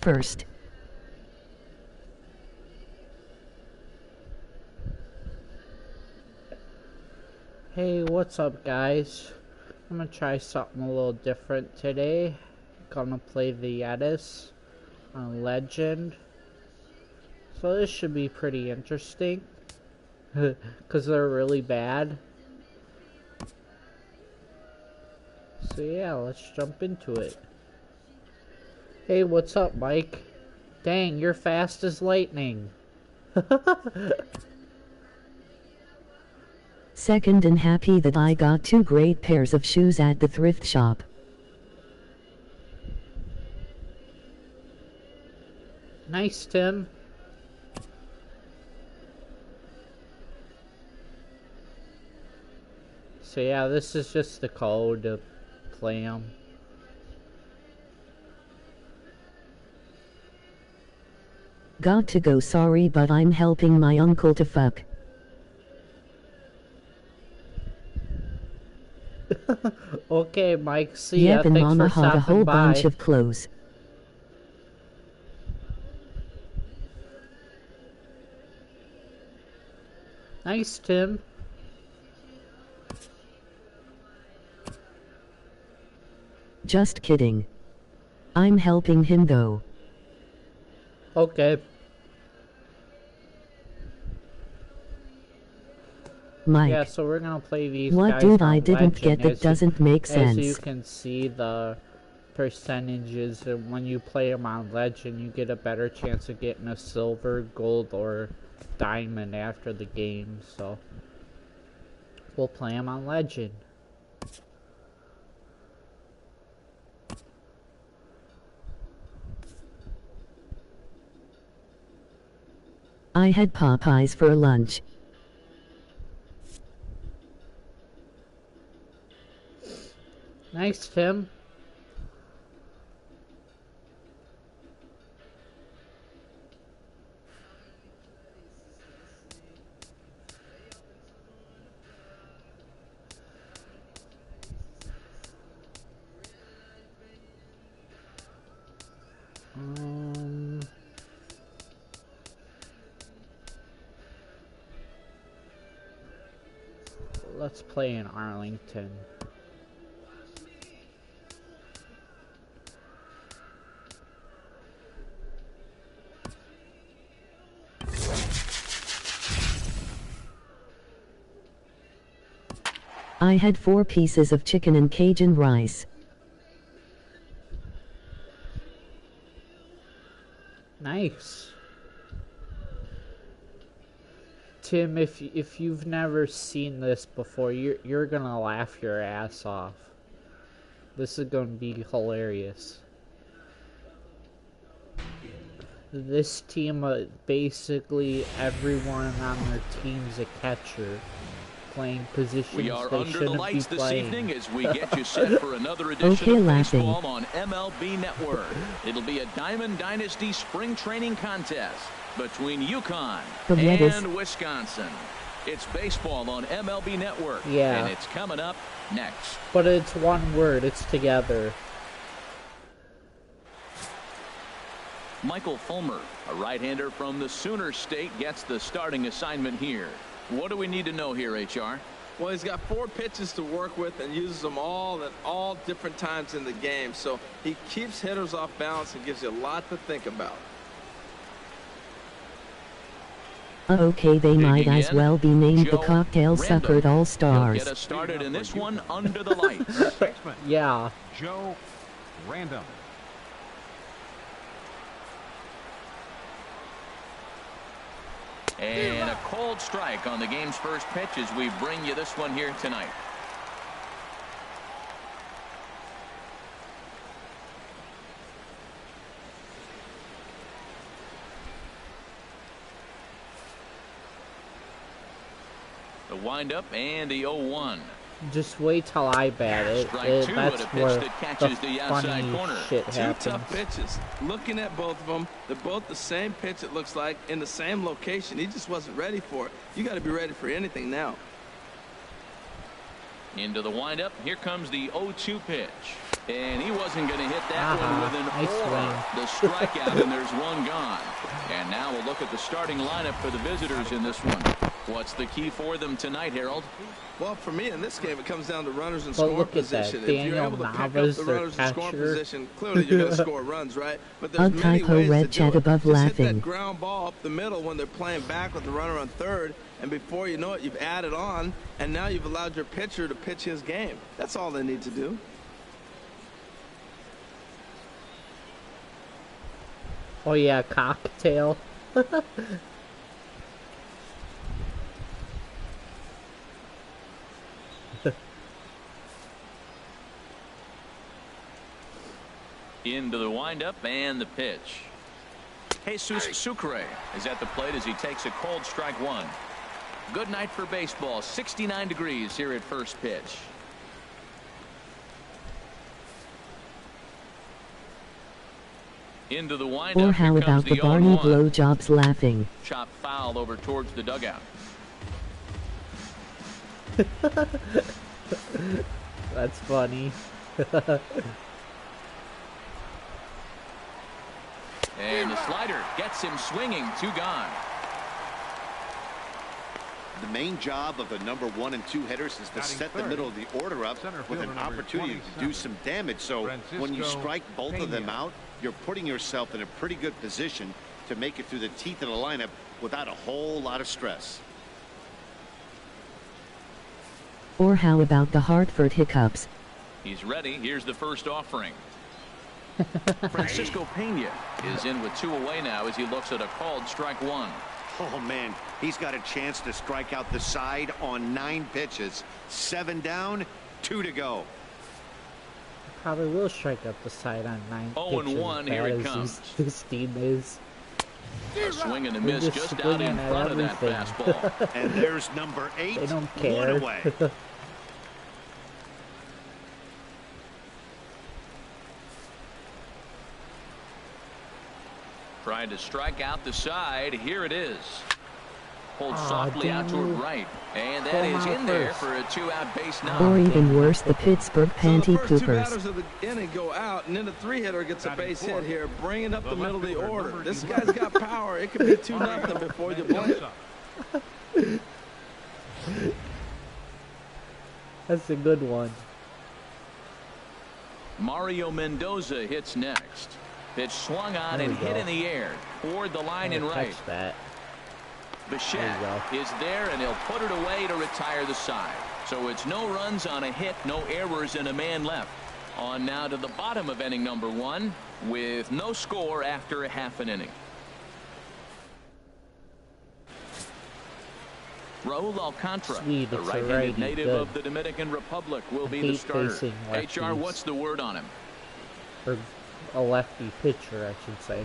first. Hey, what's up guys? I'm gonna try something a little different today. Gonna play the Yetis on Legend. So this should be pretty interesting. Cause they're really bad. So yeah, let's jump into it. Hey, what's up, Mike? Dang, you're fast as lightning. Second, and happy that I got 2 great pairs of shoes at the thrift shop. Nice, Tim. So yeah, this is just the code to play them. Got to go, sorry, but I'm helping my uncle to fuck. Okay, Mike, see ya. Yep, and Thanks Mama for had a whole stopping by. bunch of clothes. Nice, Tim. Just kidding. I'm helping him though. Okay. Mike. Yeah, so we're gonna play these What guys dude on I didn't Legend. get that doesn't make sense. As you can see, the percentages, and when you play them on Legend, you get a better chance of getting a silver, gold, or diamond after the game. So we'll play them on Legend. I had Popeyes for lunch. Nice, Tim. Let's play in Arlington. I had 4 pieces of chicken and Cajun rice. Nice. Tim, if you've never seen this before, you're gonna laugh your ass off. This is gonna be hilarious. This team, basically everyone on their team's a catcher, playing positions we are they under the shouldn't lights be this playing. evening as we get you set for another edition of baseball on MLB Network. It'll be a Diamond Dynasty spring training contest between UConn and Wisconsin. It's baseball on MLB Network. Yeah. And it's coming up next. But it's one word, it's together. Michael Fulmer, a right-hander from the Sooner State, gets the starting assignment here. What do we need to know here, HR? Well, he's got 4 pitches to work with and uses them all at all different times in the game. So he keeps hitters off balance and gives you a lot to think about. Okay, they might as well be named the Cocktail Suckered All-Stars. Get us started in this one under the lights. Yeah. Joe Random. And a cold strike on the game's first pitch as we bring you this one here tonight. The windup and the 0-1. Just wait till I bat it. That's where the funny shit happens. 2 tough pitches. Looking at both of them, they're both the same pitch, it looks like, in the same location. He just wasn't ready for it. You got to be ready for anything now. Into the windup. Here comes the 0-2 pitch. And he wasn't going to hit that one with an nice or. The strikeout, and there's one gone. And now we'll look at the starting lineup for the visitors in this one. What's the key for them tonight, Harold? Well, for me in this game, it comes down to runners in scoring position. If you're able to pick up the runners in scoring position, clearly you're going to score runs, right? But there's many ways red to chat do it. above Just laughing. hit that ground ball up the middle when they're playing back with the runner on third, and before you know it, you've added on, and now you've allowed your pitcher to pitch his game. That's all they need to do. Oh yeah, cocktail. Into the windup and the pitch. Jesus Sucre is at the plate as he takes a cold strike one. Good night for baseball. 69 degrees here at first pitch. Into the windup. Or how about the Barney blowjobs laughing? Chop foul over towards the dugout. That's funny. And the slider gets him swinging. 2 gone. The main job of the number 1 and 2 hitters is to set the middle of the order up with an opportunity to do some damage. So when you strike both of them out, you're putting yourself in a pretty good position to make it through the teeth of the lineup without a whole lot of stress. Or how about the Hartford hiccups? He's ready. Here's the first offering. Francisco Pena is in with 2 away now as he looks at a called strike one. Oh man, he's got a chance to strike out the side on 9 pitches. 7 down, 2 to go. Probably will strike up the side on 9 pitches. 0-1, here it comes. This team is. A swing and a miss just out in front of that fastball. And there's number 8. They don't care. 1 away. Trying to strike out the side. Here it is. Pulled softly out toward right. And that is in there for a 2-out base knock. Or even worse, the Pittsburgh Panty So the first 2 Poopers. batters of the inning go out, and then the 3-hitter gets a base hit here, bringing up the middle of the order. This guy's got power. It could be 2-0 before you blink. That's a good one. Mario Mendoza hits next. Pitch swung on and hit in the air toward the line and right. Catch that. Bichette is there, and he'll put it away to retire the side. So it's no runs on a hit, no errors, and a man left. On now to the bottom of inning number 1 with no score after a half an inning. Raul Alcantara, the right-handed native of the Dominican Republic, will be the starter. HR, what's the word on him? Or a lefty pitcher, I should say.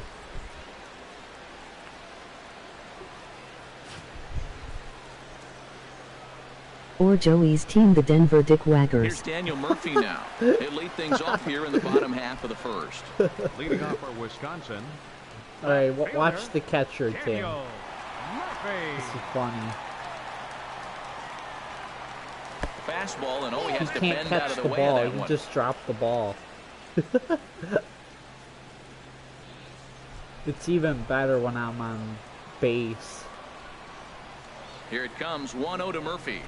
Or Joey's team, the Denver Dickwaggers. Here's Daniel Murphy now. He'll lead things off here in the bottom half of the first. Leading off for Wisconsin. All right, watch the catcher, Tim. Murphy. This is funny. Fastball, and he has to can't bend catch out of the the way ball. of that You one. just drop the ball. It's even better when I'm on base. Here it comes, 1-0 to Murphy.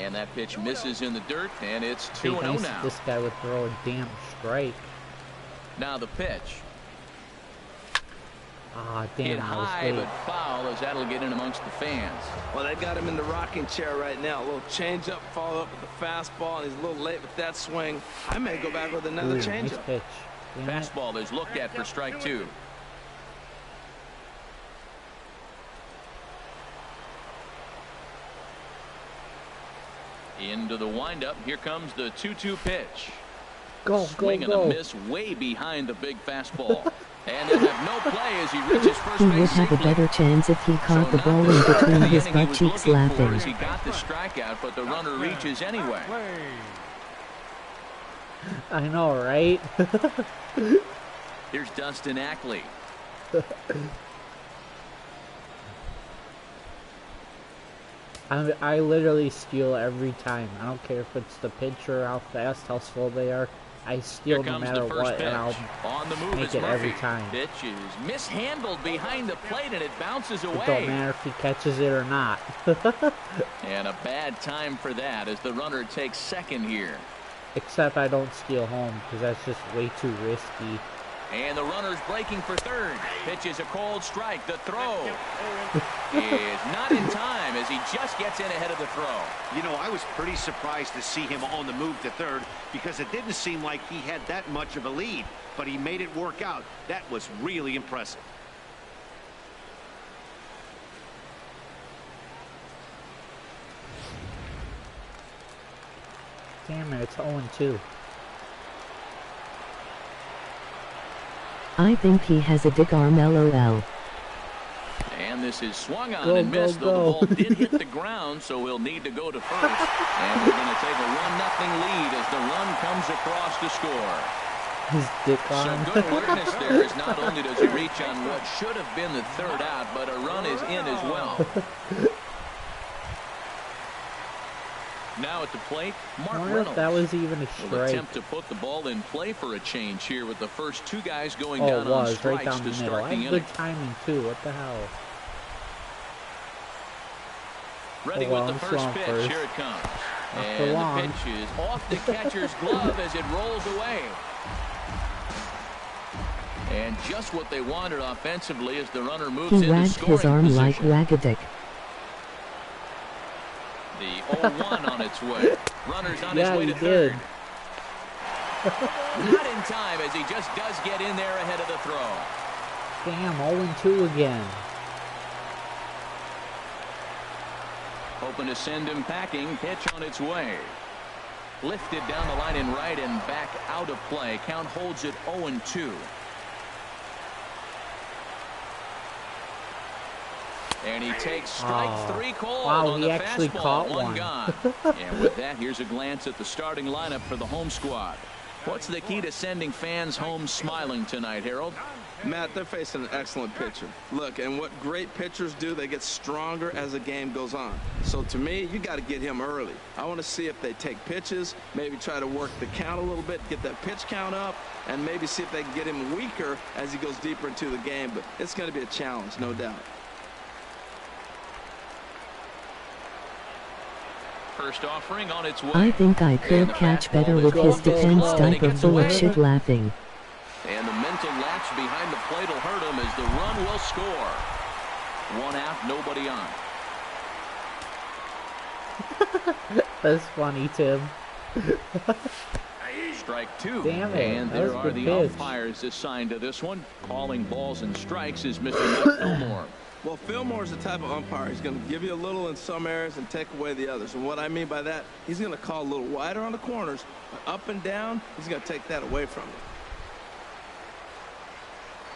And that pitch misses in the dirt, and it's 2-0 now. This guy would throw a damn strike. Now the pitch. Ah, Hit damn, I was high, late. but foul, as that'll get in amongst the fans. Well, they got him in the rocking chair right now. A little change-up, follow up with the fastball, and he's a little late with that swing. I may go back with another Nice change-up. pitch. Damn it. Fastball is looked at for strike 2. Into the windup. Here comes the 2-2 pitch. Go, Swing go, and a go. miss way behind the big fastball. And they'll have no play as he reaches first He base would have a safely. better chance if he caught the So ball not in the start between of the his inning he butt was cheeks looking for laughing. as he got the strikeout, but the runner reaches anyway. I know, right? Here's Dustin Ackley. I literally steal every time. I don't care if it's the pitcher, how fast, how slow they are. I steal no matter what, and I'll on the move make it every time. Pitch is mishandled behind the plate, and it bounces away. It don't matter if he catches it or not. And a bad time for that as the runner takes second here. Except I don't steal home, because that's just way too risky. And the runner's breaking for third. Pitch is a cold strike. The throw is not in time as he just gets in ahead of the throw. You know, I was pretty surprised to see him on the move to third because it didn't seem like he had that much of a lead, but he made it work out. That was really impressive. Damn it, it's 0-2. I think he has a dick arm, LOL. And this is swung on and missed, though the ball did hit the ground, so he'll need to go to first. And we're going to take a 1-0 lead as the run comes across to score. His dick arm. So good awareness there as not only does he reach on what should have been the third out, but a run is in as well. Now at the plate, Mark Reynolds. If that was even a strike. Will attempt to put the ball in play for a change here with the first two guys going Oh, down it was on strikes right down to the middle. start I the had inning. good timing too. What the hell? Ready with the first pitch. First. Here it comes. Not And long. the pitch is off the catcher's glove as it rolls away. And just what they wanted offensively as the runner moves He into wagged scoring his arm position. like wag-a-dick. The 0-1 on its way. Runner's on his Yeah, way he to did. third. Not in time as he just does get in there ahead of the throw. Damn, 0-2 again. Hoping to send him packing. Pitch on its way. Lifted down the line in right and back out of play. Count holds it 0-2. And he takes strike three cold on the actually fastball. caught One gone. And with that, here's a glance at the starting lineup for the home squad. What's the key to sending fans home smiling tonight, Harold? Matt, they're facing an excellent pitcher. Look, and what great pitchers do, they get stronger as the game goes on. So to me, you got to get him early. I want to see if they take pitches, maybe try to work the count a little bit, get that pitch count up, and maybe see if they can get him weaker as he goes deeper into the game. But it's going to be a challenge, no doubt. First offering on its way. I think I could catch better with his defense diaper full of shit laughing. And the mental lapse behind the plate will hurt him as the run will score. One out, nobody on. That's funny, Tim. Strike two. Damn it, And that was there a are good the pitch. umpires assigned to this one. Calling balls and strikes is Mr. Mike Fillmore. Well, Fillmore's the type of umpire. He's going to give you a little in some areas and take away the others. And what I mean by that, he's going to call a little wider on the corners, but up and down, he's going to take that away from you.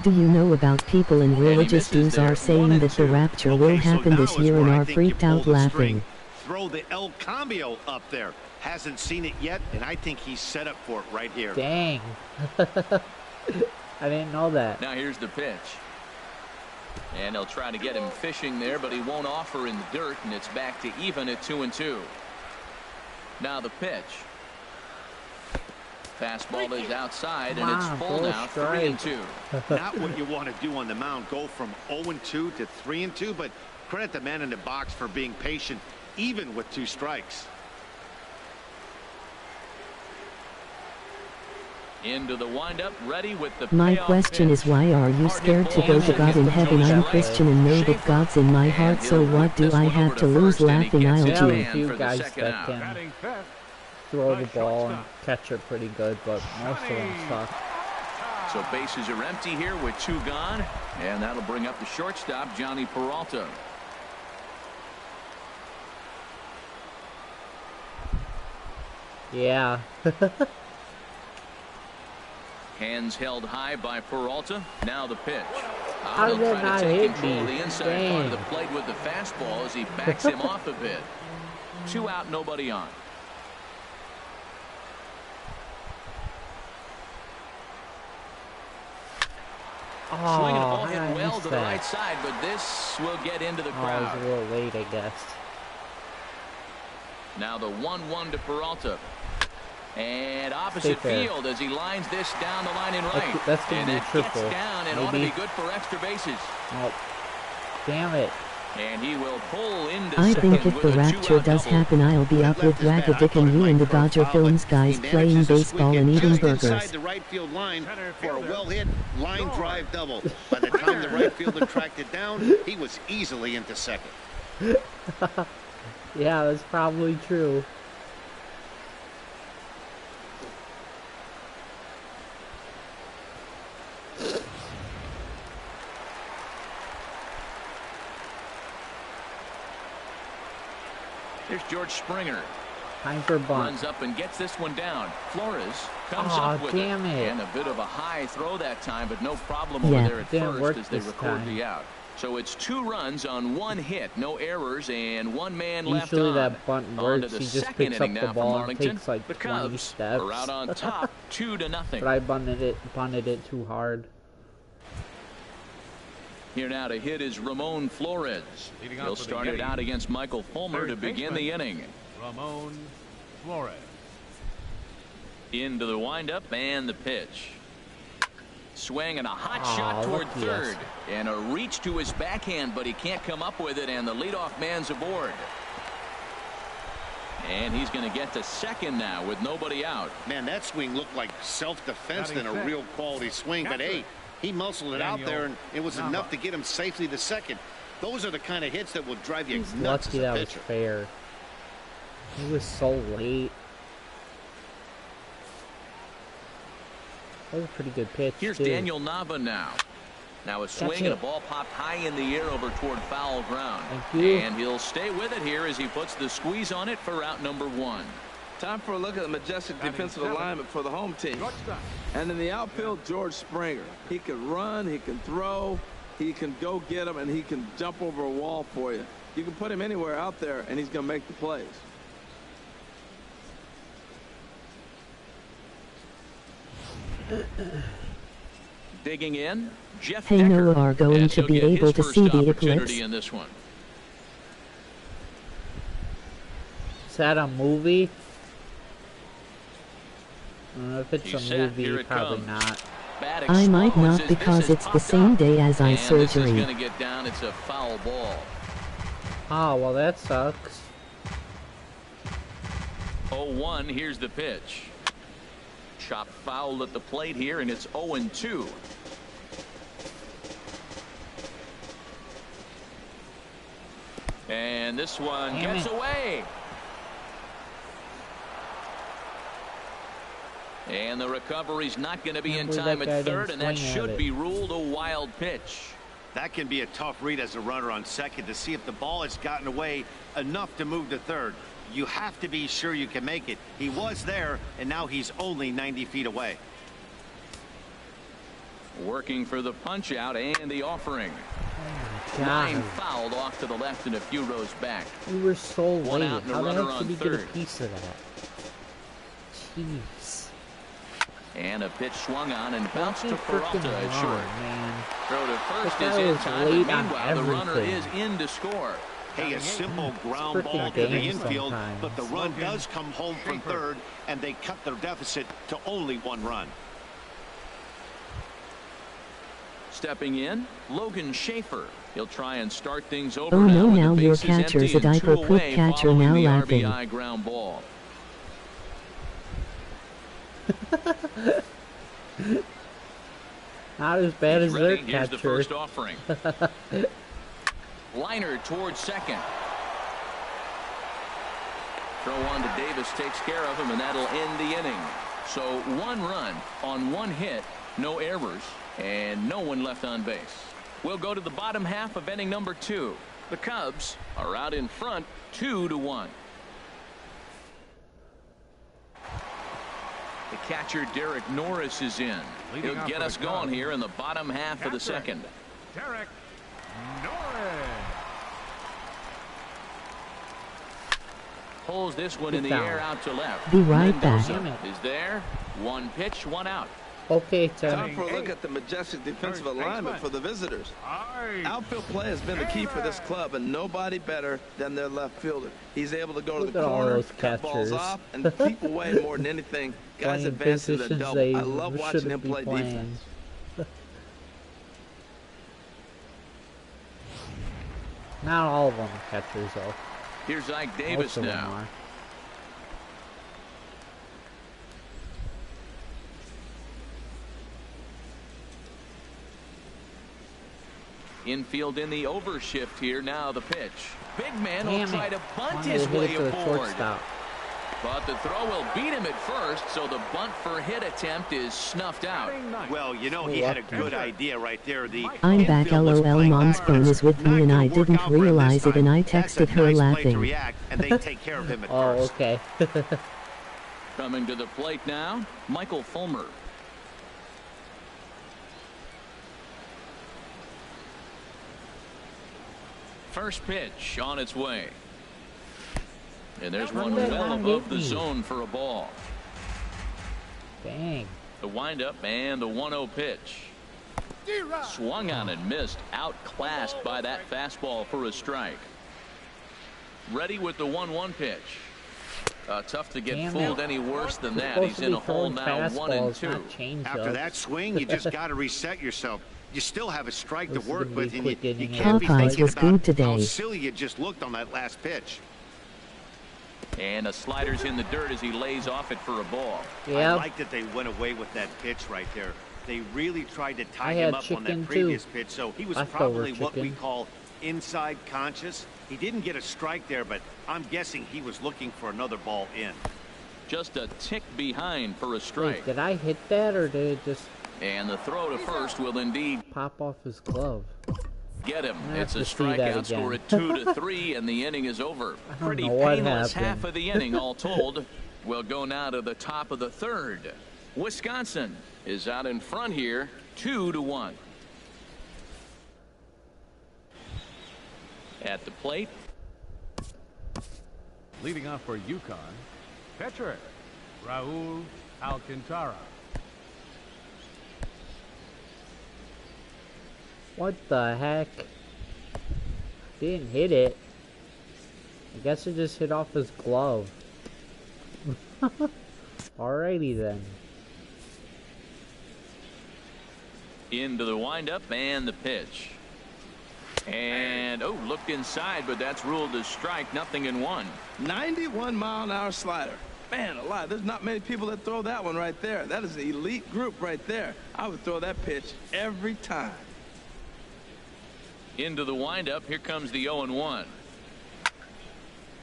Do you know about people in religious dues are saying that the rapture will happen this year and are freaked out laughing? Throw the El Cambio up there. Hasn't seen it yet, and I think he's set up for it right here. Dang. I didn't know that. Now here's the pitch. And they'll try to get him fishing there, but he won't offer in the dirt, and it's back to even at 2-2. Now the pitch. Fastball is outside, and it's full now, 3-2. Not what you want to do on the mound, go from 0-2 to 3-2, but credit the man in the box for being patient, even with 2 strikes. Into the windup, ready with the My payoff question pitch. is, why are you scared to go to God in heaven? I'm Christian and know that God's in my heart, so what do I have to lose? Laughing, I'll There are do. a few for the guys second that out. can Batting fifth. throw the ball and catch it pretty good, but most of them suck. So bases are empty here with 2 gone, and that'll bring up the shortstop, Johnny Peralta. Yeah. Hands held high by Peralta. Now the pitch. How did He'll that try not to take hit control of me? the inside part of the Dang. plate with the fastball as he backs him off a bit. 2 out, nobody on. Swinging the ball Oh, hit I well missed to the that. right side, but this will get into the Oh, I was crowd. a little late, I guess. Now the 1-1 to Peralta. And opposite field as he lines this down the line in right. That's going to be a triple. Gets down and ought to be good for extra bases. Oh, damn it. And he will pull into I second think if the with a rapture does two-out happen, I'll be up with Dragadick and you in the Dodger Films guys playing baseball and eating burgers. Inside the right field line for a well-hit line drive double. By the time the right fielder tracked it down, he was easily into second. Yeah, that's probably true. Here's George Springer. Time for bunt. Runs up and gets this one down. Flores comes up with it. And a bit of a high throw that time, but no problem over there at first as they record the out. So it's 2 runs on 1 hit, no errors, and 1 man left on. Usually that bunt works. He just picks up the ball and takes like the 20 Cubs steps. are out on top, 2-0. But I bunted it too hard. Here now to hit is Ramon Flores. He'll start it out against Michael Fulmer to begin the inning. Ramon Flores. Into the windup and the pitch. Swing and a hot shot toward third. And a reach to his backhand, but he can't come up with it, and the leadoff man's aboard. And he's going to get to second now with nobody out. Man, that swing looked like self-defense than a real quality swing, but hey, he muscled it out there, and it was enough to get him safely to second. Those are the kind of hits that will drive you nuts as a pitcher. Lucky that was fair. He was so late. That was a pretty good pitch. Here's Daniel Nava now. Now a swing and a ball popped high in the air over toward foul ground. Thank you. And he'll stay with it here as he puts the squeeze on it for route number 1. Time for a look at the majestic defensive alignment for the home team. And in the outfield, George Springer. He can run, he can throw, he can go get them, and he can jump over a wall for you. You can put him anywhere out there, and he's going to make the plays. Digging in, Jeff Hey, Decker. Noah are going to be able to see the eclipse. In this one. Is that a movie? If it's a movie, probably not. I might not because it's the same day as eye surgery. This is going to get down. It's a foul ball. Oh, well, that sucks. 0-1. Here's the pitch. Chop foul at the plate here, and it's 0-2. And this one gets away. And the recovery's not going to be in time at third, and that should be ruled a wild pitch. That can be a tough read as a runner on second to see if the ball has gotten away enough to move to third. You have to be sure you can make it. He was there, and now he's only 90 feet away. Working for the punch out and the offering. Oh, 9 fouled off to the left and a few rows back. We were so One late. out and a How the runner heck did on we get a third. piece of that? Jeez. And a pitch swung on and bounced to Freaking Peralta at run, short. man. Throw to first This is guy in was time, late but on meanwhile the runner is everything. in to score. Hey, a simple ground freaking ball to the game infield, sometimes. but the run does come home from third, and they cut their deficit to only 1 run. Stepping in, Logan Schaefer. He'll try and start things over Oh no, with now the your bases catcher's empty a and 2 diaper poop away catcher following now the laughing. RBI ground ball. Not as bad as their Here's the catcher. first offering. Liner towards second. Throw on to Davis takes care of him, and that'll end the inning. So 1 run on 1 hit, no errors, and no one left on base. We'll go to the bottom half of inning number 2. The Cubs are out in front 2-1. The catcher Derek Norris is in. He'll get us going here in the bottom half of the second. Derek Norris. Pulls this one in the air out to left. Be right back. Mendoza is there. 1 pitch, 1 out. Okay, time for a look at the majestic defensive alignment for the visitors. Outfield play has been the key for this club, and nobody better than their left fielder. He's able to go to the corner, cut balls off, and keep away more than anything. Guys advance to the double. I love watching him play defense. Not all of them are catchers, though. Here's Ike Davis now. Infield in the overshift here. Now the pitch. Big man will try to bunt his way aboard. But the throw will beat him at first, so the bunt for hit attempt is snuffed out. Well, you know, he had a good idea right there. I'm back. LOL. Mom's phone is with me and I didn't realize it, and I texted her laughing. And they take care of him at Oh, first. okay. Coming to the plate now, Michael Fulmer. First pitch on its way. And there's one well above the zone for a ball. Dang. The windup and the 1-0 pitch. Swung on and missed. Outclassed by that fastball for a strike. Ready with the 1-1 pitch. Tough to get fooled any worse than that. He's in a hole now, 1-2. After that swing, you just got to reset yourself. You still have a strike to work with, and you Popeyes can't be thinking was good about today. how silly you just looked on that last pitch. And a slider's in the dirt as he lays off it for a ball. I like that they went away with that pitch right there. They really tried to tie him up on that previous pitch, so he was probably what we call inside conscious. He didn't get a strike there, but I'm guessing he was looking for another ball in. Just a tick behind for a strike. Wait, did I hit that, or did it just... And the throw to first will indeed pop off his glove. Get him. It's a strikeout. Score at 2-3, and the inning is over. Pretty painless half of the inning, all told. We'll go now to the top of the third. Wisconsin is out in front here, 2-1. At the plate. Leading off for UConn, pitcher Raul Alcantara. What the heck? Didn't hit it. I guess it just hit off his glove. Alrighty then. Into the windup and the pitch. And, oh, looked inside, but that's ruled as strike. 0-1. 91-mile-an-hour slider. Man alive, there's not many people that throw that one right there. That is an elite group right there. I would throw that pitch every time. Into the windup. Here comes the 0-1.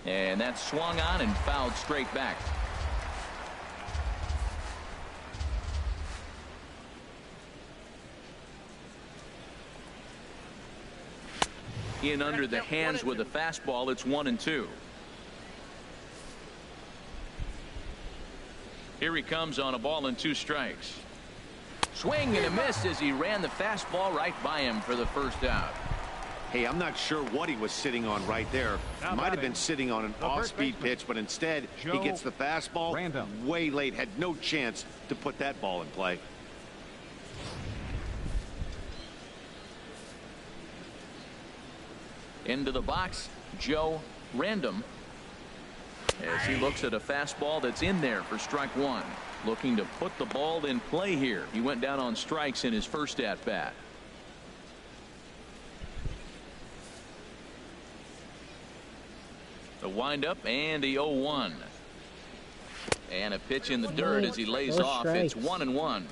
And that's swung on and fouled straight back. In under the hands with a fastball. It's 1-2. Here he comes on a ball and 2 strikes. Swing and a miss as he ran the fastball right by him for the first out. Hey, I'm not sure what he was sitting on right there. Might have been sitting on an off-speed pitch, but instead he gets the fastball way late. Had no chance to put that ball in play. Into the box, Joe Random, as he looks at a fastball that's in there for strike 1. Looking to put the ball in play here. He went down on strikes in his first at-bat. The windup and the 0-1. And a pitch in the dirt as he lays off. It's 1-1.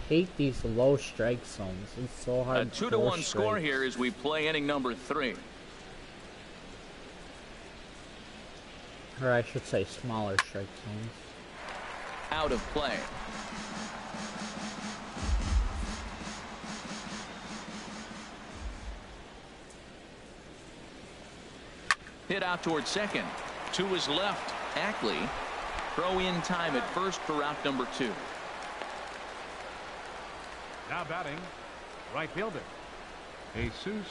Hate these low strike zones. It's so hard. A 2-1 score here as we play inning number 3. Or I should say smaller strike zones. Out of play. Hit out towards second. To his left, Ackley. Throw in time at first for out number 2. Now batting, right fielder, Jesus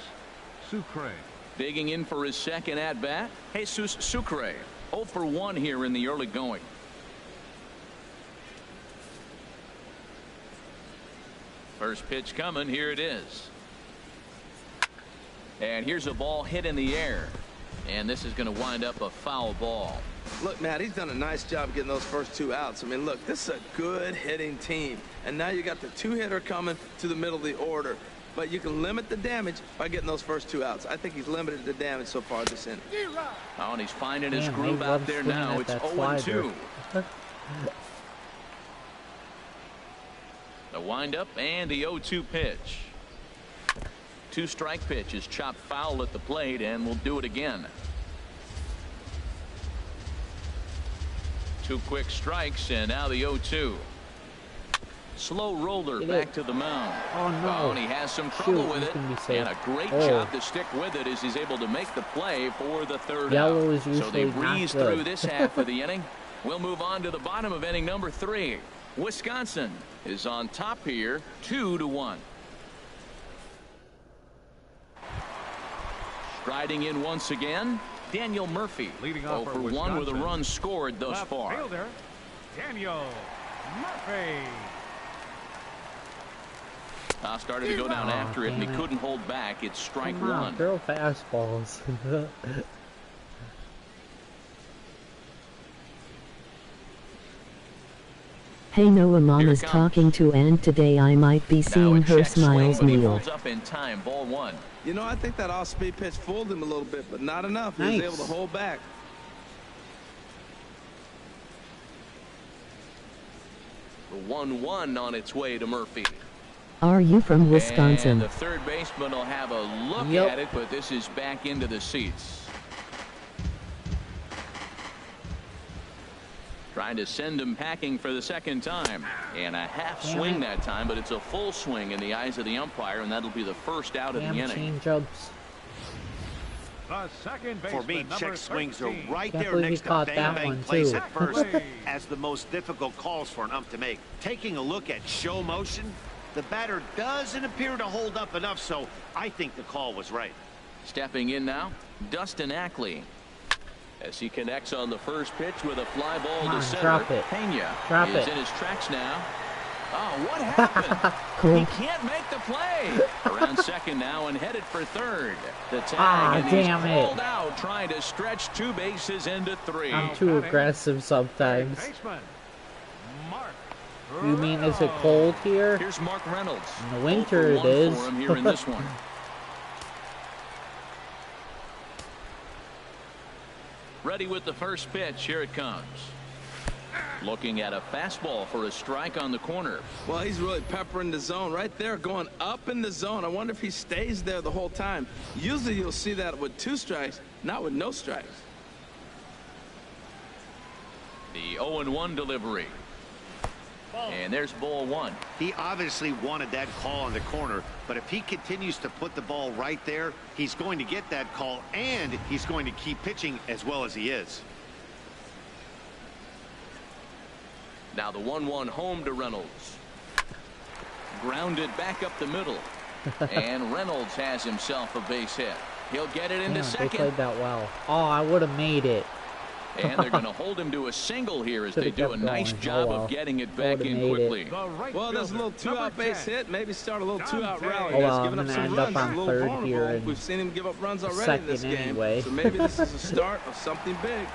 Sucre. Digging in for his second at-bat, Jesus Sucre. 0 for 1 here in the early going. First pitch coming. Here it is. And here's a ball hit in the air. And this is going to wind up a foul ball. Look, Matt, he's done a nice job getting those first 2 outs. I mean, look, this is a good hitting team. And now you got the 2-hitter coming to the middle of the order. But you can limit the damage by getting those first 2 outs. I think he's limited the damage so far this inning. Oh, and he's finding his groove out there now. It's 0-2. The windup and the 0-2 pitch. 2-strike pitch is chopped foul at the plate, and we'll do it again. 2 quick strikes, and now the 0-2. Slow roller back to the mound. Oh, no. Oh, and he has some trouble with it. And a great job to stick with it as he's able to make the play for the 3rd out. So they breeze through this half of the inning. We'll move on to the bottom of inning number 3. Wisconsin is on top here, 2-1. Striding in once again, Daniel Murphy. Leading off 0 for 1 with a run scored thus left far. Fielder, Daniel Murphy. Started to go down after it, and he couldn't hold back. It's strike 1. Throw fastballs. Hey, Noah, Mom is talking to Ann today. I might be seeing her smiles meal. Up in time, ball 1. You know, I think that off-speed pitch fooled him a little bit, but not enough. He was able to hold back. The 1-1 on its way to Murphy. Are you from Wisconsin? And the third baseman will have a look at it, but this is back into the seats. Trying to send him packing for the 2nd time. And a half swing that time, but it's a full swing in the eyes of the umpire, and that'll be the 1st out of the inning. Change-ups. For me, check swings are right there next to bang plays at first as the most difficult calls for an ump to make. Taking a look at show motion, the batter doesn't appear to hold up enough, so I think the call was right. Stepping in now, Dustin Ackley. As he connects on the first pitch with a fly ball to center. Drop it. Pena is in his tracks now. Oh, what happened? He can't make the play. Around 2nd now and headed for 3rd. The tag, and he's called out, trying to stretch 2 bases into 3. I'm too aggressive sometimes. You mean, is it cold here? Here's Mark Reynolds. In the winter it is. For him here in this one. Ready with the first pitch. Here it comes. Looking at a fastball for a strike on the corner. Well, he's really peppering the zone right there, going up in the zone. I wonder if he stays there the whole time. Usually you'll see that with 2 strikes, not with no strikes. The 0-1 delivery. And there's ball 1. He obviously wanted that call in the corner, but if he continues to put the ball right there, he's going to get that call, and he's going to keep pitching as well as he is. Now the 1-1 home to Reynolds. Grounded back up the middle. And Reynolds has himself a base hit. He'll get it into 2nd. They played that well. Oh, I would have made it. And they're going to hold him to a single here as they do a nice job of getting it back in quickly. Well, there's a little 2-out base hit. Maybe start a little 2-out rally. Oh, well, giving up some runs. A little vulnerable. We've seen him give up runs already in this game. Anyway. So maybe this is a start of something big.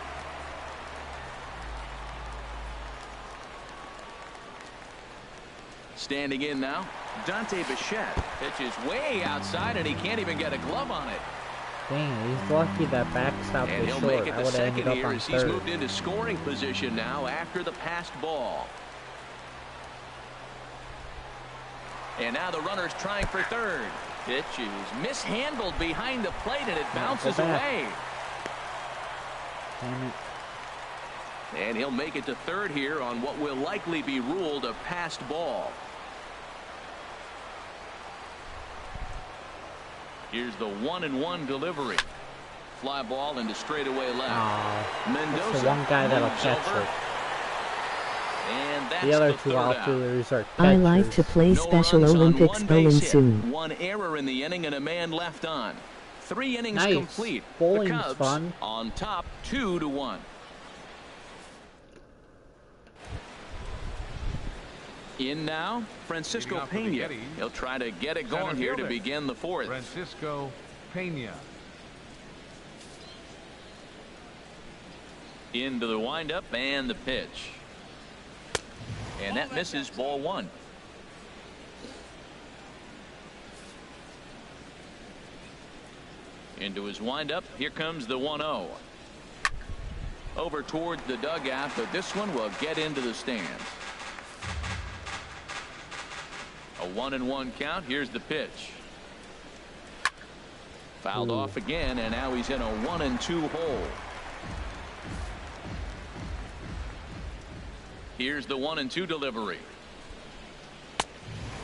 Standing in now, Dante Bichette. Pitches way outside, and he can't even get a glove on it. Dang, he's lucky that backstop and was he'll short. make it the 2nd here as he's moved into scoring position now after the passed ball. And now the runner's trying for 3rd. Pitch is mishandled behind the plate, and it bounces away. Damn it. And he'll make it to 3rd here on what will likely be ruled a passed ball. Here's the 1-1 delivery. Fly ball into straightaway left. Mendoza. That's the one guy that'll catch it. And that's the other the 2 outfielders are catchers. I like to play Special Olympics bowling soon. 1 error in the inning and a man left on. 3 innings complete. Bowling's the Cubs fun. On top 2-1. In now, Francisco Pena. He'll try to get it going here to begin the fourth. Francisco Pena. Into the windup and the pitch. And that misses, ball one. Into his windup. Here comes the 1-0. Over towards the dugout, but this one will get into the stands. A 1-1 count. Here's the pitch. Fouled off again, and now he's in a 1-2 hole. Here's the 1-2 delivery.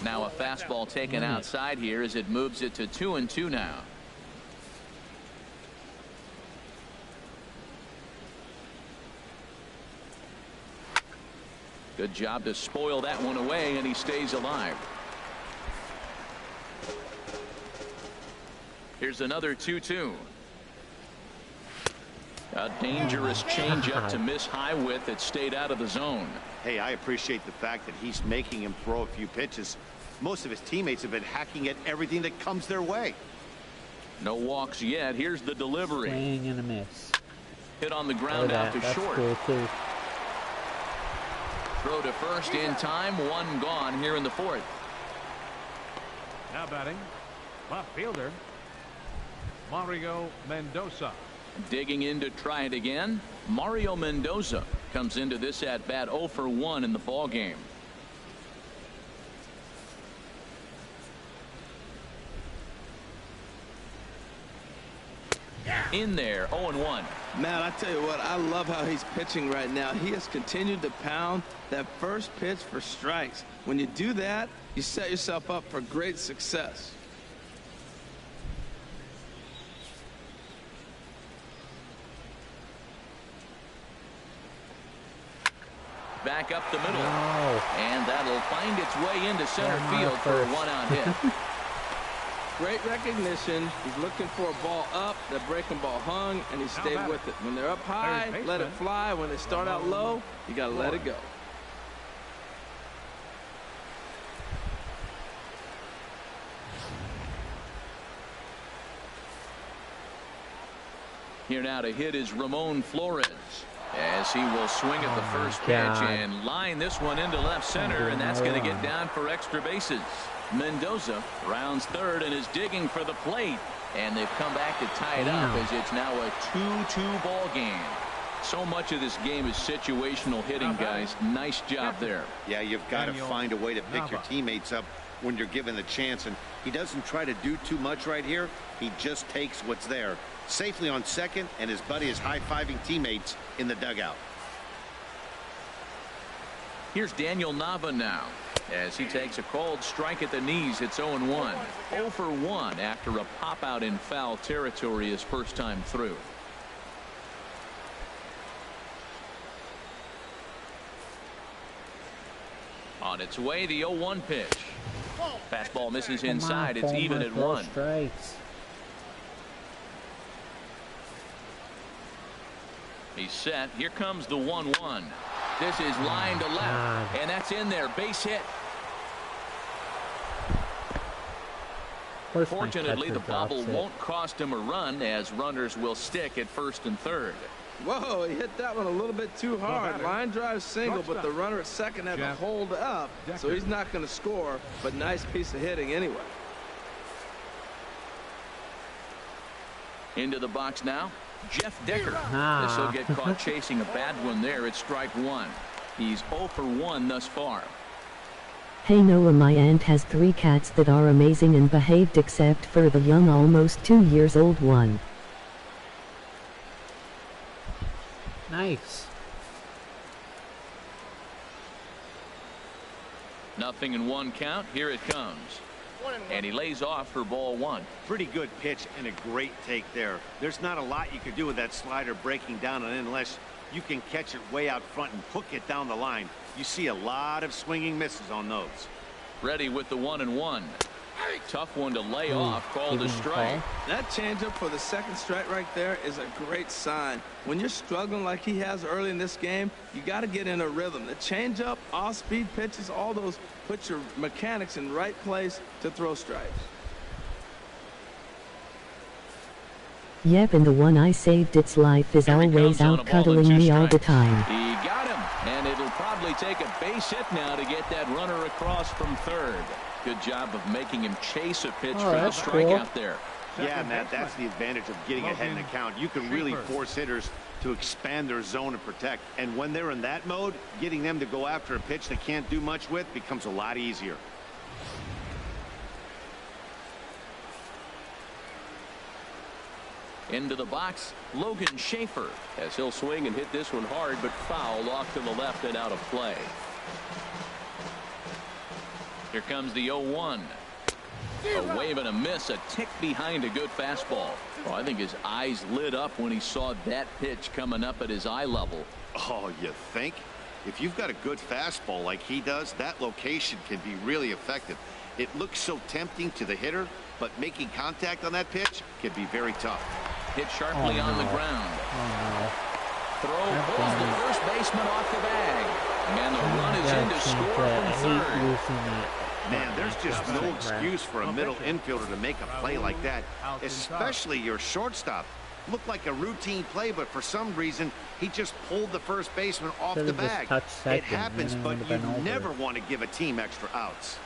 Now a fastball taken outside here as it moves it to 2-2 now. Good job to spoil that one away, and he stays alive. Here's another 2-2. A dangerous changeup to miss high with that stayed out of the zone. Hey, I appreciate the fact that he's making him throw a few pitches. Most of his teammates have been hacking at everything that comes their way. No walks yet. Here's the delivery. Swing and a miss. Hit on the ground out to short. Cool too. Throw to first in time. One gone here in the fourth. Now batting, left fielder Mario Mendoza. Digging in to try it again. Mario Mendoza comes into this at bat 0 for 1 in the ball game. In there, 0-1. Man, I tell you what, I love how he's pitching right now. He has continued to pound that first pitch for strikes. When you do that, you set yourself up for great success. Back up the middle. And that'll find its way into center field for a 1-out hit. Great recognition. He's looking for a ball up. The breaking ball hung, and he stayed with it. When they're up high, let it fly. When they start out low, you got to let it go. Here now to hit is Ramon Flores, as he will swing at the first pitch and line this one into left center, and that's going to get down for extra bases. Mendoza rounds third and is digging for the plate, and they've come back to tie it up as it's now a 2-2 ball game. So much of this game is situational hitting, guys. Nice job there. Yeah, you've got to find a way to pick your teammates up when you're given the chance, and he doesn't try to do too much right here. He just takes what's there. Safely on second, and his buddy is high-fiving teammates in the dugout. Here's Daniel Nava now, as he takes a called strike at the knees. It's 0-1. 0 for 1 after a pop-out in foul territory his first time through. On its way, the 0-1 pitch. Fastball misses inside. It's even at 1. Strikes. He's set. Here comes the 1-1. This is line to left, and that's in there. Base hit. Fortunately, the bobble won't cost him a run, as runners will stick at first and third. Whoa, he hit that one a little bit too hard. Line drive single, but the runner at second had to hold up, so he's not going to score, but nice piece of hitting anyway. Into the box now, Jeff Decker. This will get caught chasing a bad one there at strike 1. He's 0 for 1 thus far. Hey Noah, my aunt has 3 cats that are amazing and behaved except for the young almost 2 years old one. Nice. Nothing in 1 count. Here it comes. And he lays off for ball 1. Pretty good pitch and a great take there. There's not a lot you can do with that slider breaking down and in unless you can catch it way out front and hook it down the line. You see a lot of swinging misses on those. Ready with the 1-1. Tough one to lay off, called a strike. That changeup for the second strike right there is a great sign. When you're struggling like he has early in this game, you got to get in a rhythm. The changeup, off-speed pitches, all those put your mechanics in the right place to throw strikes. Yep, and the one I saved its life is always out cuddling me all the time. He got him, and it'll probably take a base hit now to get that runner across from third. Good job of making him chase a pitch for the strikeout there. Yeah, Matt, that's the advantage of getting ahead in the count. You can really force hitters to expand their zone and protect. And when they're in that mode, getting them to go after a pitch they can't do much with becomes a lot easier. Into the box, Logan Schaefer, as he'll swing and hit this one hard, but foul off to the left and out of play. Here comes the 0-1. A wave and a miss, a tick behind a good fastball. Oh, I think his eyes lit up when he saw that pitch coming up at his eye level. Oh, you think? If you've got a good fastball like he does, that location can be really effective. It looks so tempting to the hitter, but making contact on that pitch can be very tough. Hit sharply on the ground. Throw pulls the first baseman off the bag. And the run is in to score from third. Man, there's just no excuse for a middle infielder to make a play like that, especially your shortstop. Looked like a routine play, but for some reason, he just pulled the first baseman off the bag. It happens, but you never want to give a team extra outs.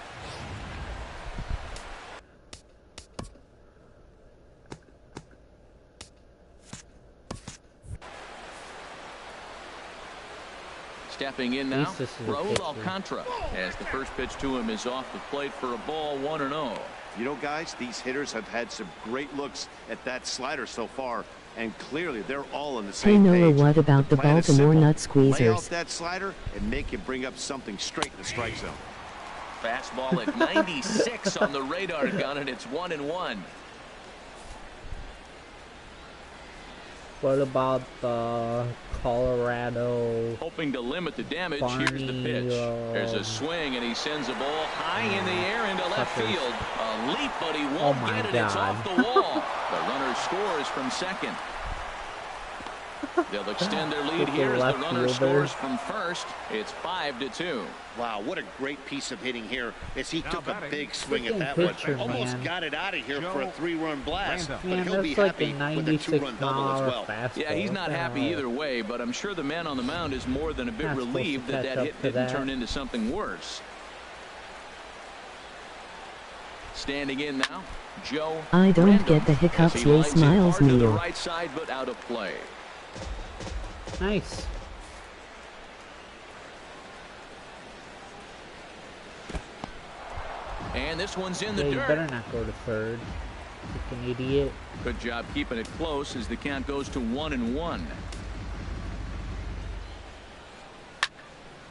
Stepping in now, Raul Alcantara, as the first pitch to him is off the plate for a ball, 1-0. You know, guys, these hitters have had some great looks at that slider so far, and clearly they're all on the same page. Hey Noah, what about the Baltimore nut squeezers? Lay off that slider and make him bring up something straight in the strike zone. Fastball at 96 on the radar gun, and it's 1-1. What about the Colorado? Hoping to limit the damage. Here's the pitch. There's a swing, and he sends a ball high in the air into left field. A leap, but he won't get it. It's off the wall. The runner scores from second. They'll extend their lead here as the runner scores from first. It's 5-2. Wow, what a great piece of hitting here as he took a big swing at that one. Almost got it out of here for a 3-run blast. But he'll be happy with a 2-run double as well. Yeah, he's not happy either way, but I'm sure the man on the mound is more than a bit relieved that that hit didn't turn into something worse. Standing in now, Joe. I don't get the hiccups, yay smiles me. To the right side, but out of play. Nice. And this one's in the You dirt. better not go to third. Like an idiot. Good job keeping it close as the count goes to 1-1.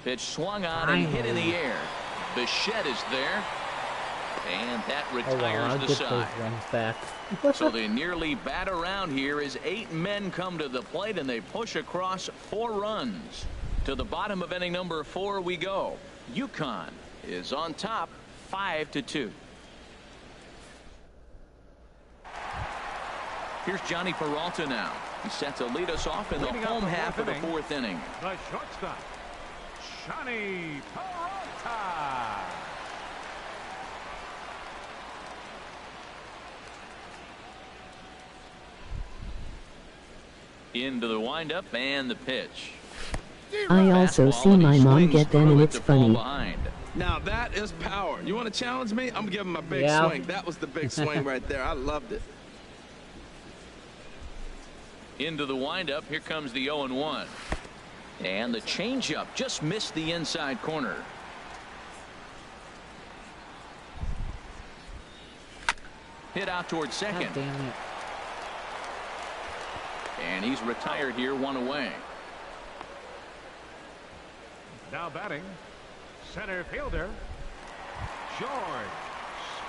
Pitch swung on and hit in the air. Bichette is there. And that retires the side. So they nearly bat around here as 8 men come to the plate and they push across 4 runs. To the bottom of inning number 4 we go. UConn is on top 5-2. Here's Johnny Peralta now. He's set to lead us off in the home half of the 4th inning. The shortstop, Johnny Peralta. Into the windup and the pitch. I also see my mom get them and it's funny. Now that is power. You want to challenge me? I'm going to give him a big swing. That was the big swing right there. I loved it. Into the windup. Here comes the 0-1. And the changeup just missed the inside corner. Hit out towards second. God damn it. And he's retired here, 1 away. Now batting, center fielder, George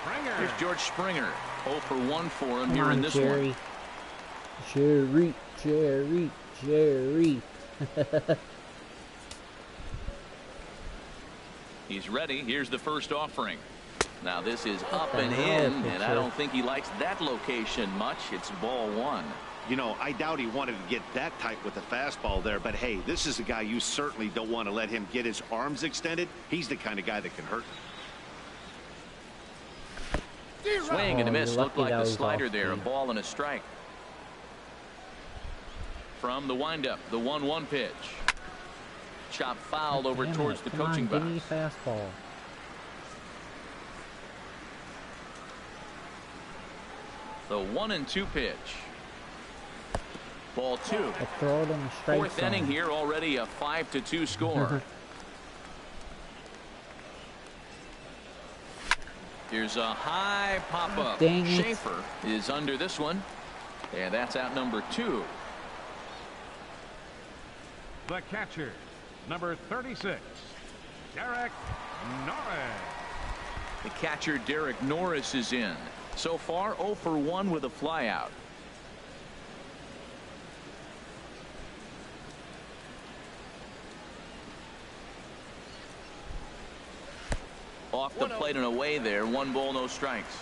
Springer. Here's George Springer. 0 for 1 for him here on, in this Jerry. one. Jerry. He's ready. Here's the first offering. Now this is up and in, and I don't think he likes that location much. It's ball one. You know, I doubt he wanted to get that tight with the fastball there, but hey, this is a guy you certainly don't want to let him get his arms extended. He's the kind of guy that can hurt. Swing and a miss. Looked like the slider there. A ball and a strike. From the windup, the 1-1 pitch. Chop fouled over towards the coaching box. Give me fastball. The 1-2 pitch. Ball two. Throw it in the strike Fourth zone. inning here, already a 5-2 score. Here's a high pop-up. Schaefer is under this one. And that's out number 2. The catcher, number 36, Derek Norris. The catcher, Derek Norris, is in. So far, 0 for 1 with a flyout. Off the plate and away there. 1 ball, no strikes.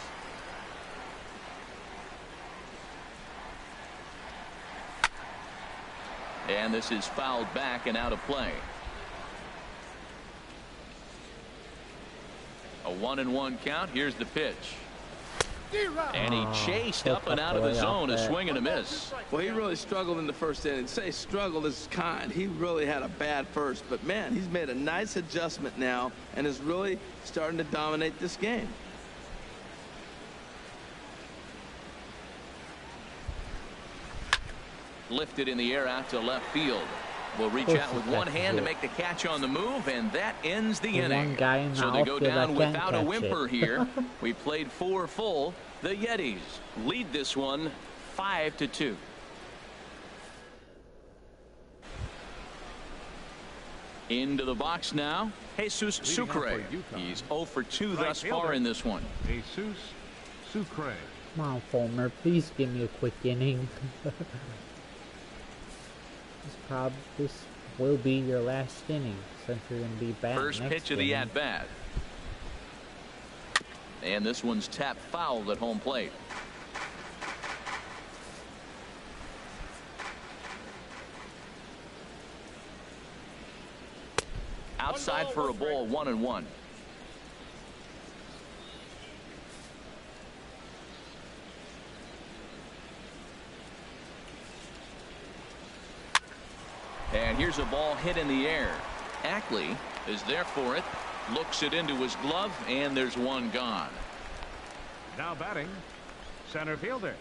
And this is fouled back and out of play. A 1-1 count. Here's the pitch. And he chased up and out of the zone. A swing and a miss. Well, he really struggled in the first inning. Say struggled is kind. He really had a bad first. But, man, he's made a nice adjustment now and is really starting to dominate this game. Lifted in the air out to left field. Will reach out with one hand to make the catch on the move, and that ends the inning. So they go down without a whimper here. We played 4 full. The Yetis lead this one 5-2. Into the box now, Jesus Sucre. He's 0 for 2 thus far in this one. Jesus Sucre. Come on, Fulmer, please give me a quick inning. This will be your last inning since you're going to be back. First pitch of the at-bat. And this one's tapped foul at home plate. Outside for a ball, 1-1. And here's a ball hit in the air. Ackley is there for it. Looks it into his glove, and there's one gone. Now batting, center fielder,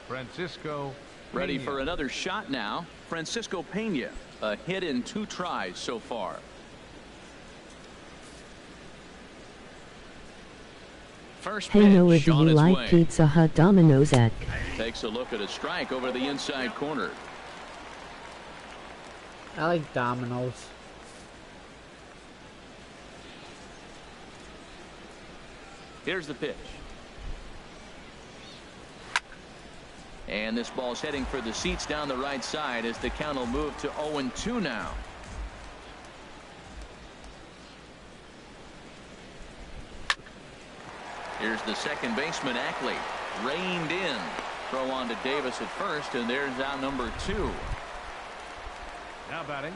Francisco Pena. Ready for another shot now. Francisco Pena. A hit in 2 tries so far. First pitch, hey Noah, do you like way. Pizza Hut Domino's egg? Takes a look at a strike over the inside corner. I like Domino's. Here's the pitch. And this ball's heading for the seats down the right side as the count will move to 0-2 now. Here's the second baseman, Ackley. Reined in. Throw on to Davis at first, and there's out number 2. Now batting,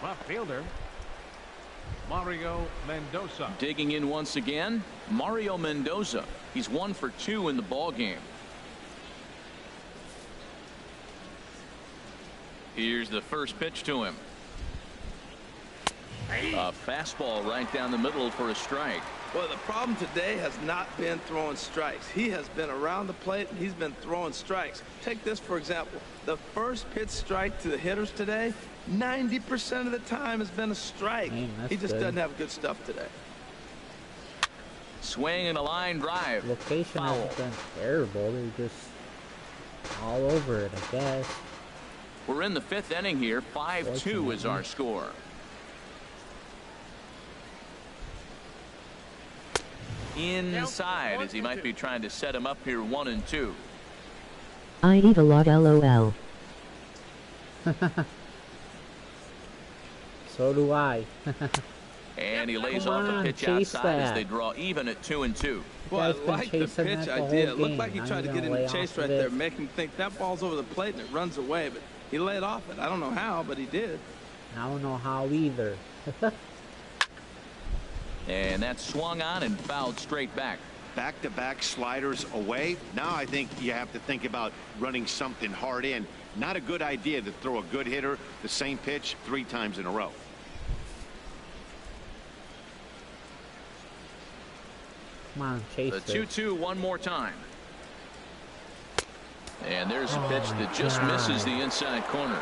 left fielder, Mario Mendoza. Digging in once again, Mario Mendoza. He's 1 for 2 in the ball game. Here's the first pitch to him. A fastball right down the middle for a strike. Well, the problem today has not been throwing strikes. He has been around the plate and he's been throwing strikes. Take this for example. The first pitch strike to the hitters today, 90% of the time has been a strike. Man, he just doesn't have good stuff today. Swing and a line drive. Location Foul. hasn't been terrible. They're just all over it, I guess. We're in the 5th inning here. 5-2 is our score. Inside as he might be trying to set him up here 1-2. I eat a lot, LOL. So do I. And he lays off a pitch outside as they draw even at 2-2. Well, I like the pitch idea. It looked like he tried to get him to chase right there, make him think that ball's over the plate and it runs away. But he laid off it. I don't know how, but he did. I don't know how either. And that's swung on and fouled straight back. Back-to-back sliders away. Now I think you have to think about running something hard in. Not a good idea to throw a good hitter the same pitch 3 times in a row. Come on, chase the 2-2 one more time. And there's a pitch that just misses the inside corner.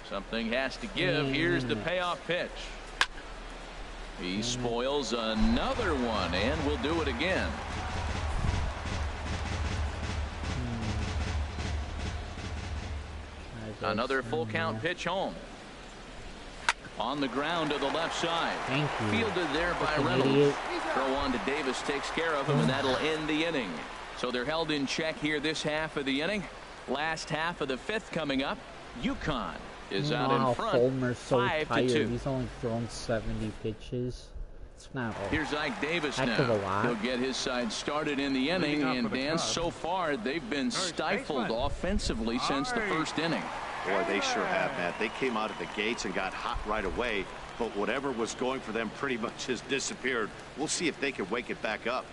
Something has to give. Here's the payoff pitch. He spoils another one and will do it again. Another full count pitch home. On the ground to the left side. Fielded there by Reynolds. Throw on to Davis takes care of him, and that'll end the inning. So they're held in check here this half of the inning. Last half of the 5th coming up. UConn is out in front. Fulmer's so 5-2. tired. He's only thrown 70 pitches. It's not all. Here's Ike Davis now. He'll get his side started in the inning, and Dan, so far they've been stifled offensively since the first inning. Boy, they sure have, Matt. They came out of the gates and got hot right away, but whatever was going for them pretty much has disappeared. We'll see if they can wake it back up.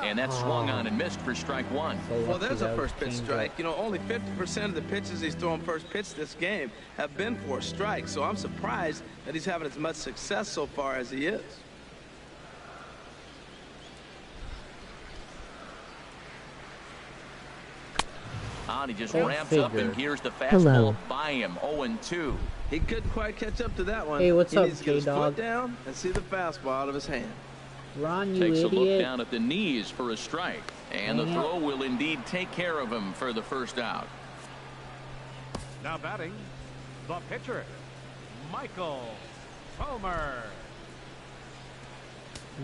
And that's swung on and missed for strike 1. Well, there's a first pitch strike. You know, only 50% of the pitches he's throwing first pitch this game have been for a strike. So I'm surprised that he's having as much success so far as he is. He just ramps up, and here's the fastball by him. 0-2. He couldn't quite catch up to that one. Hey, what's up, He needs to get his J-Dog? foot down and see the fastball out of his hand. Ron, you Takes idiot. a look down at the knees for a strike. And the throw will indeed take care of him for the first out. Now batting, the pitcher, Michael Fulmer.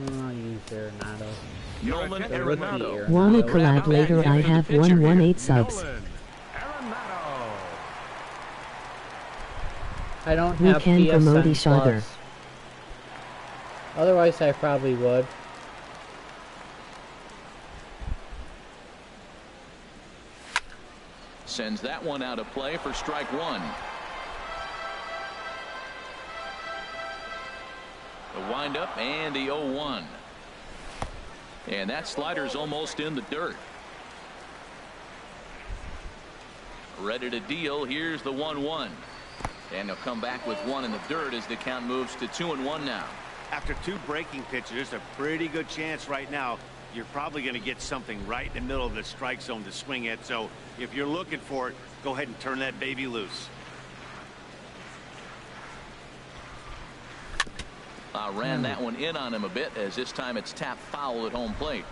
Use Arenado. Nolan Arenado. Wanna collab later? I have 118 subs. I don't We have can PSN promote each other. Plus. Otherwise, I probably would. Sends that one out of play for strike 1. The windup and the 0-1. And that slider's almost in the dirt. Ready to deal. Here's the 1-1. And he'll come back with one in the dirt as the count moves to 2-1 now. After 2 breaking pitches, there's a pretty good chance right now you're probably going to get something right in the middle of the strike zone to swing at. So if you're looking for it, go ahead and turn that baby loose. Ran that one in on him a bit, as this time it's tapped foul at home plate.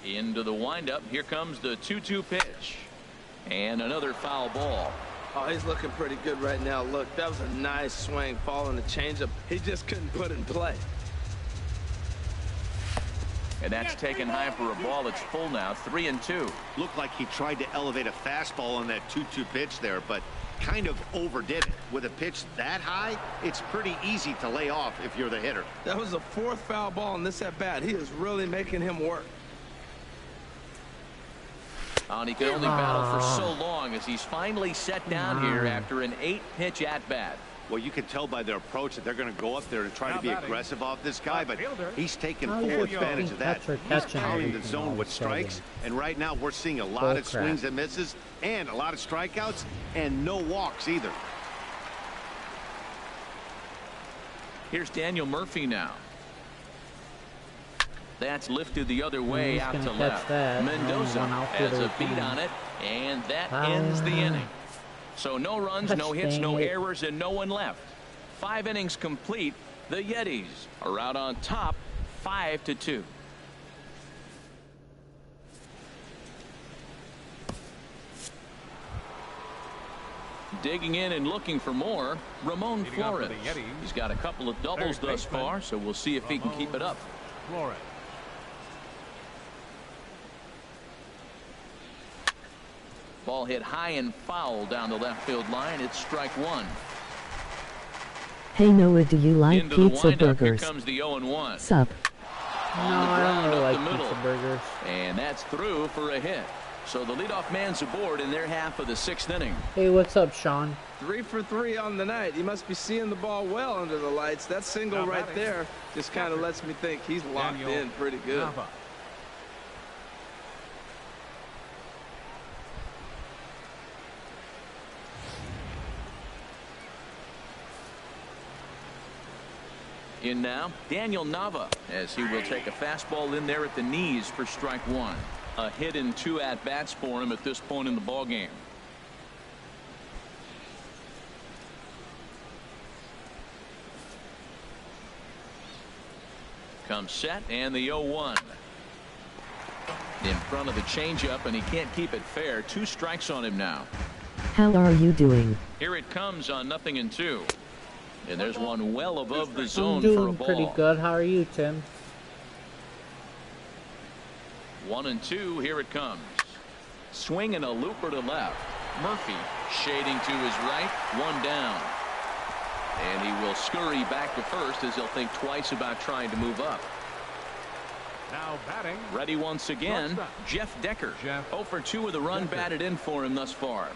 Into the windup. Here comes the 2-2 pitch. And another foul ball. Oh, he's looking pretty good right now. Look, that was a nice swing, following the changeup. He just couldn't put it in play. And that's taken high for a ball. It's full now, 3-2. Looked like he tried to elevate a fastball on that 2-2 pitch there, but kind of overdid it. With a pitch that high, it's pretty easy to lay off if you're the hitter. That was the 4th foul ball in this at bat. He is really making him work. And he could only battle for so long as he's finally set down here after an 8-pitch at-bat. Well, you can tell by their approach that they're going to go up there and try to be aggressive off this guy, but he's taking full advantage of that. He's pounding the zone with strikes, and right now we're seeing a lot of swings and misses and a lot of strikeouts and no walks either. Here's Daniel Murphy now. That's lifted the other way out to left. Mendoza has a beat on it, and that ends the inning. So no runs, no hits, no errors, and no one left. 5 innings complete. The Yetis are out on top, 5-2. Digging in and looking for more, Ramon Flores. He's got a couple of doubles thus far, so we'll see if he can keep it up. Flores. Ball hit high and foul down the left field line. It's strike one. Hey Noah, do you like Into pizza the windup, burgers? Here comes the 0-1. Sup? No, I don't really like pizza burgers. And that's through for a hit. So the leadoff man's aboard in their half of the 6th inning. Hey, what's up, Sean? 3 for 3 on the night. He must be seeing the ball well under the lights. That single right there just kind of lets me think he's locked in pretty good. In now, Daniel Nava, as he will take a fastball in there at the knees for strike one. A hit and 2 at-bats for him at this point in the ballgame. Comes set, and the 0-1. In front of the changeup, and he can't keep it fair. 2 strikes on him now. How are you doing? Here it comes on 0-2. And there's one well above the zone I'm for a doing ball. pretty good. How are you, Tim? 1-2. Here it comes. Swinging a looper to left. Murphy shading to his right. 1 down. And he will scurry back to first as he'll think twice about trying to move up. Now batting. Ready once again, Jeff Decker. 0 for 2 with a run batted in for him thus far.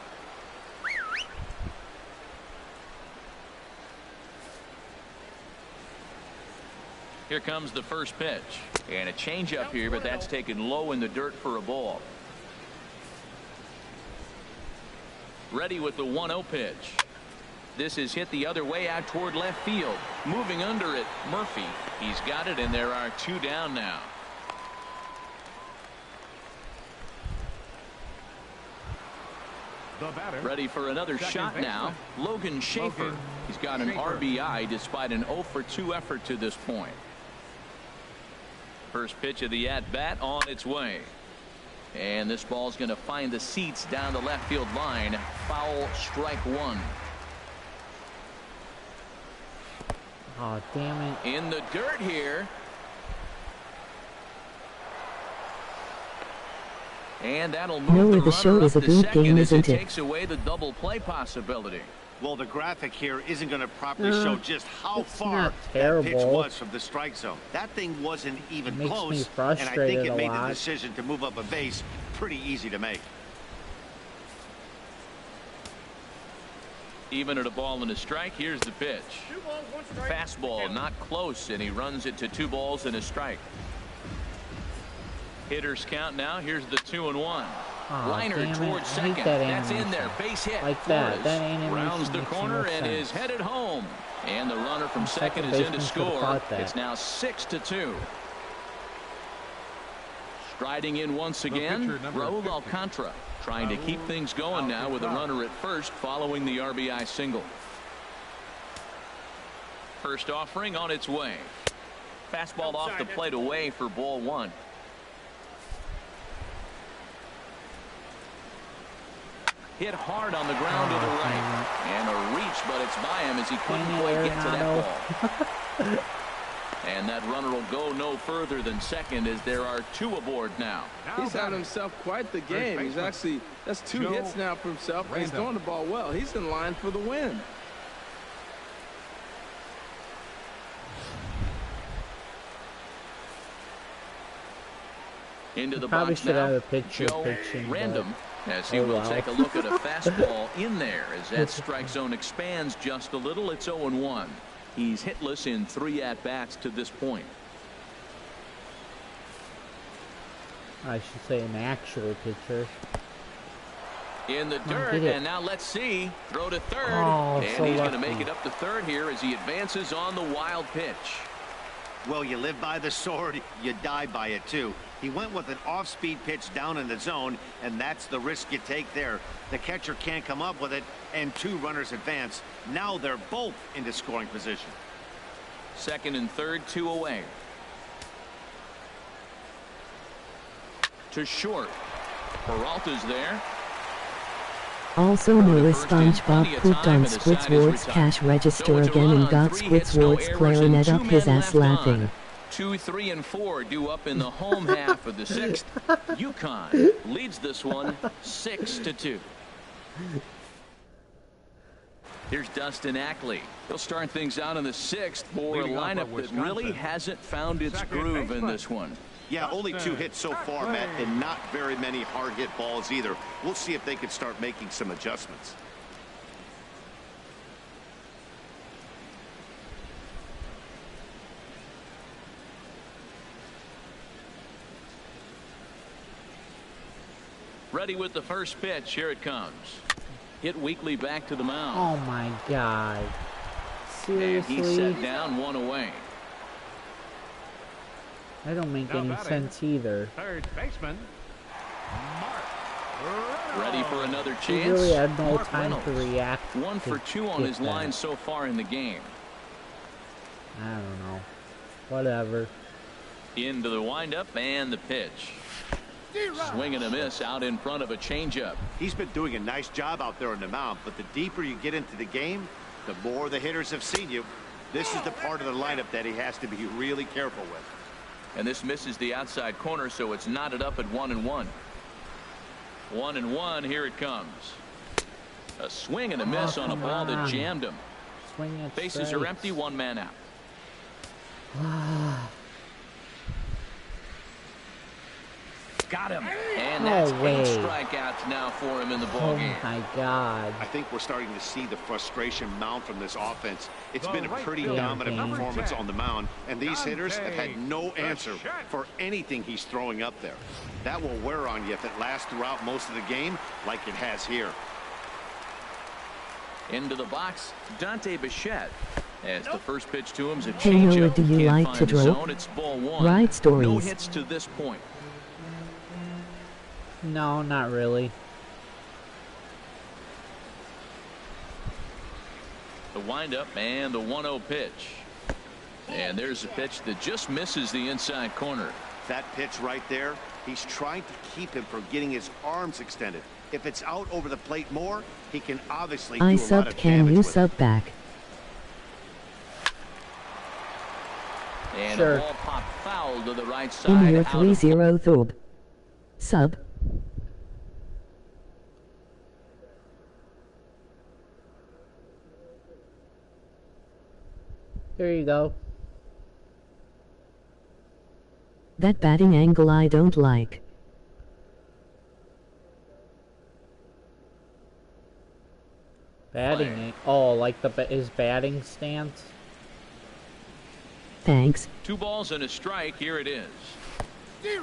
Here comes the first pitch. And a changeup here, but that's taken low in the dirt for a ball. Ready with the 1-0 pitch. This is hit the other way out toward left field. Moving under it, Murphy. He's got it, and there are 2 down now. Ready for another shot now. Logan Schaefer. He's got an RBI despite an 0 for 2 effort to this point. First pitch of the at-bat on its way. And this ball's going to find the seats down the left field line. Foul, strike one. Oh, damn it. In the dirt here. And that'll move the show is a good game, isn't it? Takes away the double play possibility. Well, the graphic here isn't going to properly show just how far that pitch was from the strike zone. That thing wasn't even close, and I think it made the decision to move up a base pretty easy to make. Even at a ball and a strike, here's the pitch. 2 balls, 1 strike. Fastball, not close, and he runs it to 2 balls and a strike. Hitters count now. Here's the 2-1. Liner towards second. That's in there. Base hit. Like that. That animation rounds the corner and is headed home. And the runner from second is in to score. It's now 6-2. Striding in once again, Raul Alcantara, trying to keep things going now with a runner at first following the RBI single. First offering on its way. Fastball off the plate away for ball 1. Hit hard on the ground to the right. And a reach, but it's by him as he couldn't quite get to that ball. And that runner will go no further than second as there are 2 aboard now. He's had himself quite the game. He's actually, that's 2 hits now for himself, and he's throwing the ball well. He's in line for the win. Into the box now, Joe Random, as he will take a look at a fastball in there as that strike zone expands just a little. It's 0-1. He's hitless in 3 at-bats to this point. I should say an actual pitcher. In the dirt, and now let's see. Throw to third, and he's going to make it up to third here as he advances on the wild pitch. Well, you live by the sword, you die by it too. He went with an off-speed pitch down in the zone, and that's the risk you take there. The catcher can't come up with it, and 2 runners advance. Now they're both into scoring position. Second and third, 2 away. To short. Peralta's there. Also Noah SpongeBob pooped on Squidward's cash register again and got Squidward's clarinet up his ass laughing. 2, 3, and 4 due up in the home half of the 6th. UConn leads this one 6-2. Here's Dustin Ackley. He'll start things out in the 6th for a lineup that really hasn't found its groove in this one. Yeah, only 2 hits so far, Matt, and not very many hard hit balls either. We'll see if they can start making some adjustments. Ready with the first pitch. Here it comes. Hit weakly back to the mound. Oh my God. Seriously? And he's set down, 1 away. That don't make any sense either. Third baseman, Mark. Ready for another He chance. really had no Mark time Reynolds. to react. 1 for 2 on his that. line so far in the game. I don't know. Whatever. Into the windup and the pitch. Swing and a miss out in front of a changeup. He's been doing a nice job out there on the mound, but the deeper you get into the game, the more the hitters have seen you. This is the part of the lineup that he has to be really careful with. And this misses the outside corner, so it's knotted up at 1-1. 1-1, here it comes. A swing and a miss on a ball that jammed him. Swing at Bases strikes. are empty, 1 man out. Got him. And that's 8 strikeouts now for him in the ballgame. Oh my God. I think we're starting to see the frustration mount from this offense. It's been a pretty field dominant game. performance on the mound, and these hitters have had no answer for anything he's throwing up there. That will wear on you if it lasts throughout most of the game like it has here. Into the box, Dante Bichette. As the first pitch to him is a Hey Noah, changeup. do you Can't like find to the draw? zone. It's ball 1. Write stories. No hits to this point. No, not really. The windup and the 1-0 pitch. And there's a pitch that just misses the inside corner. That pitch right there, he's trying to keep him from getting his arms extended. If it's out over the plate more, he can obviously do a I lot subbed, of can damage you with it. sub back? And Sure. a ball pop foul to the right side. In your out of 3-0 Thorb. Sub. Here you go. That batting angle I don't like. Batting. Oh, like his batting stance. Thanks. 2 balls and a strike. Here it is.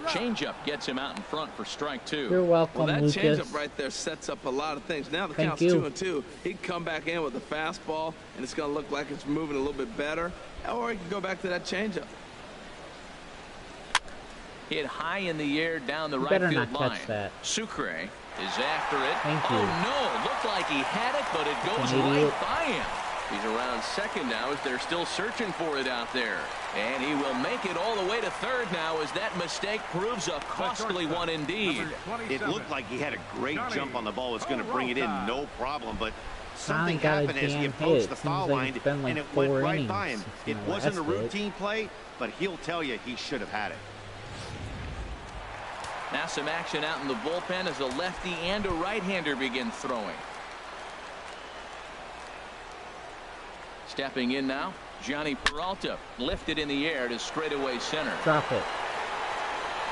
Changeup gets him out in front for strike 2. You're welcome, Well, that Lucas. changeup right there sets up a lot of things. Now the Thank count's you. 2-2. He can come back in with a fastball, and it's going to look like it's moving a little bit better. Or he can go back to that changeup. Hit high in the air down the You right better field not line. catch that. Sucre is after it. Thank Oh you. no, looked like he had it, but it goes An right idiot. by him. He's around second now as they're still searching for it out there. And he will make it all the way to third now as that mistake proves a costly one indeed. It looked like he had a great jump on the ball. It's going to bring it in, no problem. But something got a happened as he damn approached hit. the Seems foul like line, it's been like and it went 4 right by him. innings It since my wasn't a last hit. routine play, but he'll tell you he should have had it. Now some action out in the bullpen as a lefty and a right-hander begin throwing. Stepping in now, Johnny Peralta lifted in the air to straightaway center. Drop it.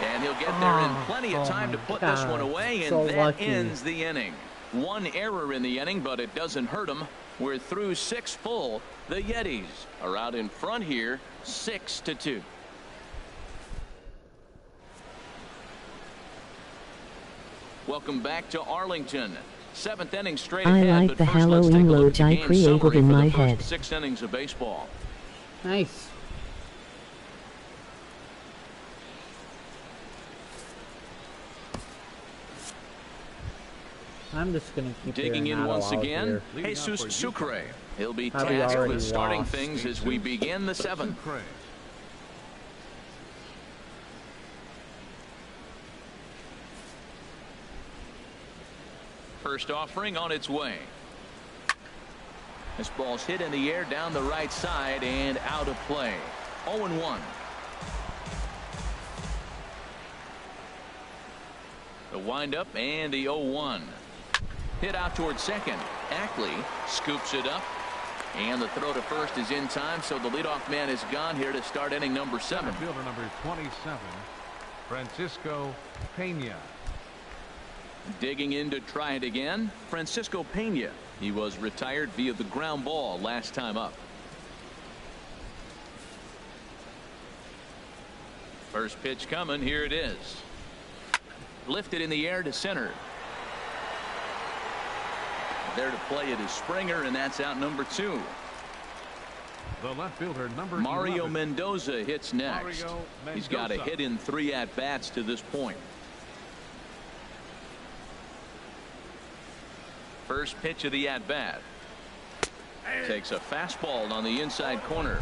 And he'll get there in plenty of Oh time to my put this God. one away, and So that lucky. ends the inning. 1 error in the inning, but it doesn't hurt him. We're through 6 full. The Yetis are out in front here, 6-2. Welcome back to Arlington. 7th inning straight I ahead, like but the first let's Halloween take a look logo at the I game created summary in for the my first head. 6 innings of baseball. Nice. I'm just gonna keep Digging in Arenado once out again, here. Jesus Sucre. He'll be Probably tasked already with starting lost. things as we begin the 7th. First offering on its way. This ball's hit in the air down the right side and out of play. 0-1. windup and the 0-1. Hit out towards second. Ackley scoops it up. And the throw to first is in time, so the leadoff man is gone here to start inning number 7. Fielder number 27, Francisco Pena. Digging in to try it again, Francisco Pena. He was retired via the ground ball last time up. First pitch coming. Here it is. Lifted in the air to center. There to play it is Springer, and that's out number 2. The left fielder number Mario 11. Mendoza hits next. He's got a hit in 3 at-bats to this point. First pitch of the at-bat. Takes a fastball on the inside corner.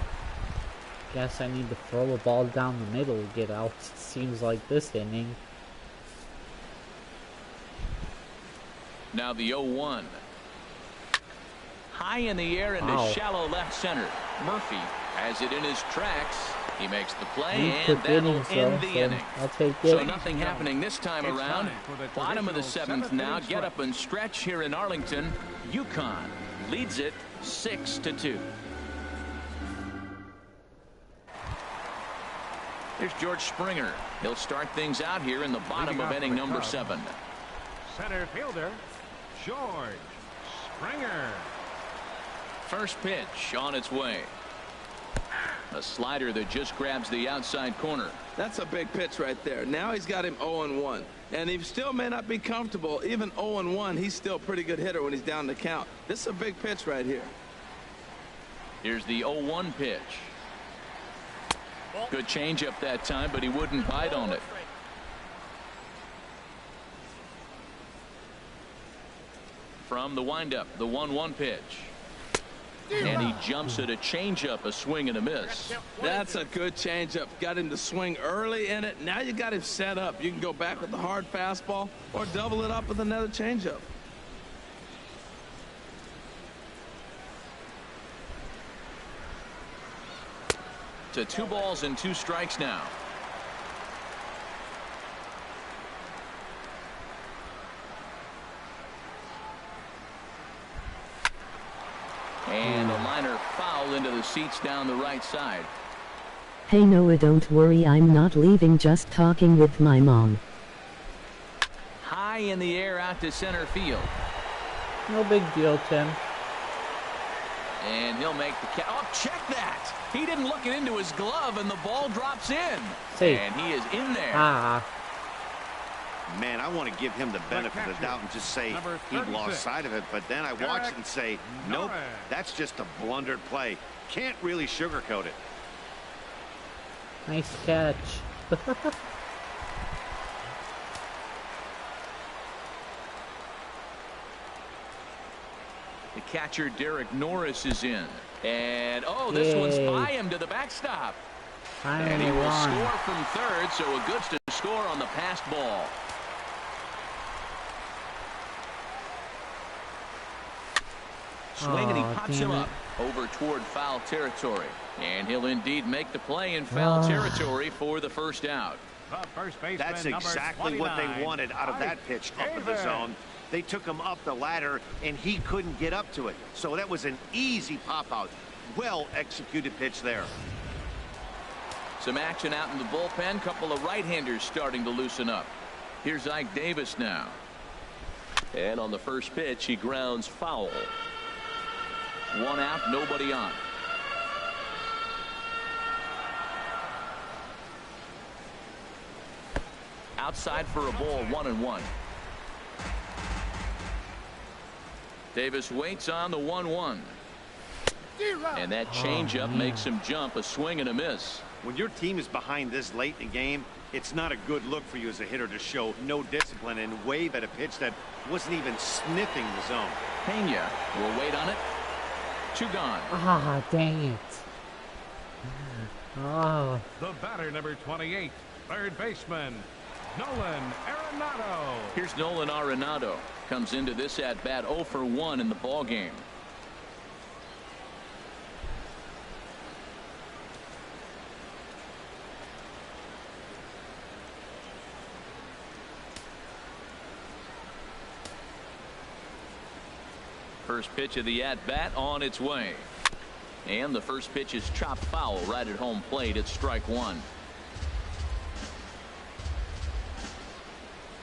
Guess I need to throw a ball down the middle to get out. It seems like this inning. Now the 0-1. High in the air into shallow left center. Murphy has it in his tracks. He makes the play, and that'll end the inning. I'll take it. So nothing happening this time around. Bottom of the 7th now. Get up and stretch here in Arlington. UConn leads it 6-2. Here's George Springer. He'll start things out here in the bottom of inning number 7. Center fielder George Springer. First pitch on its way. A slider that just grabs the outside corner. That's a big pitch right there. Now he's got him 0-1. And he still may not be comfortable. Even 0-1, he's still a pretty good hitter when he's down the count. This is a big pitch right here. Here's the 0-1 pitch. Good changeup that time, but he wouldn't bite on it. From the windup, the 1-1 pitch. And he jumps at a changeup, a swing and a miss. That's a good changeup. Got him to swing early in it. Now you got him set up. You can go back with the hard fastball or double it up with another changeup. To 2 balls and 2 strikes now. And a liner foul into the seats down the right side. Hey Noah, don't worry, I'm not leaving, just talking with my mom. High in the air out to center field. No big deal, Tim. And he'll make the catch. Oh, check that! He didn't look it into his glove, and the ball drops in. Safe. And he is in there. Man, I want to give him the benefit of the doubt and just say he lost sight of it, but then I watch it and say, nope, that's just a blundered play. Can't really sugarcoat it. Nice catch. The catcher, Derek Norris, is in. And, oh, this one's by him to the backstop. And he will score from third, so a good to score on the passed ball. Swing, and he pops him up over toward foul territory. And he'll indeed make the play in foul territory for the first out. That's exactly what they wanted out of that pitch up in the zone. They took him up the ladder, and he couldn't get up to it. So that was an easy pop-out. Well-executed pitch there. Some action out in the bullpen. Couple of right-handers starting to loosen up. Here's Ike Davis now. And on the first pitch, he grounds foul. 1 out, nobody on. Outside for a ball, 1-1. Davis waits on the 1-1. And that changeup makes him jump, a swing and a miss. When your team is behind this late in the game, it's not a good look for you as a hitter to show no discipline and wave at a pitch that wasn't even sniffing the zone. Pena will wait on it. 2 gone. Dang it. The batter, number 28, third baseman, Nolan Arenado. Here's Nolan Arenado. Comes into this at bat 0 for 1 in the ball game. first pitch of the at-bat on its way. And the first pitch is chopped foul right at home plate. It's strike one.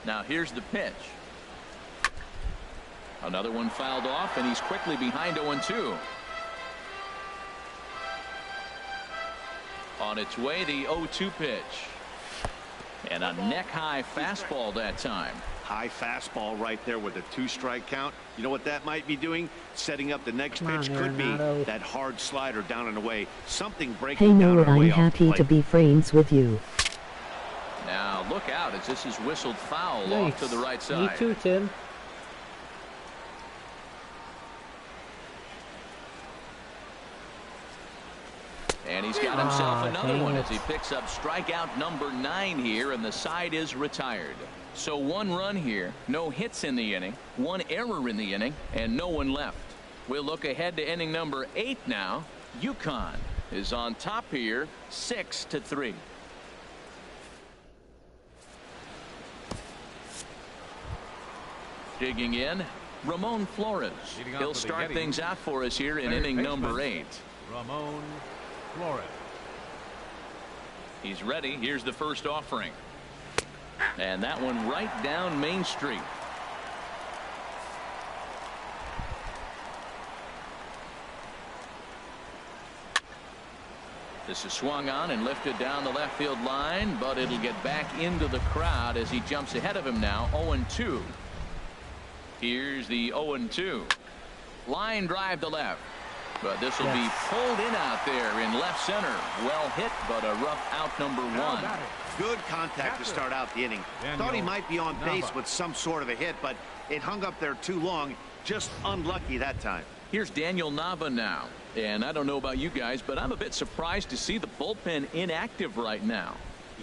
Now here's the pitch. Another one fouled off, and he's quickly behind 0-2. On its way, the 0-2 pitch. And a neck-high fastball that time. High fastball right there with a 2-strike count. You know what that might be doing? Setting up the next pitch. Could be that hard slider down and away. Something breaking down and away. Hey Noah, I'm happy to be friends with you. Now look out as this is whistled foul off to the right side. Me too, Tim. And he's got himself another one as he picks up strikeout number 9 here, and the side is retired. So 1 run here, no hits in the inning, 1 error in the inning, and no one left. We'll look ahead to inning number 8 now. UConn is on top here, 6-3. Digging in, Ramon Flores. He'll start things out for us here in inning number 8. Ramon Flores. He's ready. Here's the first offering. And that one right down Main Street. This is swung on and lifted down the left field line, but it'll get back into the crowd as he jumps ahead of him now. 0-2. Here's the 0-2. Line drive to left. But this will be pulled in out there in left center. Well hit, but a rough out number 1. Good contact to start out the inning. Thought he might be on base with some sort of a hit, but it hung up there too long. Just unlucky that time. Here's Daniel Nava now. And I don't know about you guys, but I'm a bit surprised to see the bullpen inactive right now.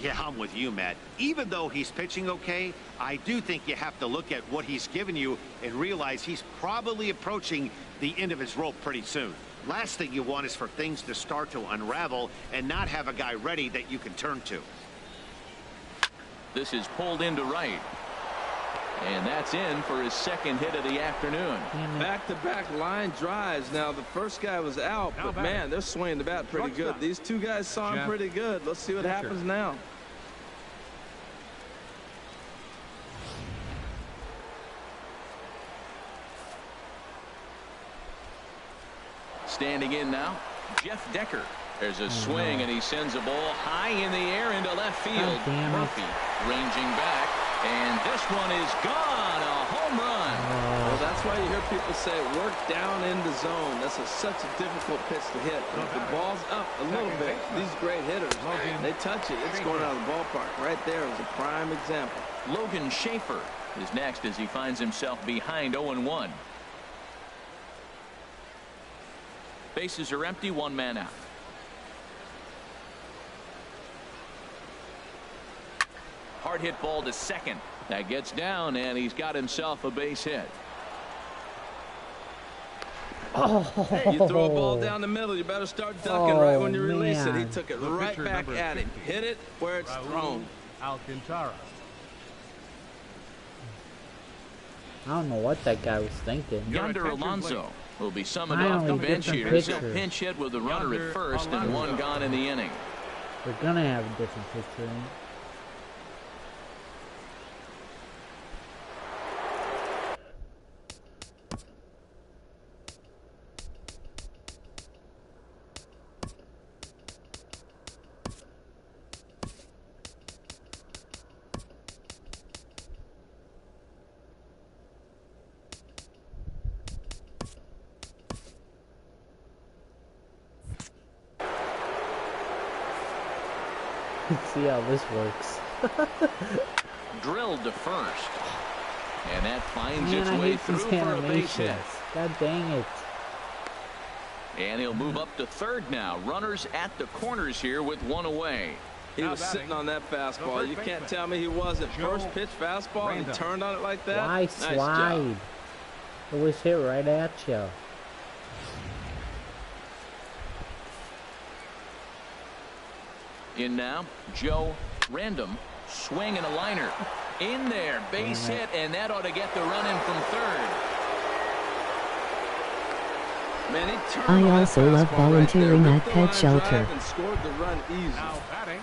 Yeah, I'm with you, Matt. Even though he's pitching okay, I do think you have to look at what he's given you and realize he's probably approaching the end of his rope pretty soon. Last thing you want is for things to start to unravel and not have a guy ready that you can turn to. This is pulled into right. And that's in for his second hit of the afternoon. Back-to-back line drives. Now, the first guy was out, but man, they're swinging the bat pretty good. These two guys saw him pretty good. Let's see what happens now. Standing in now, Jeff Decker. There's a swing, and he sends a ball high in the air into left field. Murphy ranging back, and this one is gone. A home run. Well, that's why you hear people say work down in the zone. That's such a difficult pitch to hit. If the ball's up a little bit, these great hitters, they touch it, it's going out of the ballpark. Right there is a prime example. Logan Schaefer is next as he finds himself behind 0-1. Bases are empty, 1 man out. Hard hit ball to second. That gets down, and he's got himself a base hit. Hey, you throw a ball down the middle, you better start ducking right when you release it. He took it right back at him. Hit it where it's thrown. Alcantara. I don't know what that guy was thinking. Yonder Alonso will be summoned off the bench here. He's a pinch hit with a runner at first and 1 gone in the inning. We're gonna have a different pitcher. Let's see how this works. Drilled to first. And that finds its way through for a base hit. God dang it. And he'll move up to third now. Runners at the corners here with 1 away. He was sitting on that fastball. You can't tell me he wasn't. First pitch fastball, and he turned on it like that. Why slide? It was hit right at you. In now, Joe Random, swing and a liner. In there, base hit, and that ought to get the run in from third. Man, he turned I on that also love fastball volunteering right there, at ripped the Pet line Shelter. drive and scored the run easy. Now batting,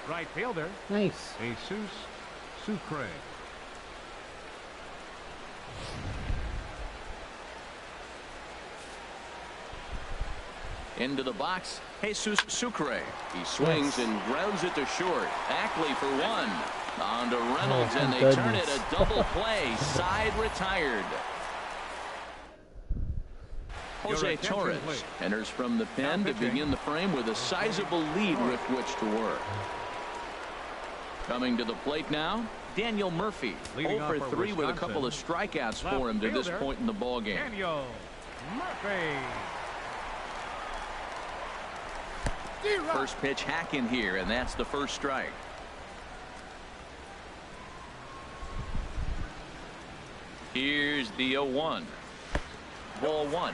right fielder, Nice. Jesus Sucre. Into the box, Jesus Sucre. He swings and grounds it to short. Ackley for one. On to Reynolds, and they turn it a double play. Side retired. Jose Torres enters from the pen to begin the frame with a sizable lead with which to work. Coming to the plate now, Daniel Murphy. 0 for 3 with a couple of strikeouts for him to this point in the ballgame. Daniel Murphy. First pitch hack in here, and that's the first strike. Here's the 0-1. Ball one.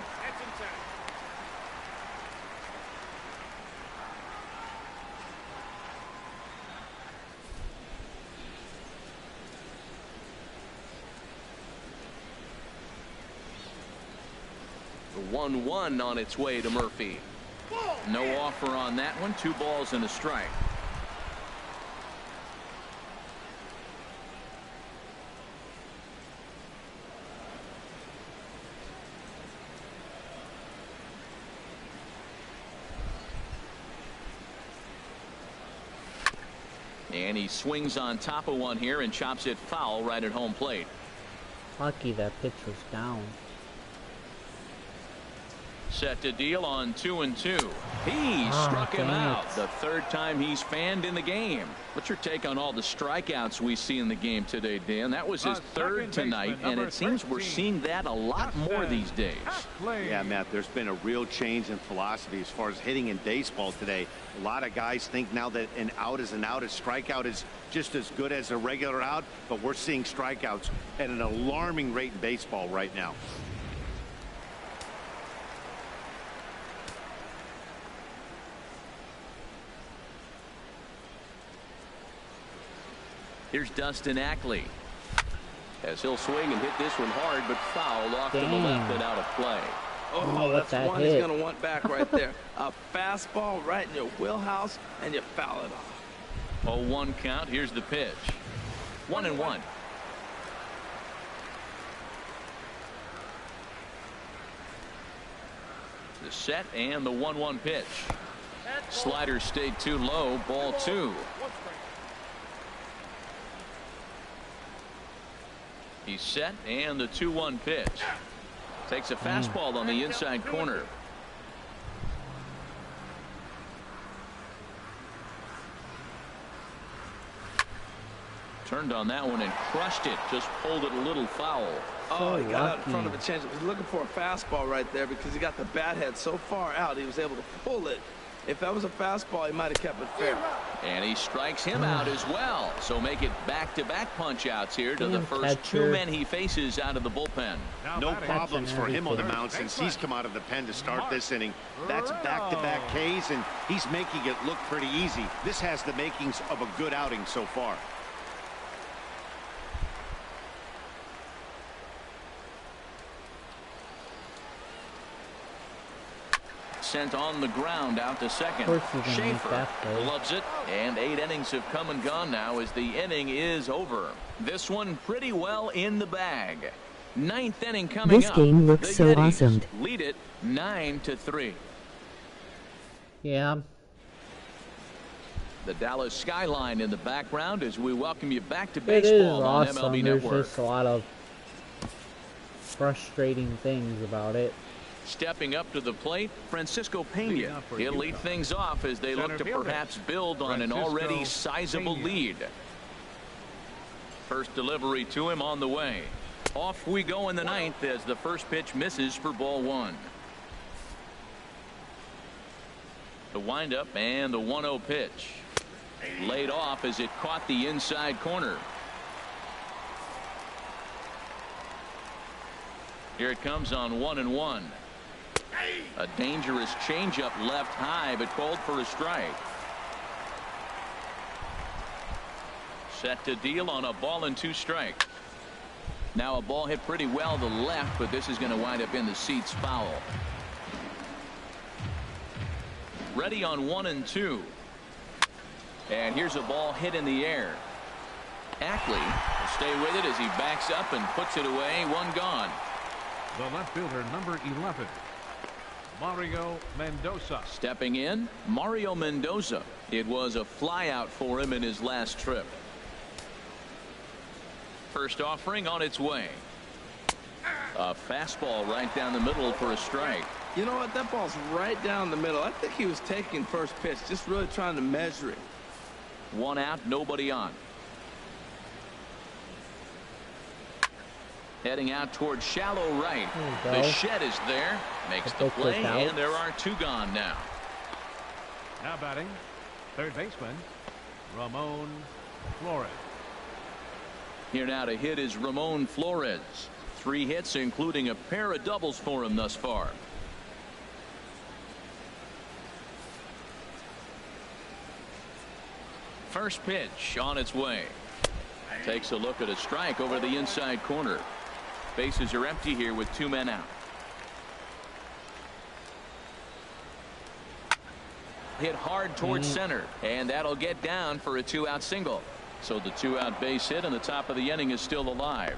The 1-1 on its way to Murphy. No offer on that one. 2 balls and a strike. And he swings on top of one here and chops it foul right at home plate. Lucky that pitch was down. Set to deal on 2-2. He struck him out. The third time he's fanned in the game. What's your take on all the strikeouts we see in the game today, Dan? That was his third tonight, and it seems we're seeing that a lot more these days. Yeah, Matt, there's been a real change in philosophy as far as hitting in baseball today. A lot of guys think now that an out is an out, a strikeout is just as good as a regular out, but we're seeing strikeouts at an alarming rate in baseball right now. Here's Dustin Ackley, as he'll swing and hit this one hard, but foul off to the left and out of play. Oh, that's one he's going to want back right there. A fastball right in your wheelhouse, and you foul it off. 0-1 count. Here's the pitch. 1-1. The set and the 1-1 pitch. Slider stayed too low. Ball 2. He's set, and the 2-1 pitch. Takes a fastball on the inside corner. Turned on that one and crushed it. Just pulled it a little foul. Oh, he got out in front of a changeup. He's looking for a fastball right there because he got the bat head so far out he was able to pull it. If that was a fastball, he might have kept it fair. And he strikes him out as well. So make it back-to-back punch-outs here to the first 2 men he faces out of the bullpen. No problems for him on the mound since he's come out of the pen to start this inning. That's back-to-back Ks, and he's making it look pretty easy. This has the makings of a good outing so far. Sent on the ground out to second. Schaefer loves it, and 8 innings have come and gone now as the inning is over. This one pretty well in the bag. 9th inning coming up. This game looks so Yetis awesome. Lead it 9-3. Yeah. The Dallas skyline in the background as we welcome you back to baseball on MLB Network. There's just a lot of frustrating things about it. Stepping up to the plate, Francisco Pena. He'll lead things off as they look to perhaps build on an already sizable lead. First delivery to him on the way. Off we go in the 9th as the first pitch misses for ball 1. The windup and the 1-0 pitch. Laid off as it caught the inside corner. Here it comes on 1-1. A dangerous changeup left high, but called for a strike. Set to deal on a ball and 2 strikes. Now a ball hit pretty well to left, but this is going to wind up in the seats foul. Ready on 1 and 2. And here's a ball hit in the air. Ackley will stay with it as he backs up and puts it away. One gone. The left fielder, number 11, Mario Mendoza. Stepping in, Mario Mendoza. It was a flyout for him in his last trip. First offering on its way. A fastball right down the middle for a strike. You know what? That ball's right down the middle. I think he was taking first pitch, just really trying to measure it. One out, nobody on. Heading out towards shallow right. The shed is there. Makes the play, and there are 2 gone now. Now batting, third baseman, Ramon Flores. Here now to hit is Ramon Flores. 3 hits, including a pair of doubles for him thus far. First pitch on its way. Takes a look at a strike over the inside corner. Bases are empty here with 2 men out. Hit hard towards center, and that'll get down for a 2-out single. So the 2-out base hit, and the top of the inning is still alive.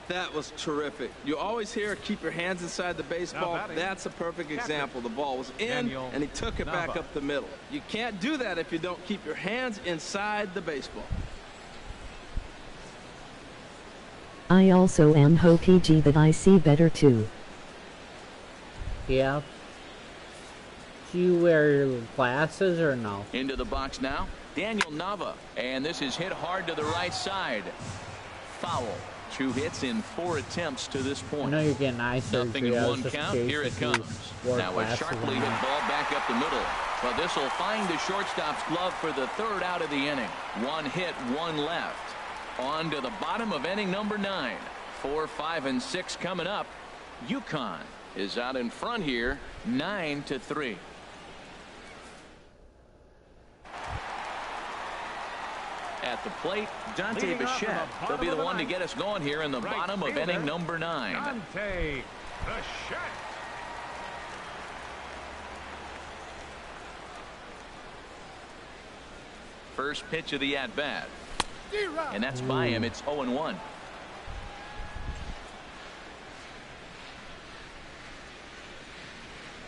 That was terrific. You always hear keep your hands inside the baseball. That's a perfect example. The ball was in, and he took it back up the middle. You can't do that if you don't keep your hands inside the baseball. I also am hoping that I see better too. Yeah. Do you wear glasses or no? Into the box now, Daniel Nava. And this is hit hard to the right side. Foul. 2 hits in 4 attempts to this point. I know you're getting eye surgery. Nothing in 1 count. Here it comes. Now a sharply hit ball back up the middle. But this will find the shortstop's glove for the 3rd out of the inning. 1 hit, 1 left. On to the bottom of inning number 9. 4, 5, and 6 coming up. UConn is out in front here, 9-3. At the plate, Dante Bichette. He'll be the one to get us going here in the bottom of inning number 9. Dante Bichette. First pitch of the at-bat. And that's by him. It's 0-1.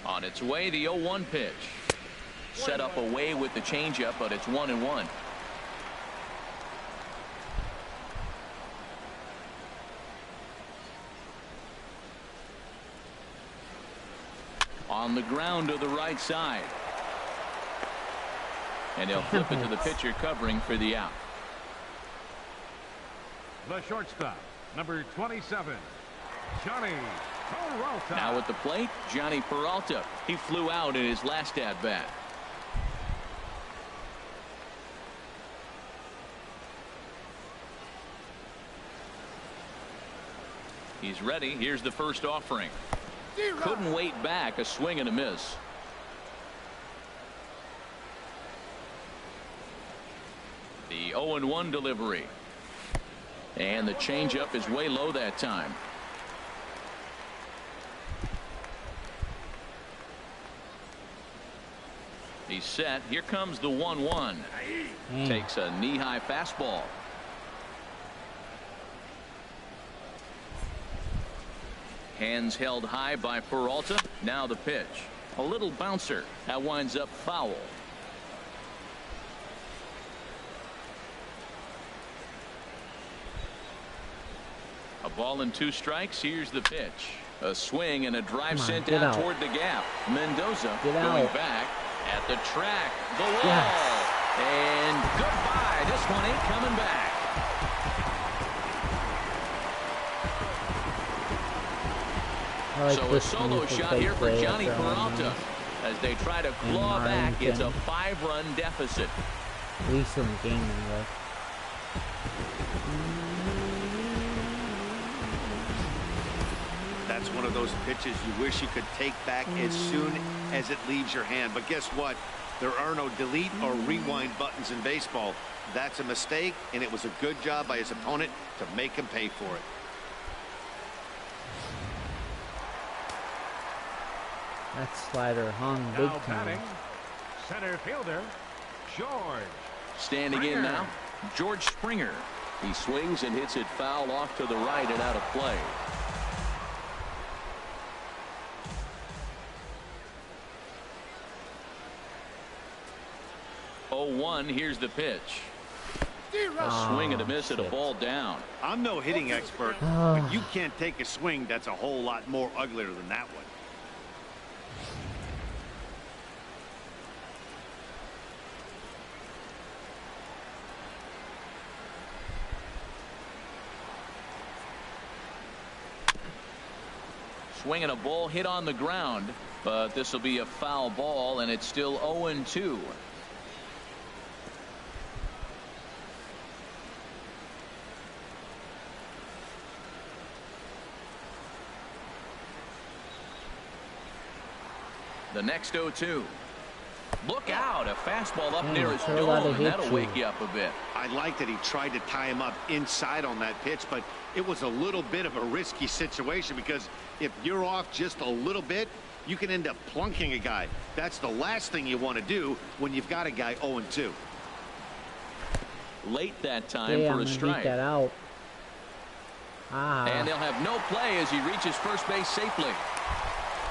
On its way, the 0-1 pitch. Set up away with the changeup, but it's 1-1. On the ground to the right side. And he'll flip it to the pitcher covering for the out. The shortstop, number 27, Johnny Peralta. Now at the plate, Johnny Peralta. He flew out in his last at-bat. He's ready. Here's the first offering. Couldn't wait back. A swing and a miss. The 0-1 delivery. And the changeup is way low that time. He's set. Here comes the 1-1. Takes a knee-high fastball. Hands held high by Peralta. Now the pitch. A little bouncer. That winds up foul. A ball and 2 strikes. Here's the pitch. A swing and a drive sent out toward the gap. Mendoza going back at the track. The wall. And goodbye. This one ain't coming back. So a solo shot here for Johnny Peralta as they try to claw back. It's a 5-run deficit. At least in the game, anyway. That's one of those pitches you wish you could take back as soon as it leaves your hand. But guess what? There are no delete or rewind buttons in baseball. That's a mistake, and it was a good job by his opponent to make him pay for it. That slider hung big time. center fielder, George. Standing in now, George Springer. He swings and hits it foul off to the right and out of play. 0-1, here's the pitch. A swing and a miss at a ball down. I'm no hitting expert, but you can't take a swing that's a whole lot more uglier than that one. Swinging a ball hit on the ground, but this will be a foul ball, and it's still 0-2. The next 0-2. Look out, a fastball up near his dome, and that'll wake you up a bit. I like that he tried to tie him up inside on that pitch, but it was a little bit of a risky situation because if you're off just a little bit, you can end up plunking a guy. That's the last thing you want to do when you've got a guy 0-2. Late that time for a strike. That out. And they'll have no play as he reaches first base safely.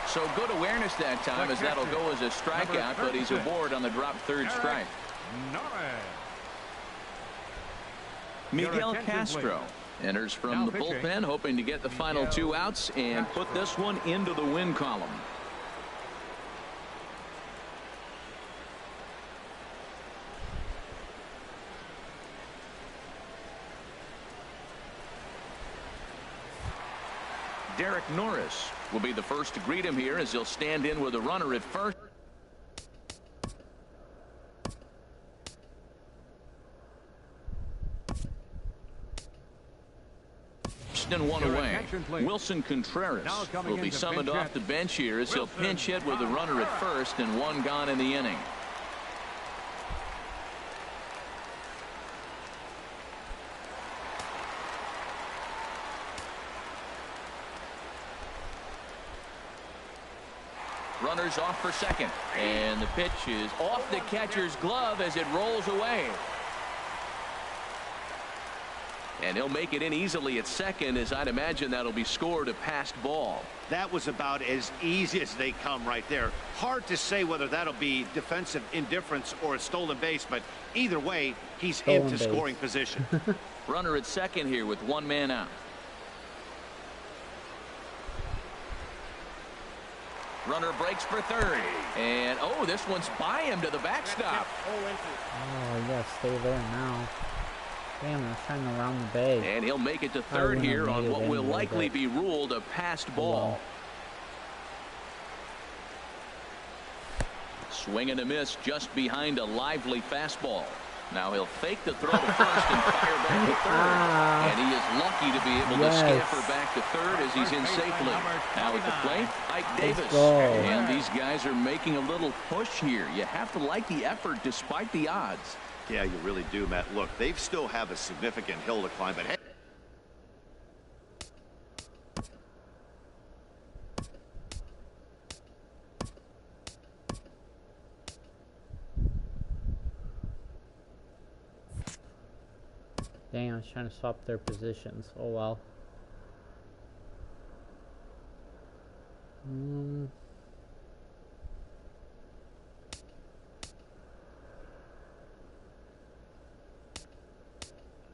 So good awareness that time as that'll go as a strikeout, but he's aboard on the drop third strike. Miguel Castro enters from the bullpen, hoping to get the final 2 outs and put this one into the win column. Derek Norris will be the first to greet him here as he'll stand in with a runner at first. And one away. Wilson Contreras will be summoned off the bench here as he'll pinch hit with a runner at first and 1 gone in the inning. Runners off for second, and the pitch is off the catcher's glove as it rolls away. And he'll make it in easily at second, as I'd imagine that'll be scored a passed ball. That was about as easy as they come right there. Hard to say whether that'll be defensive indifference or a stolen base, but either way, he's into scoring position. Runner at second here with 1 man out. Runner breaks for third. And, this one's by him to the backstop. Oh, yeah, stay there now. Damn, they're trying to round the bag. And he'll make it to third here on what will likely be ruled a passed ball. Swing and a miss just behind a lively fastball. Now he'll fake the throw to first and fire back to third. And he is lucky to be able to scamper back to third as he's in safely. Now at the plate, Ike Davis. And these guys are making a little push here. You have to like the effort despite the odds. Yeah, you really do, Matt. Look, they still have a significant hill to climb, but hey. Dang, I was trying to swap their positions. Oh well.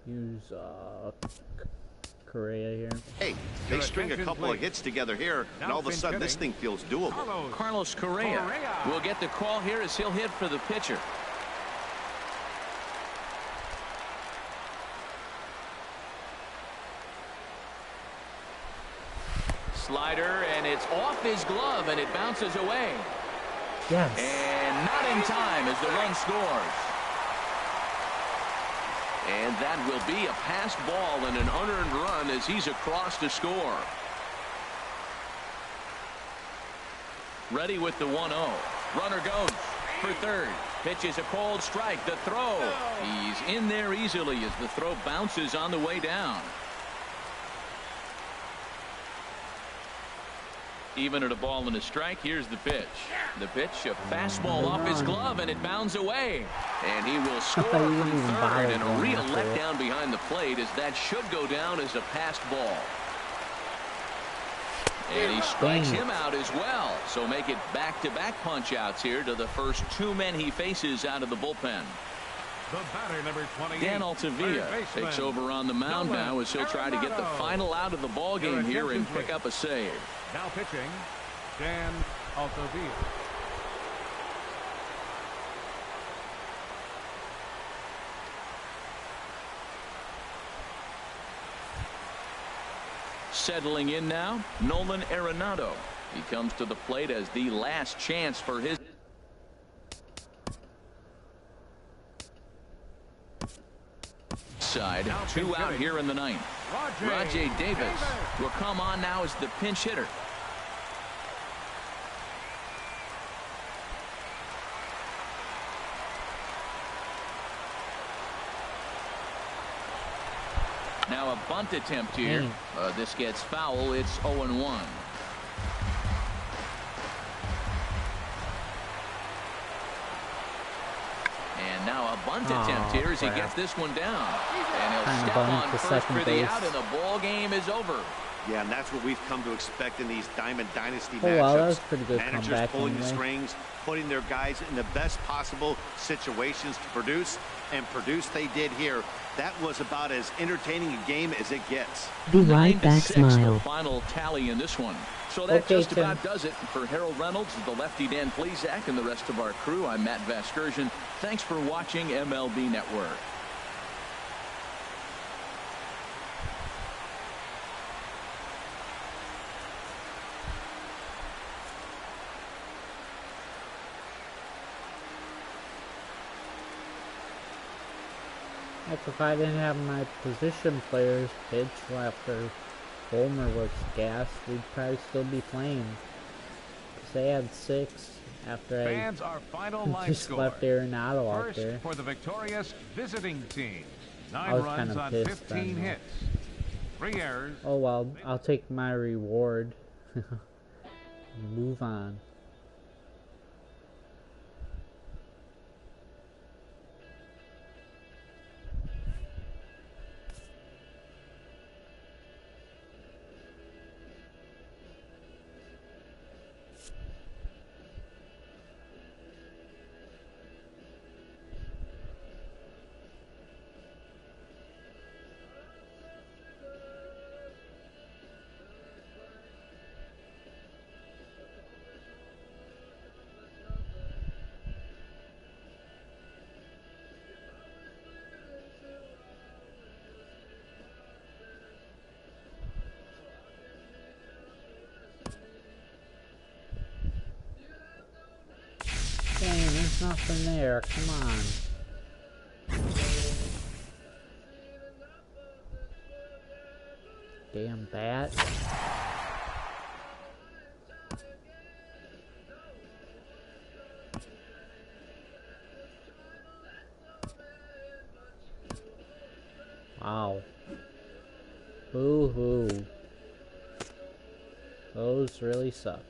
Use Correa here. Hey, they string a couple of hits together here, and all of a sudden this thing feels doable. Carlos Correa will get the call here as he'll hit for the pitcher. Slider, and it's off his glove, and it bounces away. Yes. And not in time as the run scores. And that will be a passed ball and an unearned run as he's across to score. Ready with the 1-0. Runner goes for third. Pitch is a cold strike. The throw. He's in there easily as the throw bounces on the way down. Even at a ball and a strike, here's the pitch. The pitch, a fastball off his glove, and it bounds away. And he will score from third, and a real letdown behind the plate, as that should go down as a passed ball. And he strikes him out as well. So make it back-to-back punch-outs here to the first two men he faces out of the bullpen. The batter, number 28, Dan Altavilla takes over on the mound now as he'll try to get the final out of the ball game here and pick up a save. Now pitching, Dan Altavilla. Settling in now, Nolan Arenado. He comes to the plate as the last chance for his side. Two out here in the ninth. Rajay Davis will come on now as the pinch hitter. Now a bunt attempt here. This gets foul. It's 0-1. And now a bunt attempt here as he gets this one down. And he'll step on first for the out, and the ball game is over. Yeah, and that's what we've come to expect in these Diamond Dynasty matchups. Wow, that was pretty good. Managers pulling the strings, putting their guys in the best possible situations to produce, and produce they did here. That was about as entertaining a game as it gets. The right back smile. The final tally in this one. So that just about does it for Harold Reynolds, the lefty Dan Plesac, and the rest of our crew. I'm Matt Vasgersian. Thanks for watching MLB Network. If I didn't have my position players pitch after Homer was gassed, we'd probably still be playing. Because they had 6 after I just left Arenado out there. For the victorious visiting team. 9 I was runs kind of on pissed 15 then. hits. 3 errors. Oh well, I'll take my reward. Move on. Dang, there's nothing there. Come on. Damn bat. Wow. Boo-hoo. Those really sucked.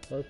Whoops.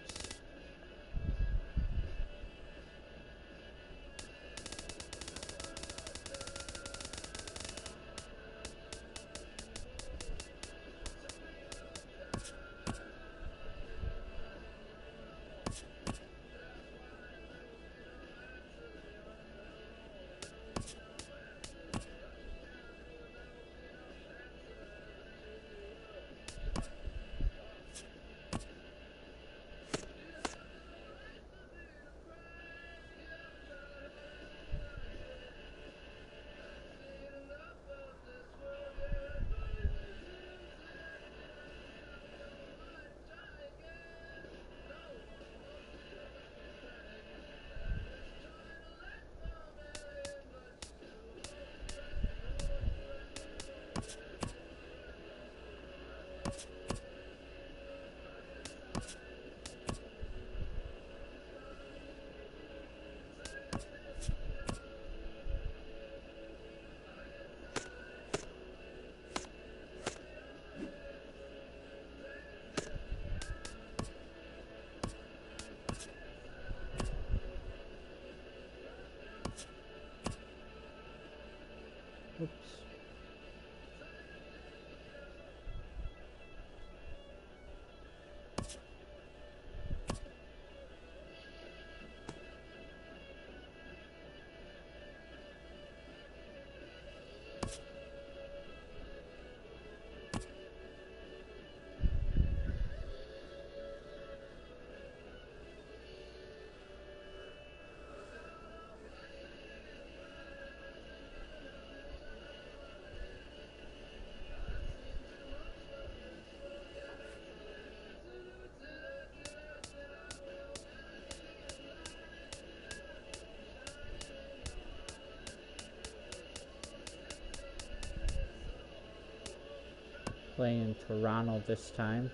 play in Toronto this time.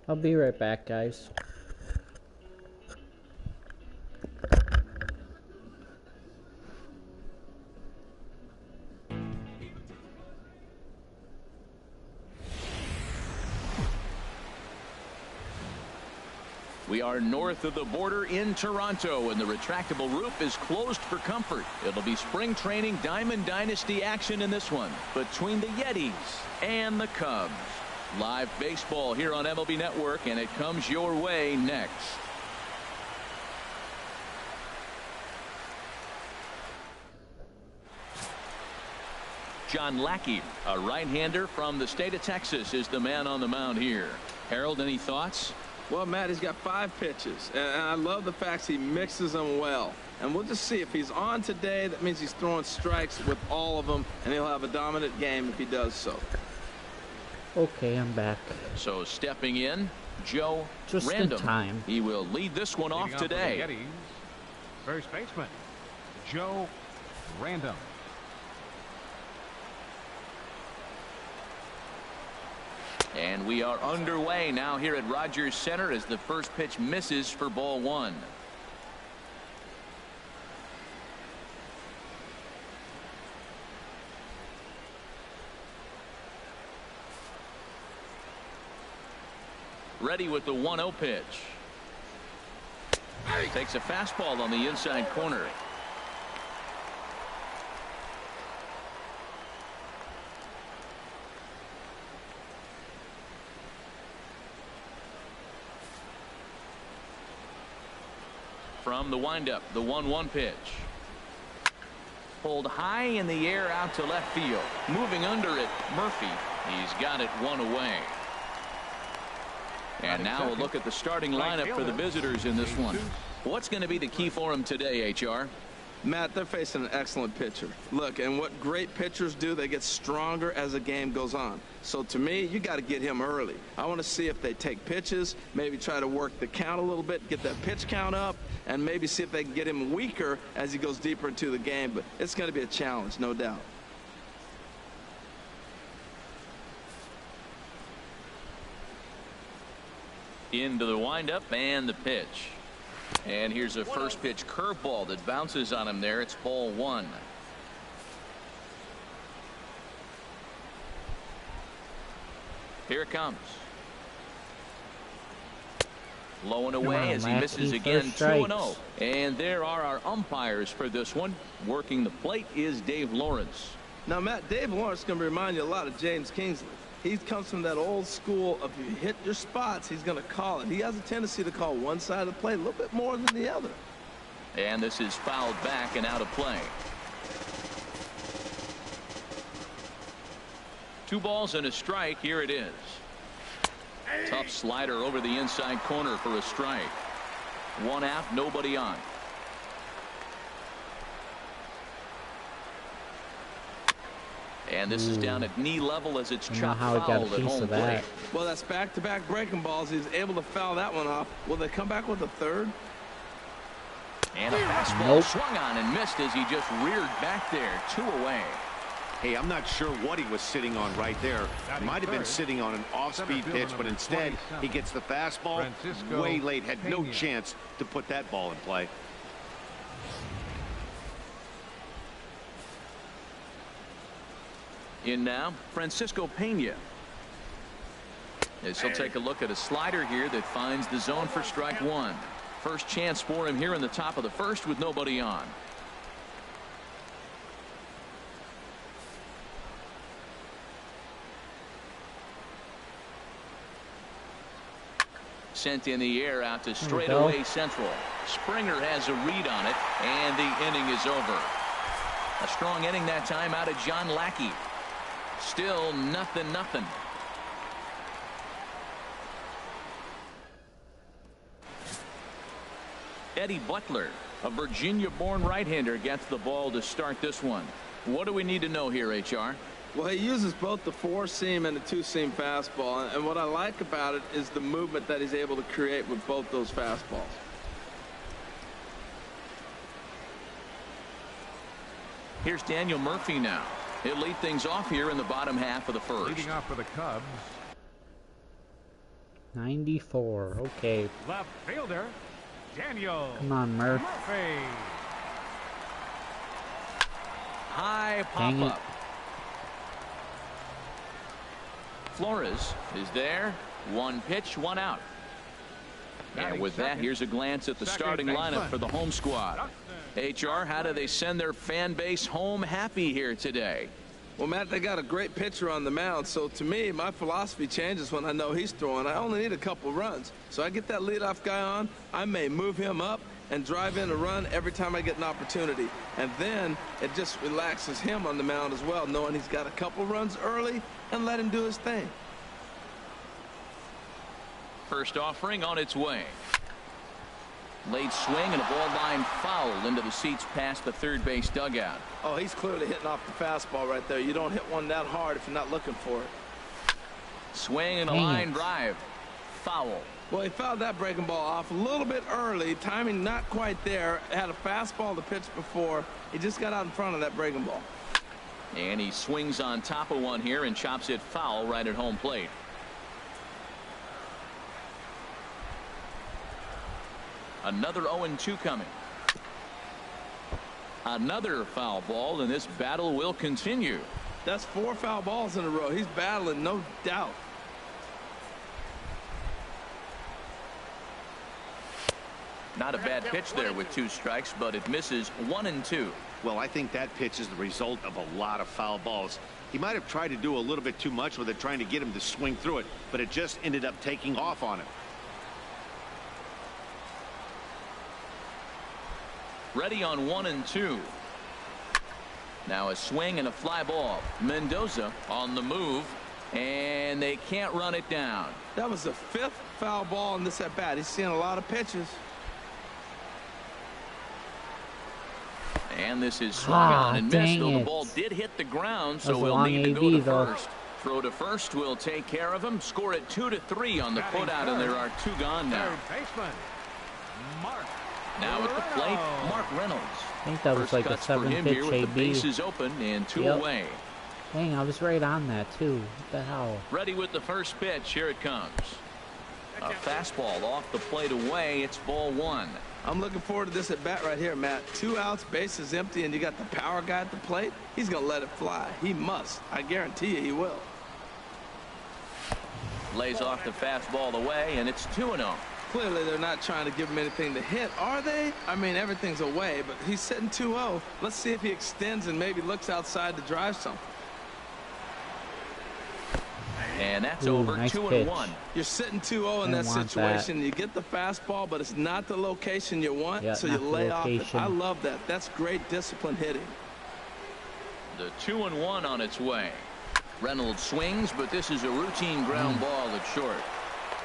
I'll be right back, guys. We are north of the border in Toronto, and the retractable roof is closed for comfort. It'll be spring training Diamond Dynasty action in this one between the Yetis and the Cubs. Live baseball here on MLB Network, and it comes your way next. John Lackey, a right-hander from the state of Texas, is the man on the mound here. Harold, any thoughts? Well, Matt, he's got 5 pitches, and I love the fact he mixes them well. And we'll just see if he's on today. That means he's throwing strikes with all of them, and he'll have a dominant game if he does so. Okay, I'm back. So stepping in, Joe Just Random. in time. He will lead this one off today. Yetis, first baseman, Joe Random. And we are underway now here at Rogers Center as the first pitch misses for ball 1. Ready with the 1-0 pitch. Takes a fastball on the inside corner. From the windup, the 1-1 pitch. Pulled high in the air out to left field. Moving under it, Murphy. He's got it 1 away. And now a look at the starting lineup for the visitors in this one. What's going to be the key for them today, HR? Matt, they're facing an excellent pitcher. Look, and what great pitchers do, they get stronger as the game goes on. So to me, you got to get him early. I want to see if they take pitches, maybe try to work the count a little bit, get that pitch count up, and maybe see if they can get him weaker as he goes deeper into the game. But it's going to be a challenge, no doubt. Into the windup and the pitch. And here's a first pitch curveball that bounces on him there. It's ball 1. Here it comes. Low and away as he misses again. 2-0. And there are our umpires for this one. Working the plate is Dave Lawrence. Now, Matt, Dave Lawrence is going to remind you a lot of James Kingsley. He comes from that old school of if you hit your spots, he's going to call it. He has a tendency to call one side of the plate a little bit more than the other. And this is fouled back and out of play. 2 balls and a strike. Here it is. Tough slider over the inside corner for a strike. 1 out, nobody on. And this is down at knee level as it's chopped foul at home plate. Well, that's back-to-back breaking balls. He's able to foul that one off. Will they come back with a third? And a fastball swung on and missed as he just reared back there. 2 away. Hey, I'm not sure what he was sitting on right there. Might have been sitting on an off-speed pitch, but instead he gets the fastball way late. Had no chance to put that ball in play. In now, Francisco Pena. As he'll take a look at a slider here that finds the zone for strike 1. First chance for him here in the top of the first with nobody on. Sent in the air out to straightaway central. Springer has a read on it, and the inning is over. A strong inning that time out of John Lackey. Still nothing. Eddie Butler, a Virginia-born right-hander, gets the ball to start this one. What do we need to know here, HR? Well, he uses both the four-seam and the two-seam fastball, and what I like about it is the movement that he's able to create with both those fastballs. Here's Daniel Murphy now. He'll lead things off here in the bottom half of the first. Leading off for the Cubs. 94. Okay. Left fielder, Daniel. Come on, Murphy. High Dang pop-up. Flores is there. One pitch, one out. And with that, here's a glance at the starting lineup for the home squad. HR, how do they send their fan base home happy here today? Well, Matt, they got a great pitcher on the mound, so to me, my philosophy changes when I know he's throwing. I only need a couple runs. So I get that leadoff guy on, I may move him up and drive in a run every time I get an opportunity. And then it just relaxes him on the mound as well, knowing he's got a couple runs early and let him do his thing. First offering on its way. Late swing and a ball line foul into the seats past the third base dugout. Oh, he's clearly hitting off the fastball right there. You don't hit one that hard if you're not looking for it. Swing and a line drive. Foul. Well, he fouled that breaking ball off a little bit early. Timing not quite there. Had a fastball to pitch before. He just got out in front of that breaking ball. And he swings on top of one here and chops it foul right at home plate. Another 0-2 coming. Another foul ball, and this battle will continue. That's 4 foul balls in a row. He's battling, no doubt. Not a bad pitch there with 2 strikes, but it misses 1-2. Well, I think that pitch is the result of a lot of foul balls. He might have tried to do a little bit too much with it, trying to get him to swing through it, but it just ended up taking off on him. Ready on 1-2. Now a swing and a fly ball. Mendoza on the move, and they can't run it down. That was the 5th foul ball in this at bat. He's seeing a lot of pitches. And this is swung on and missed, though the ball did hit the ground, so we'll need to go to first. Throw to first will take care of him. Score it 2-3 on the putout, and there are 2 gone now. Third baseman, Mark. Now at the plate, Mark Reynolds. I think that was First like a cuts for 7 him pitch here with the AB. bases open and 2 away. Dang, I was right on that too. What the hell? Ready with the first pitch. Here it comes. A fastball off the plate away. It's ball 1. I'm looking forward to this at bat right here, Matt. 2 outs, bases empty, and you got the power guy at the plate. He's going to let it fly. He must. I guarantee you he will. Lays off the fastball away, and it's 2-0. Clearly, they're not trying to give him anything to hit, are they? I mean, everything's away, but he's sitting 2-0. Let's see if he extends and maybe looks outside to drive something. And that's over. Nice 2-1. You're sitting 2-0 in that situation. You get the fastball, but it's not the location you want, so you lay off it. I love that. That's great discipline hitting. The 2-1 on its way. Reynolds swings, but this is a routine ground ball at short.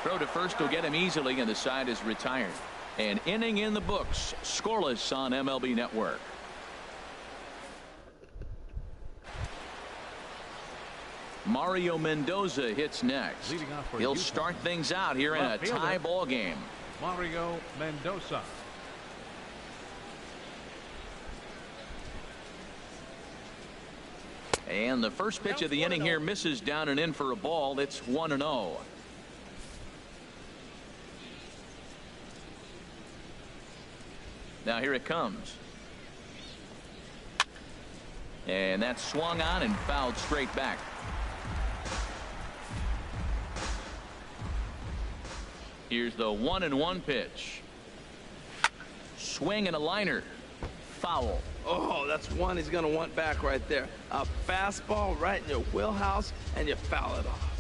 Throw to first will get him easily, and the side is retired. An inning in the books, scoreless on MLB Network. Mario Mendoza hits next. He'll start things out here in a tie ball game. Mario Mendoza. And the first pitch of the inning here misses down and in for a ball. It's 1-0. Now here it comes. And that's swung on and fouled straight back. Here's the 1-1 pitch. Swing and a liner. Foul. Oh, that's one he's going to want back right there. A fastball right in your wheelhouse, and you foul it off.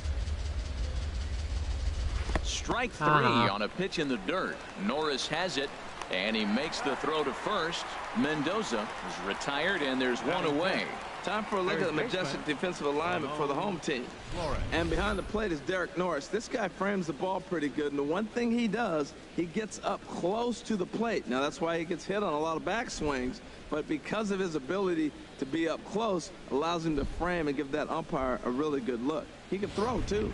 Strike 3 on a pitch in the dirt. Norris has it, and he makes the throw to first. Mendoza is retired, and there's one away. Time for a look at the majestic defensive alignment for the home team. And behind the plate is Derek Norris. This guy frames the ball pretty good, and the one thing he does, he gets up close to the plate. Now, that's why he gets hit on a lot of backswings, but because of his ability to be up close, allows him to frame and give that umpire a really good look. He can throw, too.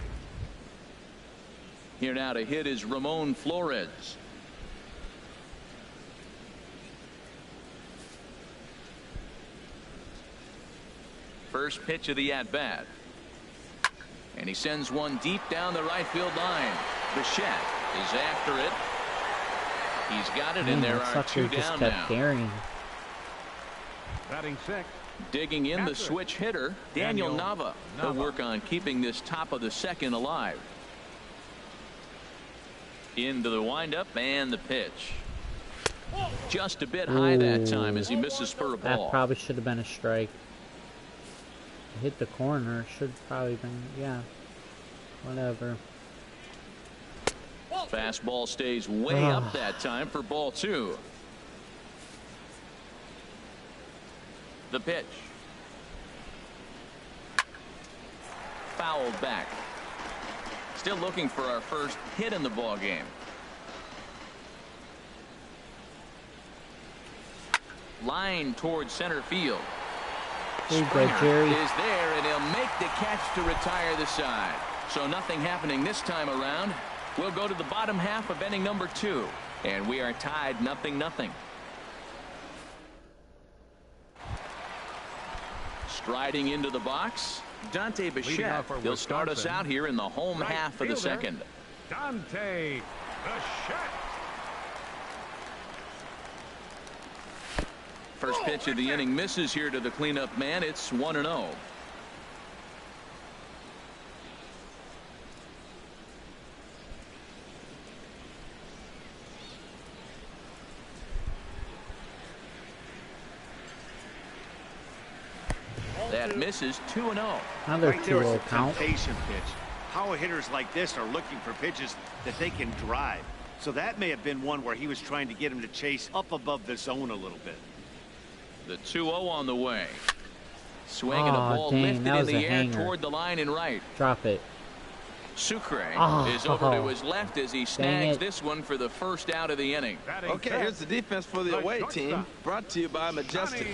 Here now to hit is Ramon Flores. First pitch of the at-bat. And he sends one deep down the right field line. Bichette is after it. He's got it, and there are two down now. Batting six. Digging in the switch hitter, Daniel Nava. He'll work on keeping this top of the second alive. Into the windup and the pitch. Just a bit high that time as he misses for a ball. That probably should have been a strike. Hit the corner. Should probably been, yeah. Whatever. Fastball stays way up that time for ball two. The pitch. Fouled back. Still looking for our first hit in the ball game. Line towards center field. Springer is there, and he'll make the catch to retire the side. So nothing happening this time around. We'll go to the bottom half of inning number 2, and we are tied 0-0. Striding into the box, Dante Bichette. He'll start us out here in the home half of the second. Dante Bichette. First pitch of the inning misses here to the cleanup man. It's 1-0. That misses 2-0. Another 2-0 count. Temptation pitch. Power hitters like this are looking for pitches that they can drive. So that may have been one where he was trying to get him to chase up above the zone a little bit. The 2-0 on the way. Swinging a ball lifted in the air toward the line and right. Drop it. Sucre is over to his left as he snags this one for the first out of the inning. Okay, here's the defense for the away team, brought to you by Majestic.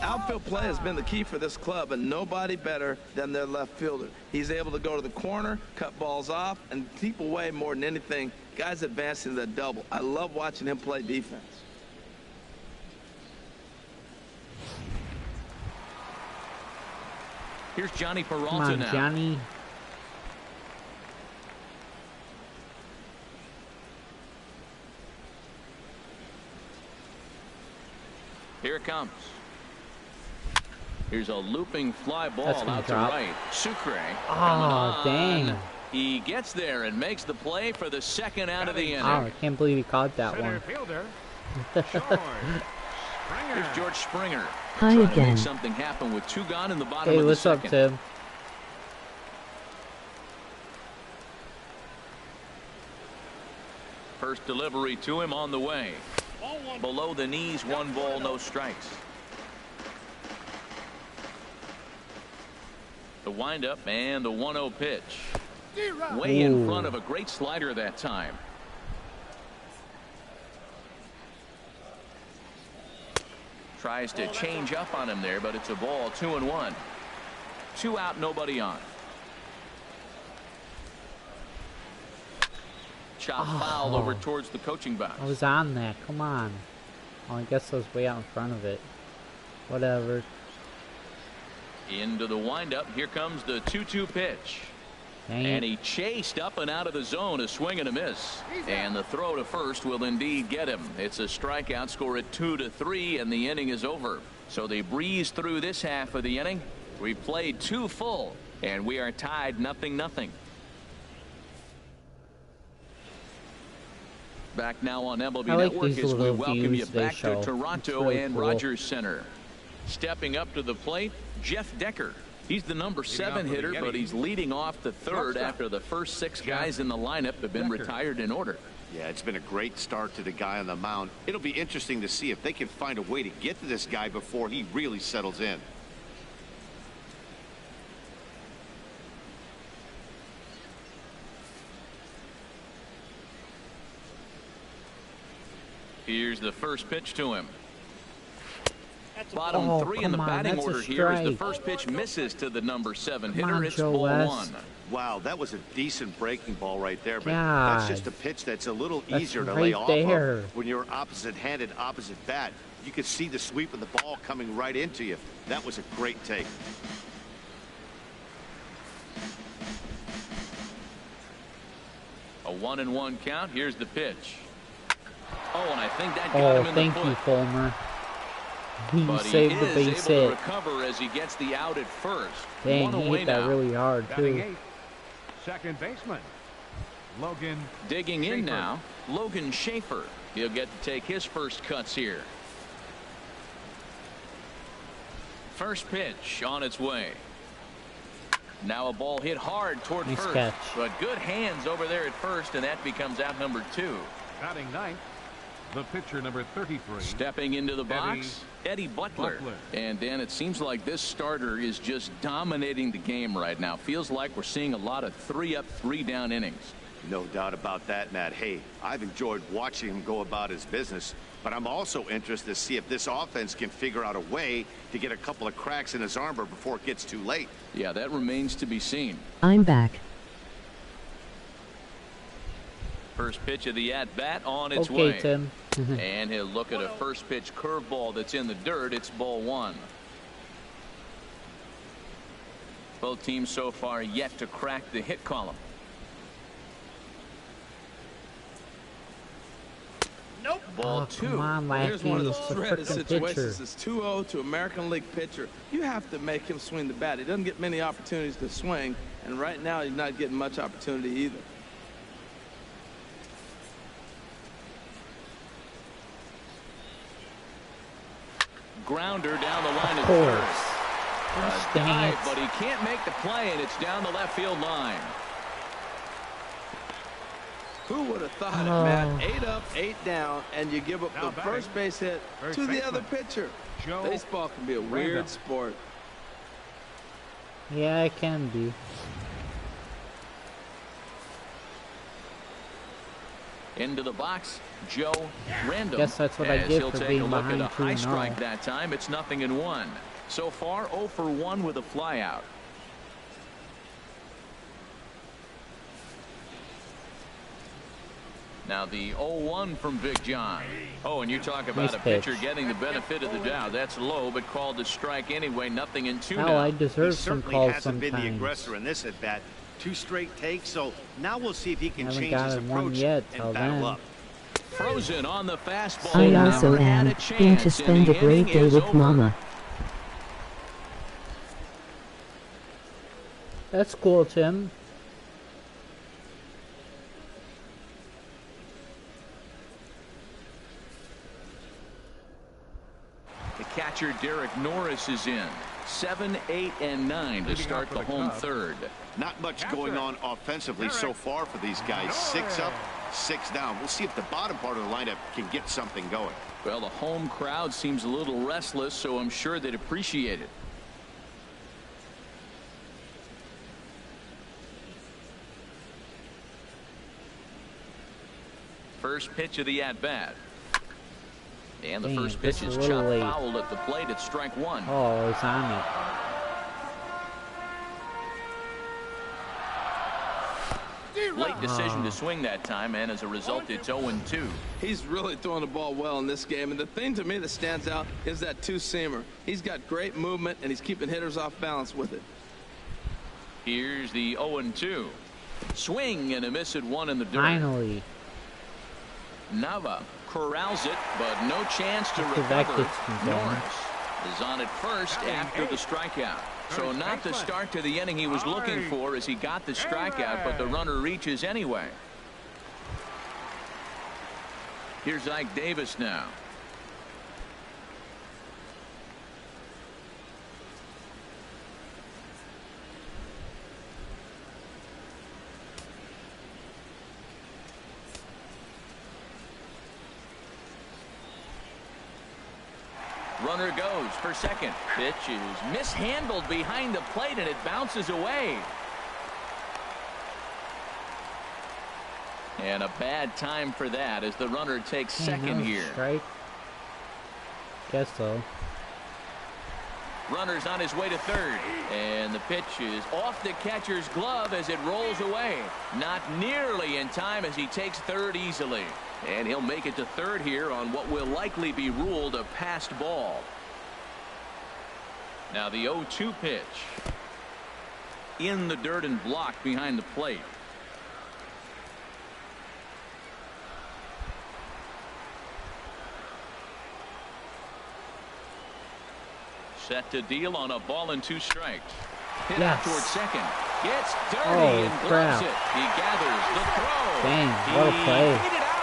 Outfield play has been the key for this club, and nobody better than their left fielder. He's able to go to the corner, cut balls off, and keep away more than anything. Guys advancing the double. I love watching him play defense. Here's Johnny Peralta Come on, now. Johnny. Here it comes. Here's a looping fly ball out to right. Sucre. Oh, dang. He gets there and makes the play for the second out of the inning. Oh, I can't believe he caught that one. Here's George Springer. Hi Trying to again. make something happen with 2 gone in the bottom Hey, of the what's up, second. Tim? First delivery to him on the way. Below the knees, 1 ball, no strikes. The windup and the 1-0 pitch. Way in front of a great slider that time. Tries to change up on him there, but it's a ball. 2-1. 2 out, nobody on. Chop foul over towards the coaching box. I was on that. Come on. Oh, I guess I was way out in front of it. Whatever. Into the windup. Here comes the 2-2 pitch. Dang And it. he chased up and out of the zone, a swing and a miss. And the throw to first will indeed get him. It's a strikeout, score at 2-3, and the inning is over. So they breeze through this half of the inning. We've played 2 full, and we are tied 0-0. Back now on MLB I like Network these as we little welcome you views they back to show. Toronto It's really and cool. Rogers Center. Stepping up to the plate, Jeff Decker. He's the number 7 hitter, but he's leading off the third after the first 6 guys in the lineup have been retired in order. Yeah, it's been a great start to the guy on the mound. It'll be interesting to see if they can find a way to get to this guy before he really settles in. Here's the first pitch to him. Bottom three in the batting order here as the first pitch misses to the number 7 hitter. It's ball 1. Wow, that was a decent breaking ball right there, but God, that's just a pitch that's a little easier to lay off of when you're opposite-handed, opposite bat. You could see the sweep of the ball coming right into you. That was a great take. A 1-1 count. Here's the pitch. Oh, and I think that got him in the foot. Thank you, Fulmer. He saved the base hit. To recover as he gets the out at first. Dang, he hit that really hard too. Second baseman, Logan. Digging in now, Logan Schaefer. He'll get to take his first cuts here. First pitch on its way. Now a ball hit hard toward nice first, catch. but good hands over there at first, and that becomes out number 2. Batting ninth, the pitcher number 33. Stepping into the box, Eddie Butler. And Dan, it seems like this starter is just dominating the game right now. Feels like we're seeing a lot of 3-up, 3-down innings. No doubt about that, Matt. Hey, I've enjoyed watching him go about his business, but I'm also interested to see if this offense can figure out a way to get a couple of cracks in his armor before it gets too late. Yeah, that remains to be seen. I'm back. First pitch of the at-bat on its way. way. Tim. And he'll look at a first pitch curveball that's in the dirt. It's ball 1. Both teams so far yet to crack the hit column. Nope. Ball 2. Come on, Here's one of those Lackey. threaded situations. It's 2-0 to American League pitcher. You have to make him swing the bat. He doesn't get many opportunities to swing, and right now he's not getting much opportunity either. Grounder down the line Of to course. first. Dive, but he can't make the play, and it's down the left field line. Who would have thought it, Matt? 8 up, 8 down, and you give up the first base hit to the other pitcher. Baseball can be a weird sport. Yeah, it can be. Into the box, Joe Random. Guess that's what I As get he'll for take being a look at behind a high 2-0. strike that time. It's 0-1. So far, 0 for 1 with a flyout. Now the 0-1 from Big John. Oh, and you talk about Nice a pitcher pitch. getting the benefit of the doubt. That's low, but called to strike anyway. 0-2 Now now. I deserve He some certainly calls hasn't been the sometimes. aggressor in this at bat. 2 straight takes, so now we'll see if he can Haven't change his gotten one approach yet, and till battle then. up. Frozen on the fastball. I Never also had am a chance, going to and spend the a great inning day is with over. Mama. That's cool, Tim. The catcher Derek Norris is in. 7, 8, and 9 to start the home third. Not much going on offensively so far for these guys. 6 up, 6 down. We'll see if the bottom part of the lineup can get something going. Well, the home crowd seems a little restless, so I'm sure they'd appreciate it. First pitch of the at-bat. And the Dang, first this pitch is is a little chopped late. foul at the plate at strike 1. Oh, it's on it. Late decision to swing that time, and as a result, it's 0-2. He's really throwing the ball well in this game, and the thing to me that stands out is that two-seamer. He's got great movement, and he's keeping hitters off balance with it. Here's the 0-2. Swing and a miss at 1 in the dirt. Finally. Nava corrals it, but no chance to After that recover. gets me going. Norris is on at first after the strikeout. So not the start to the inning he was looking for as he got the strikeout, but the runner reaches anyway. Here's Ike Davis now. Runner goes for second. Pitch is mishandled behind the plate, and it bounces away. And a bad time for that as the runner takes second here. Strike. Guess so. Runner's on his way to third. And the pitch is off the catcher's glove as it rolls away. Not nearly in time as he takes third easily. And he'll make it to third here on what will likely be ruled a passed ball. Now the 0-2 pitch. In the dirt and blocked behind the plate. Set to deal on a ball and 2 strikes. Hit out towards second. Gets dirty and gloves it. He gathers the throw. Dang, what a play. He hit it out.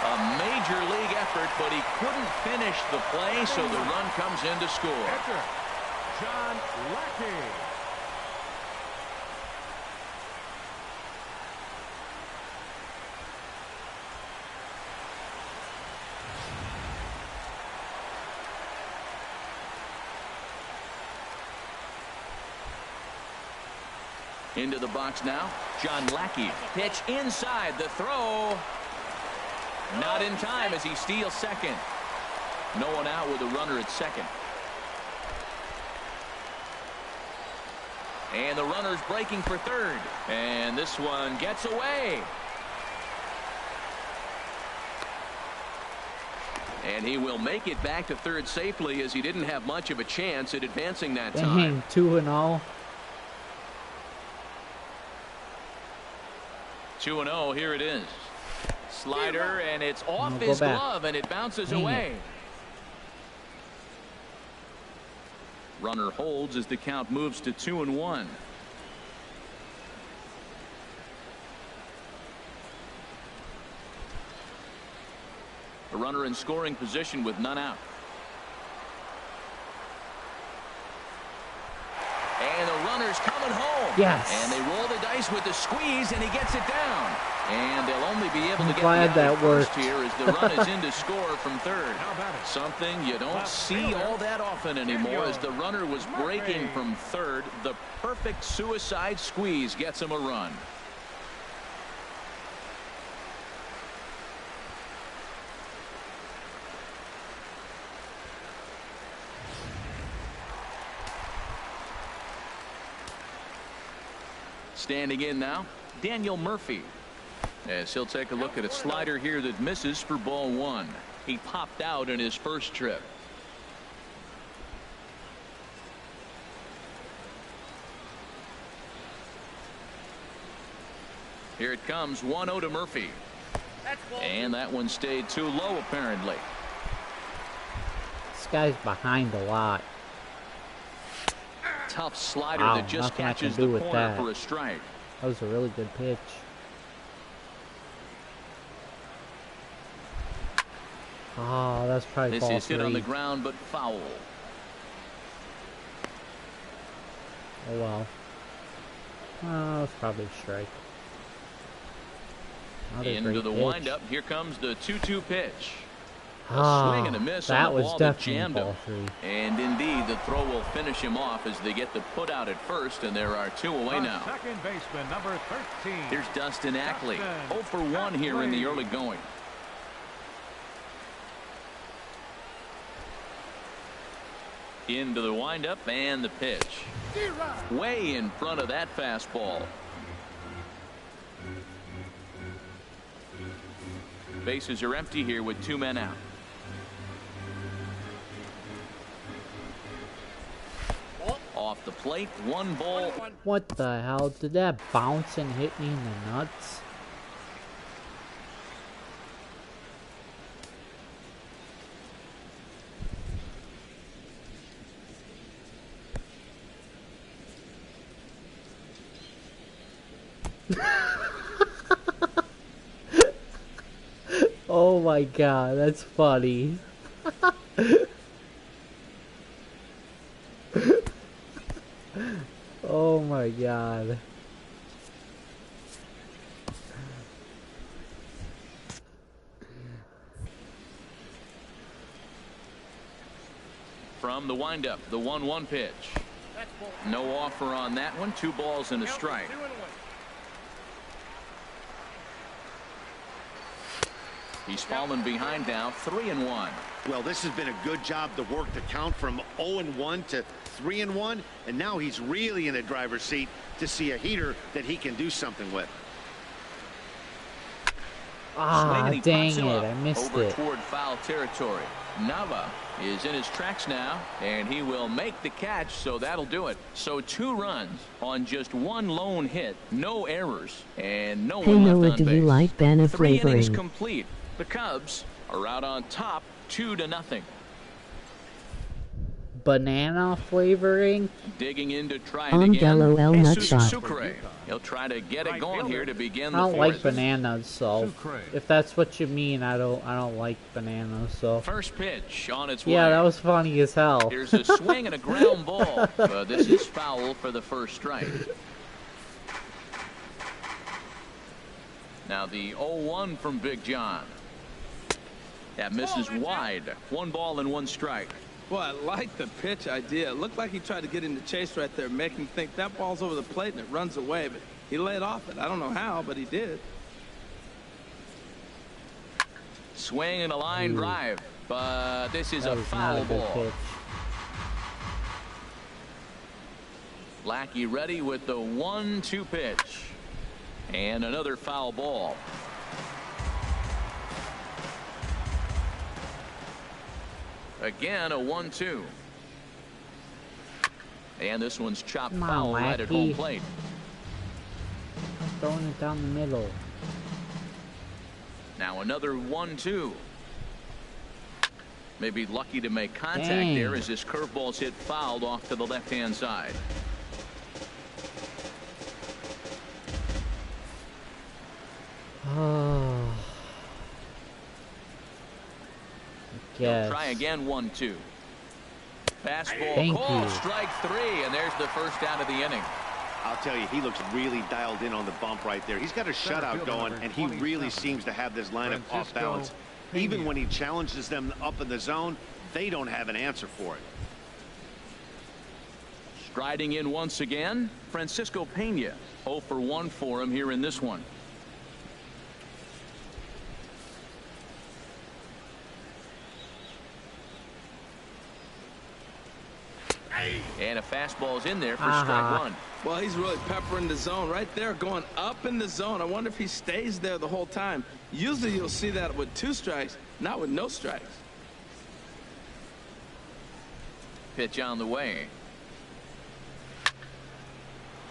A major league effort, but he couldn't finish the play, so the run comes in to score. Catcher, John Lackey. Into the box now, John Lackey. Pitch inside, the throw. Not in time as he steals second. No one out with a runner at second. And the runner's breaking for third. And this one gets away. And he will make it back to third safely as he didn't have much of a chance at advancing that time. 2-0. 2-0, here it is. Slider, and it's off his glove, and it bounces away. Runner holds as the count moves to 2-1. A runner in scoring position with none out. And the runner's coming home. Yes. And they roll the dice with the squeeze, and he gets it down. And they'll only be able to get glad that worked here as the run is in to score from third. Something you don't see all that often anymore as the runner was breaking from third. The perfect suicide squeeze gets him a run. Standing in now, Daniel Murphy. As he'll take a look at a slider here that misses for ball 1. He popped out in his first trip. Here it comes, 1-0 to Murphy. And that one stayed too low apparently. This guy's behind a lot. Tough slider that just catches the corner for a strike. That was a really good pitch. Oh, that's probably ball 3. This is hit on the ground, but foul. Oh well. Oh, it's probably a strike. Into the windup. Here comes the 2-2 pitch. A swing and a miss that on the was ball that definitely jammed him. ball 3. And indeed, the throw will finish him off as they get the put out at first, and there are 2 away now. Second baseman, number 13. Here's Dustin Ackley. 0 for 1 here in the early going. Into the windup and the pitch. Way in front of that fastball. Bases are empty here with 2 men out. Off the plate, 1 ball. What the hell? Did that bounce and hit me in the nuts? Oh my god, that's funny. Oh my god. From the windup, the 1-1 pitch. No offer on that one. 2 balls and a strike. He's fallen behind now, 3-1. Well, this has been a good job to work the count from 0-1 to 3-1, and now he's really in the driver's seat to see a heater that he can do something with. Ah, dang it, I missed over it. Toward foul territory. Nava is in his tracks now, and he will make the catch, so that'll do it. So 2 runs on just 1 lone hit, no errors, and no one left on base. Hey Noah, do you like banana 3 flavoring? innings complete. The Cubs are out on top, 2-0. Banana flavoring? Digging in to try it again. LOL nutshot. Sucre. He'll try to get it going here to begin the I don't fourth. like bananas, so if that's what you mean, I don't like bananas, so. First pitch on its way. Yeah, that was funny as hell. Here's a swing and a ground ball, but this is foul for the first strike. Now the 0-1 from Big John. That misses wide. 1 ball and 1 strike. Well, I like the pitch idea. It looked like he tried to get in the chase right there, make him think that ball's over the plate and it runs away, but he laid off it. I don't know how, but he did. Swing and a line drive, but this is a foul ball. Pitch. Lackey ready with the 1-2 pitch. And another foul ball. Again, a 1-2. And this one's chopped foul right at home plate. I'm throwing it down the middle. Now another 1-2. Maybe lucky to make contact there as this curveball's hit fouled off to the left-hand side. Oh. Yes. Try again, 1-2. Fastball called, strike 3, and there's the first out of the inning. I'll tell you, he looks really dialed in on the bump right there. He's got a shutout going, and he really seems to have this lineup off balance. Even when he challenges them up in the zone, they don't have an answer for it. Striding in once again, Francisco Pena. 0 for 1 for him here in this one. And a fastball's in there for strike 1. Well, he's really peppering the zone right there, going up in the zone. I wonder if he stays there the whole time. Usually you'll see that with 2 strikes, not with no strikes. Pitch on the way.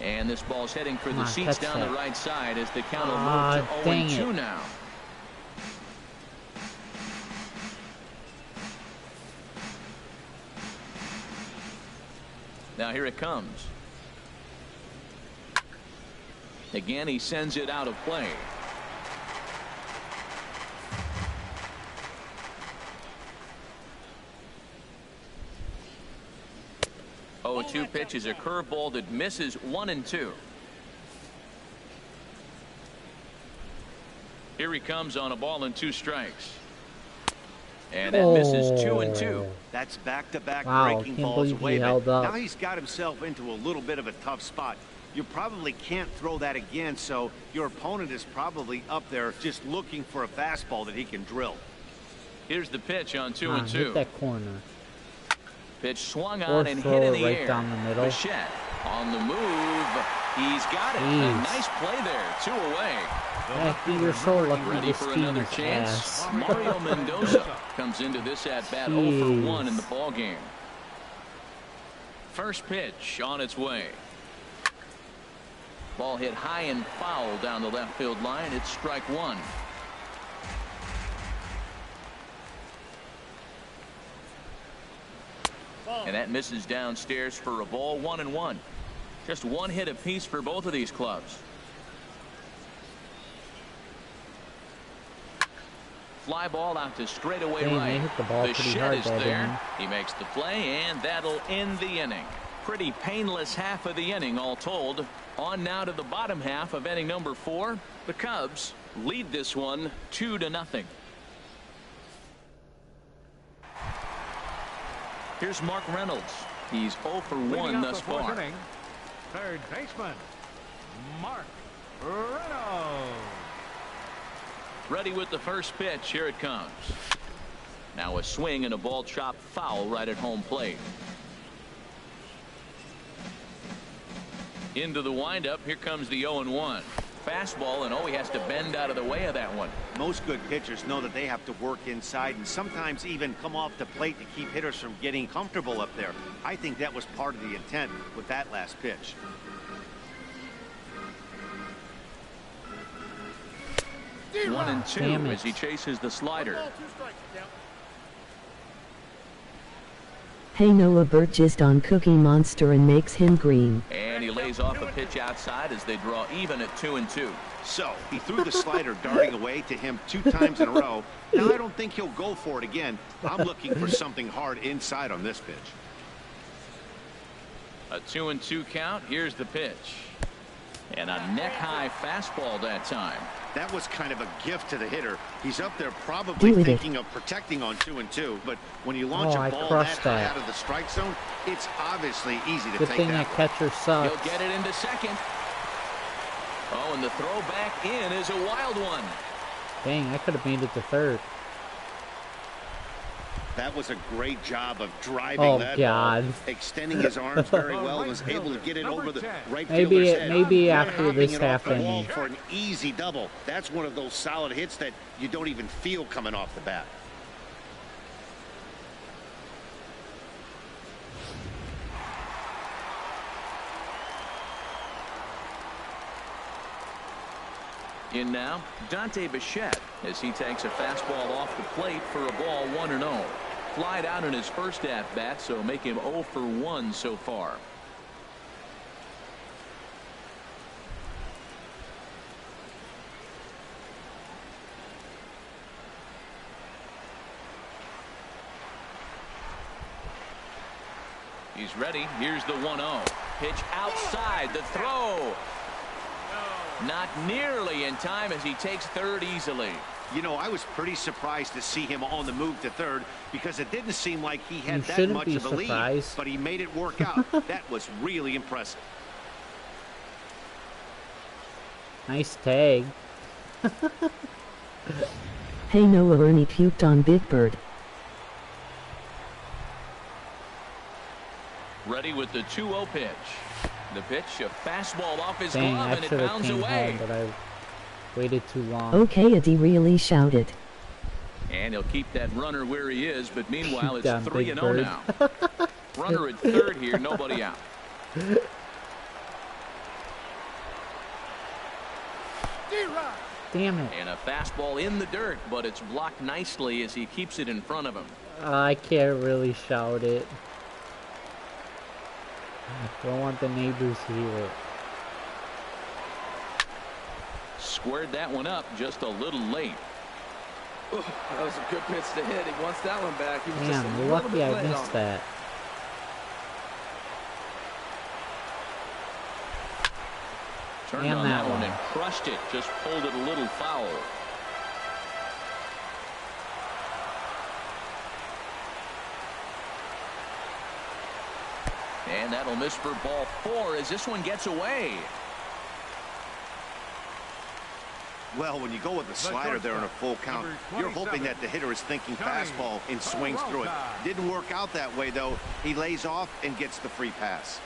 And this ball's heading for the seats down the right side as the count will move to 0-2 now. Now here it comes. Again, he sends it out of play. Oh, 2 pitch is a curveball that misses 1-2. Here he comes on a ball and 2 strikes. And that misses 2-2. That's back-to-back breaking can't balls believe away. he held up. Now he's got himself into a little bit of a tough spot. You probably can't throw that again, so your opponent is probably up there just looking for a fastball that he can drill. Here's the pitch on 2-2. Hit that corner. Pitch swung on and hit in the air. Down the middle. Bichette on the move. He's got it. A nice play there. 2 away. You're so lucky. Ready for another chance. Mario Mendoza comes into this at bat 0 for 1 in the ball game. First pitch on its way. Ball hit high and foul down the left field line. It's strike 1. And that misses downstairs for a ball. 1-1. Just 1 hit apiece for both of these clubs. Fly ball out to straightaway right. Hit the ball pretty hard is there. He makes the play, and that'll end the inning. Pretty painless half of the inning, all told. On now to the bottom half of inning number 4. The Cubs lead this one 2-0. Here's Mark Reynolds. He's 0 for 1 thus far. Inning, third baseman, Mark Reynolds. Ready with the first pitch. Here it comes. Now a swing and a ball chopped foul right at home plate. Into the windup. Here comes the 0-1. Fastball, and he has to bend out of the way of that one. Most good pitchers know that they have to work inside and sometimes even come off the plate to keep hitters from getting comfortable up there. I think that was part of the intent with that last pitch. One and two as he chases the slider. Hey, Noah Burgess on Cookie Monster and makes him green. And he lays off a pitch outside as they draw even at 2-2. So he threw the slider darting away to him 2 times in a row. Now I don't think he'll go for it again. I'm looking for something hard inside on this pitch. A 2-2 count. Here's the pitch. And a neck-high fastball that time. That was kind of a gift to the hitter. He's up there probably thinking of protecting on 2-2, but when you launch a ball that high out of the strike zone, it's obviously easy to take that. Good thing that catcher sucks. He'll get it into second. Oh, and the throw back in is a wild one. Dang, I could have made it to third. That was a great job of driving that ball, extending his arms very well, and was able to get it over the right fielder's head. Maybe after this half inning. For an easy double. That's one of those solid hits that you don't even feel coming off the bat. In now, Dante Bichette as he takes a fastball off the plate for a ball 1-0. Flied out in his first at-bat, so make him 0 for 1 so far. He's ready. Here's the 1-0. Pitch outside. The throw. Not nearly in time as he takes third easily. You know, I was pretty surprised to see him on the move to third because it didn't seem like he had that much of a lead, but he made it work out. That was really impressive. Nice tag. Hey, Noah, Ernie puked on Bitbird. Ready with the 2-0 pitch. The pitch, a fastball off his glove, and it bounds away. Home, but I waited too long. Okay, Eddie really shouted. And he'll keep that runner where he is, but meanwhile it's 3-0 now. Runner at third here, nobody out. Damn it. And a fastball in the dirt, but it's blocked nicely as he keeps it in front of him. I can't really shout it. Don't want the neighbors to hear it. Squared that one up just a little late. Ooh, that was a good pitch to hit. He wants that one back. He was Damn, just lucky I missed that. Turned on that one and crushed it. Just pulled it a little foul. And that'll miss for ball 4 as this one gets away. Well, when you go with the slider there in a full count, you're hoping that the hitter is thinking fastball and swings through it. Didn't work out that way, though. He lays off and gets the free pass.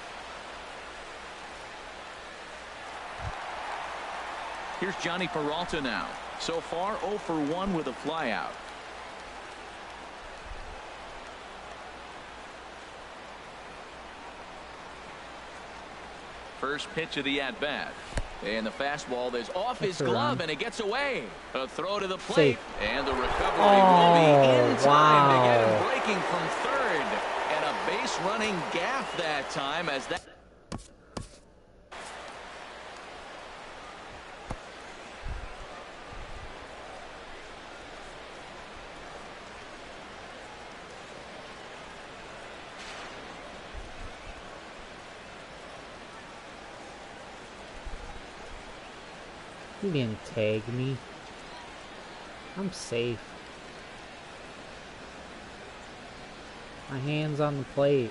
Here's Johnny Peralta now. So far, 0 for 1 with a flyout. First pitch of the at-bat. And the fastball is off his glove, and it gets away. A throw to the plate, and the recovery will be in time to get him breaking from third. And a base-running gaff that time as that... He didn't tag me. I'm safe. My hand's on the plate.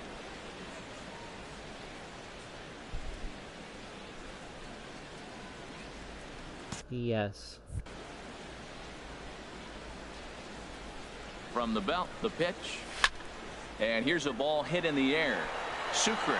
Yes. from the belt, the pitch. And here's a ball hit in the air. Sucre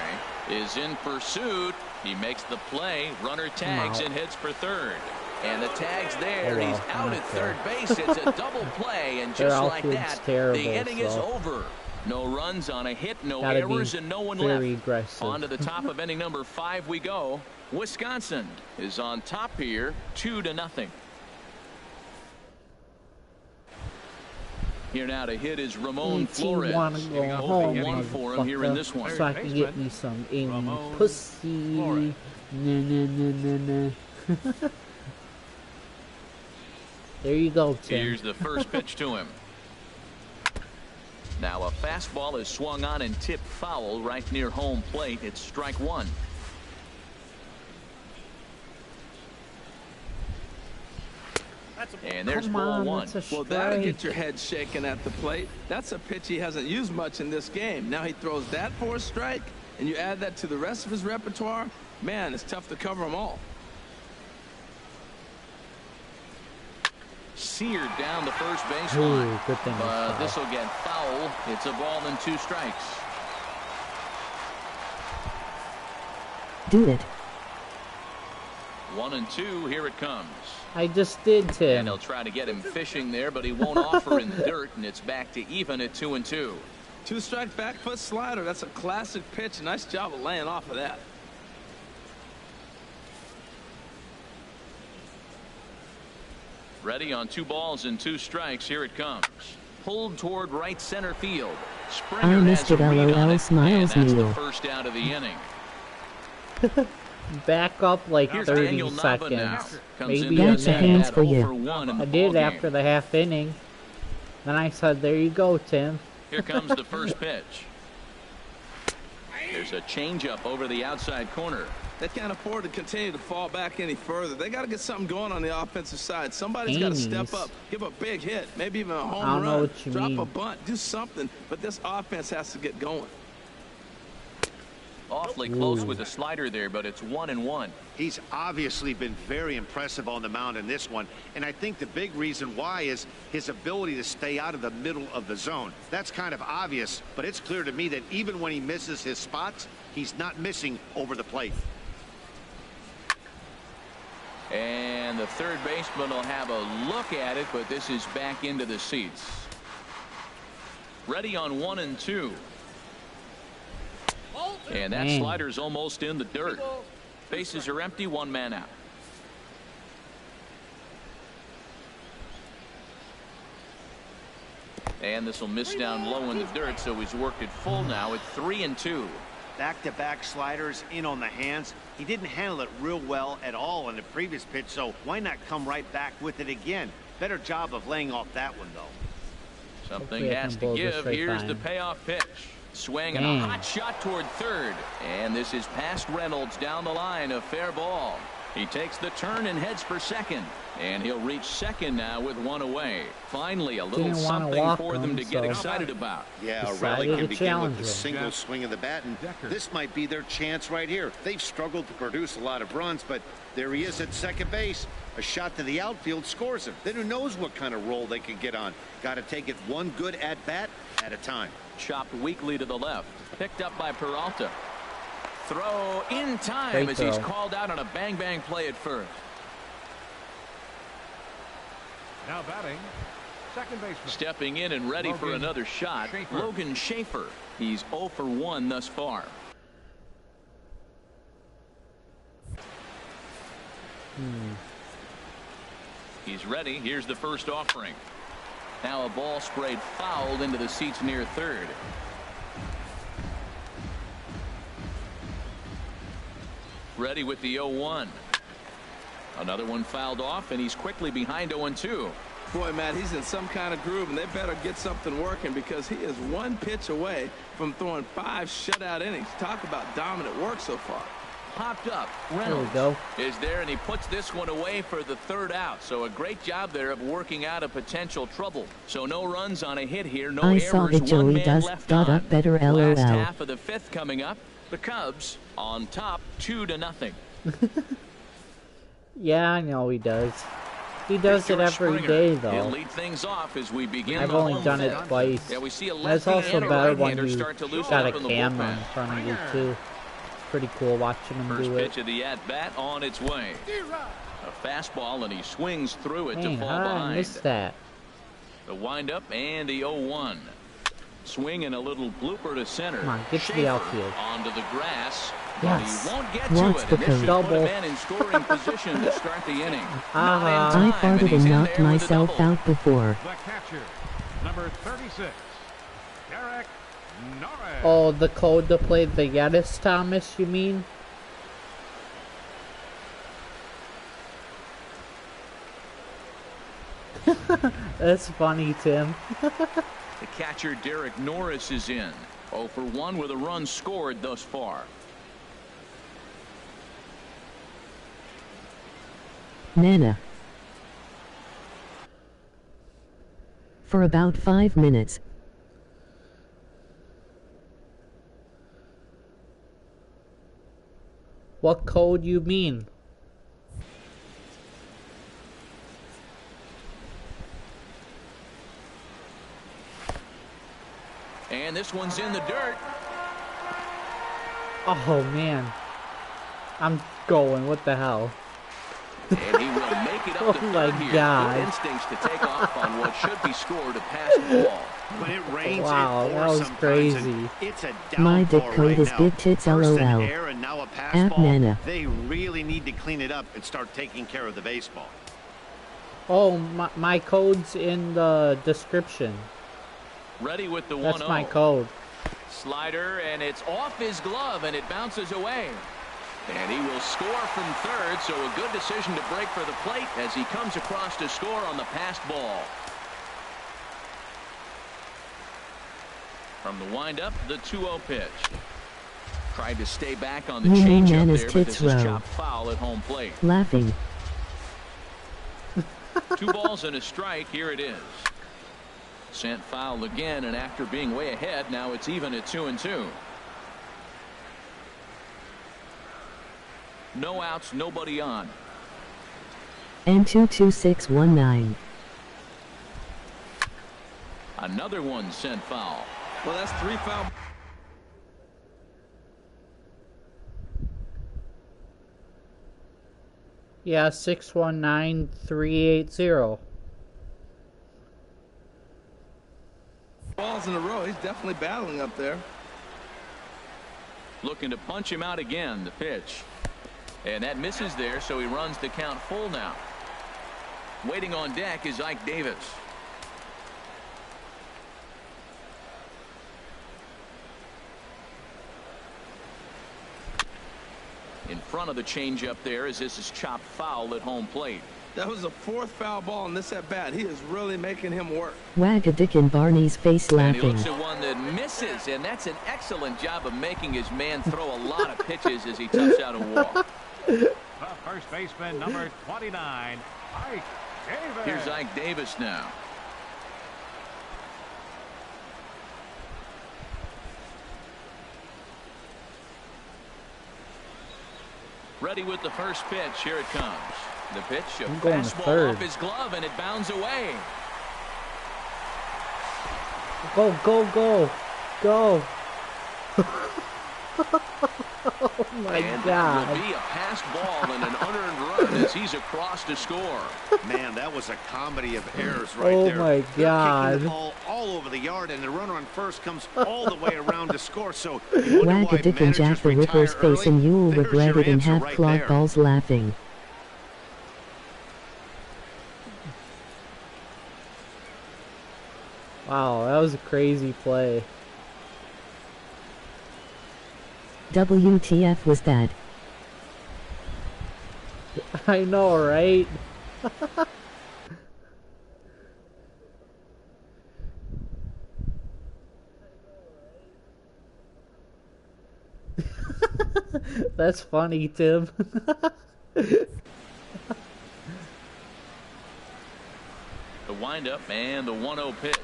is in pursuit. He makes the play. Runner tags and hits for third. And the tag's there. He's out at third base. It's a double play. And just like that, the inning is over. No runs on a hit, no errors, and no one left. Aggressive. On to the top of inning number 5 we go. Wisconsin is on top here, 2-0. Here now to hit is Ramon Flores. Want to go home, 1 for him here in this one. So I can get me some pussy. Nah. There you go, Tim. Here's the first pitch to him. Now a fastball is swung on and tipped foul right near home plate. It's strike 1. And there's ball 1. Well, that'll get your head shaking at the plate. That's a pitch he hasn't used much in this game. Now he throws that for a strike, and you add that to the rest of his repertoire. Man, it's tough to cover them all. Seared down the first baseline. Good thing. This will get foul. It's a ball and 2 strikes. Do it. 1-2. Here it comes. I just did, Tim. And he'll try to get him fishing there, but he won't offer in the dirt, and it's back to even at 2-2. 2-strike back foot slider. That's a classic pitch. Nice job of laying off of that. Ready on 2 balls and 2 strikes. Here it comes. Pulled toward right center field. Springer I missed it. LOL smiles and that's Neil. the first out of the inning. Back up like Here's 30 Daniel Nava now. seconds. Comes Maybe in That's a hands for you. I did after the half inning. Then I said, there you go, Tim. Here comes the first pitch. There's a changeup over the outside corner. They can't afford to continue to fall back any further. They got to get something going on the offensive side. Somebody's got to step up, give a big hit, maybe even a home run, drop a bunt, do something. But this offense has to get going. Awfully close with the slider there, but it's 1-1. He's obviously been very impressive on the mound in this one, and I think the big reason why is his ability to stay out of the middle of the zone. That's kind of obvious, but it's clear to me that even when he misses his spots, he's not missing over the plate. And the third baseman will have a look at it, but this is back into the seats. Ready on 1-2. And that slider's almost in the dirt. Bases are empty, 1 man out. And this will miss down low in the dirt, so he's worked it full now at 3-2. Back-to-back sliders in on the hands. He didn't handle it real well at all in the previous pitch, so why not come right back with it again? Better job of laying off that one, though. Something has to give. Here's the payoff pitch. Swing and a hot shot toward third. And this is past Reynolds down the line, a fair ball. He takes the turn and heads for second. And he'll reach second now with 1 away. Finally, a little something for them to get excited about. Yeah, a rally can begin with a single swing of the bat, and this might be their chance right here. They've struggled to produce a lot of runs, but there he is at second base. A shot to the outfield scores him. Then who knows what kind of roll they can get on. Got to take it one good at-bat at a time. Chopped weakly to the left. Picked up by Peralta. Throw in time as he's called out on a bang-bang play at first. Now batting, second baseman. Stepping in and ready for another shot, Logan Schaefer. He's 0 for 1 thus far. He's ready. Here's the first offering. Now a ball sprayed fouled into the seats near third. Ready with the 0-1. Another one fouled off, and he's quickly behind 0-2. Boy, Matt, he's in some kind of groove, and they better get something working because he is 1 pitch away from throwing 5 shutout innings. Talk about dominant work so far. Popped up. Reynolds is there, and he puts this one away for the 3rd out. So a great job there of working out a potential trouble. So no runs on a hit here. No I errors. saw it. Joey does dot up better. LOL. Last half of the 5th coming up. The Cubs on top 2-0. Yeah, I know he does. He does it every day, though. He'll lead things off as we begin. I've only done it twice. Yeah, we see a and it's also better when you start to loosen got a up in the camera in bullpen. front of you, too. It's pretty cool watching him First do it. pitch of the at-bat on its way. A fastball, and he swings through it Dang, to fall how did behind. I miss that? The windup and the 0-1. Swing and a little blooper to center. Come on, get to the outfield. Onto the grass. Yes. But he won't get What's to it. the And this should code? put a man in scoring position to start the inning. I farted and knocked myself out before. The catcher, number 36, Derek Norris. Oh, the code to play the Yetis, Thomas, you mean? That's funny, Tim. The catcher, Derek Norris, is in. 0 for 1 with a run scored thus far. Nana. For about 5 minutes. What code you mean? And this one's in the dirt. Oh, man. I'm going. What the hell? And he will make it up to Oh my third here. God. Good instincts to take off on what should be scored a passed ball. When it rains, Wow, it that pours was sometimes, crazy. and it's a My dick downpour code right is now. big tits First an LOL. air and now a pass At ball. Nana. They really need to clean it up and start taking care of the baseball. Oh, my code's in the description. Ready with the 1-0. That's my code. Slider, and it's off his glove, and it bounces away. And he will score from third, so a good decision to break for the plate as he comes across to score on the passed ball. From the windup, the 2-0 pitch. Tried to stay back on the changeup Nana's there, but tits this is row. chopped foul at home plate. Laughing. 2 balls and a strike. Here it is. Sent foul again, and after being way ahead, now it's even at 2-2. No outs, nobody on. N22619. Another one sent foul. Well, that's 3 foul. Yeah, 619380. Balls in a row. He's definitely battling up there. Looking to punch him out again, the pitch. And that misses there, so he runs the count full now. Waiting on deck is Ike Davis. In front of the changeup there as this is chopped foul at home plate. That was the 4th foul ball in this at bat. He is really making him work. Wag a dick in Barney's face And he laughing. looks at one that misses, and that's an excellent job of making his man throw a lot of pitches as he toughs out a walk. The first baseman, number 29, Ike Davis. Here's Ike Davis now. Ready with the first pitch. Here it comes. The pitch, a I'm going to fastball third. off his glove, and it bounds away. Go, go, go. Go. Oh my And God. that will be a passed ball and an unearned run as he's across to score. Man, that was a comedy of errors right Oh there. my They're God. kicking the ball all over the yard, and the runner on first comes all the way around to score. So you wonder Wag why a dick in Jack managers the retire Ripper's face early? and you'll There's regret your it and answer have right clog there. balls laughing. Wow, that was a crazy play. WTF was that? I know, right? That's funny, Tim. The windup and the 1-0 pitch.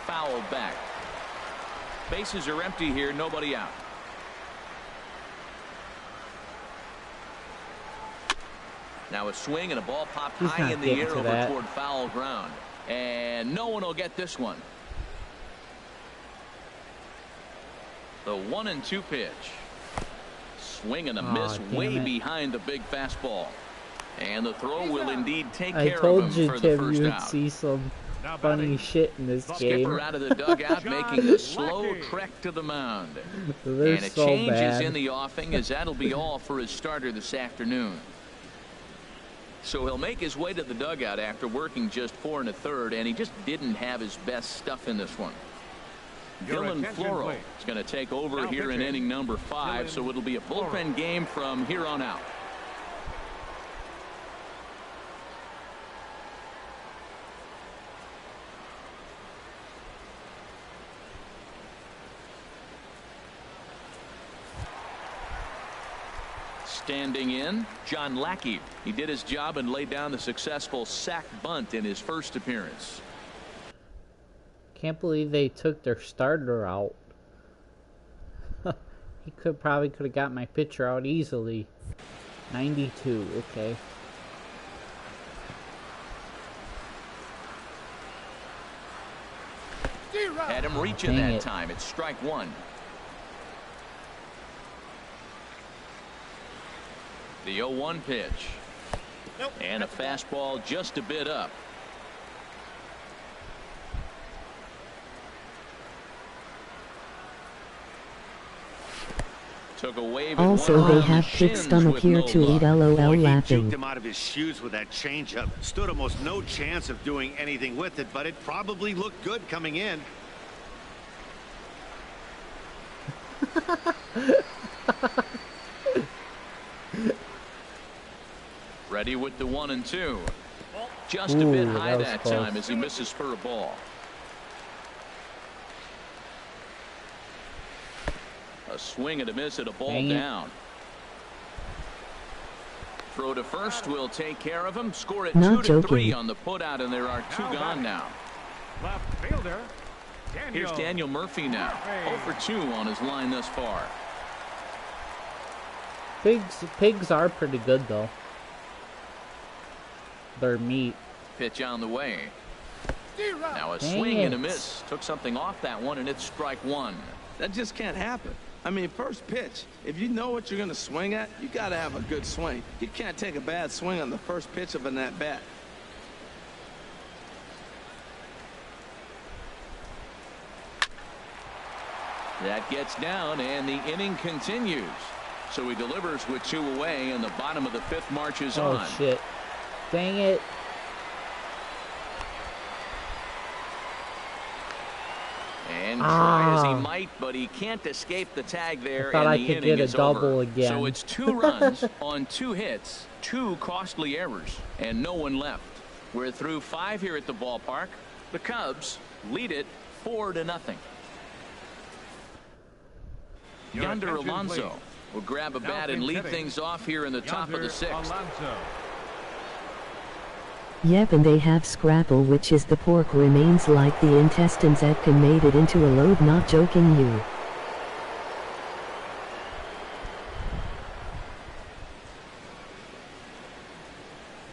Fouled back. Bases are empty here, nobody out. Now a swing and a ball popped high in the air over toward foul ground. And no one will get this one. The 1-2 pitch. Swing and a miss way behind the big fastball. And the throw will indeed take care of him for the first out. See some funny shit in this game. Skipper out of the dugout making the slow trek to the mound. And a change is in the offing, as that'll be all for his starter this afternoon. So he'll make his way to the dugout after working just 4 1/3, and he just didn't have his best stuff in this one. Dylan Floro is going to take over here in inning number 5, so it'll be a bullpen game from here on out. Standing in, John Lackey. He did his job and laid down the successful sac bunt in his first appearance. Can't believe they took their starter out. He probably could have got my pitcher out easily. 92, okay. Had him reaching that time. It's strike 1. The 0-1 pitch. And a fastball just a bit up. Took a wave. Also, they have pig stomach here to eat. LOL laughing. He juked him out of his shoes with that changeup. Stood almost no chance of doing anything with it, but it probably looked good coming in. Ready with the 1-2. Just a bit high that time as he misses for a ball. A swing and a miss at a ball down. Throw to first will take care of him. Score it 2-3 on the putout, and there are 2 gone now. Left fielder. Here's Daniel Murphy now. 0 for 2 on his line thus far. Pigs are pretty good though. Their meat. Pitch on the way. Now a swing and a miss. Took something off that one, and it's strike 1. That just can't happen. I mean, first pitch, if you know what you're going to swing at, you got to have a good swing. You can't take a bad swing on the first pitch of an at-bat. That gets down, and the inning continues. So he delivers with 2 away, and the bottom of the 5th marches on. Oh, shit. Dang it. And try as he might, but he can't escape the tag there. I thought I could get a double again. So it's 2 runs on 2 hits, 2 costly errors, and no one left. We're through 5 here at the ballpark. The Cubs lead it 4-0. Yonder Alonso will grab a bat and lead things off here in the top of the 6th. Yep, and they have scrapple, which is the pork remains like the intestines that can made it into a load. Not joking you.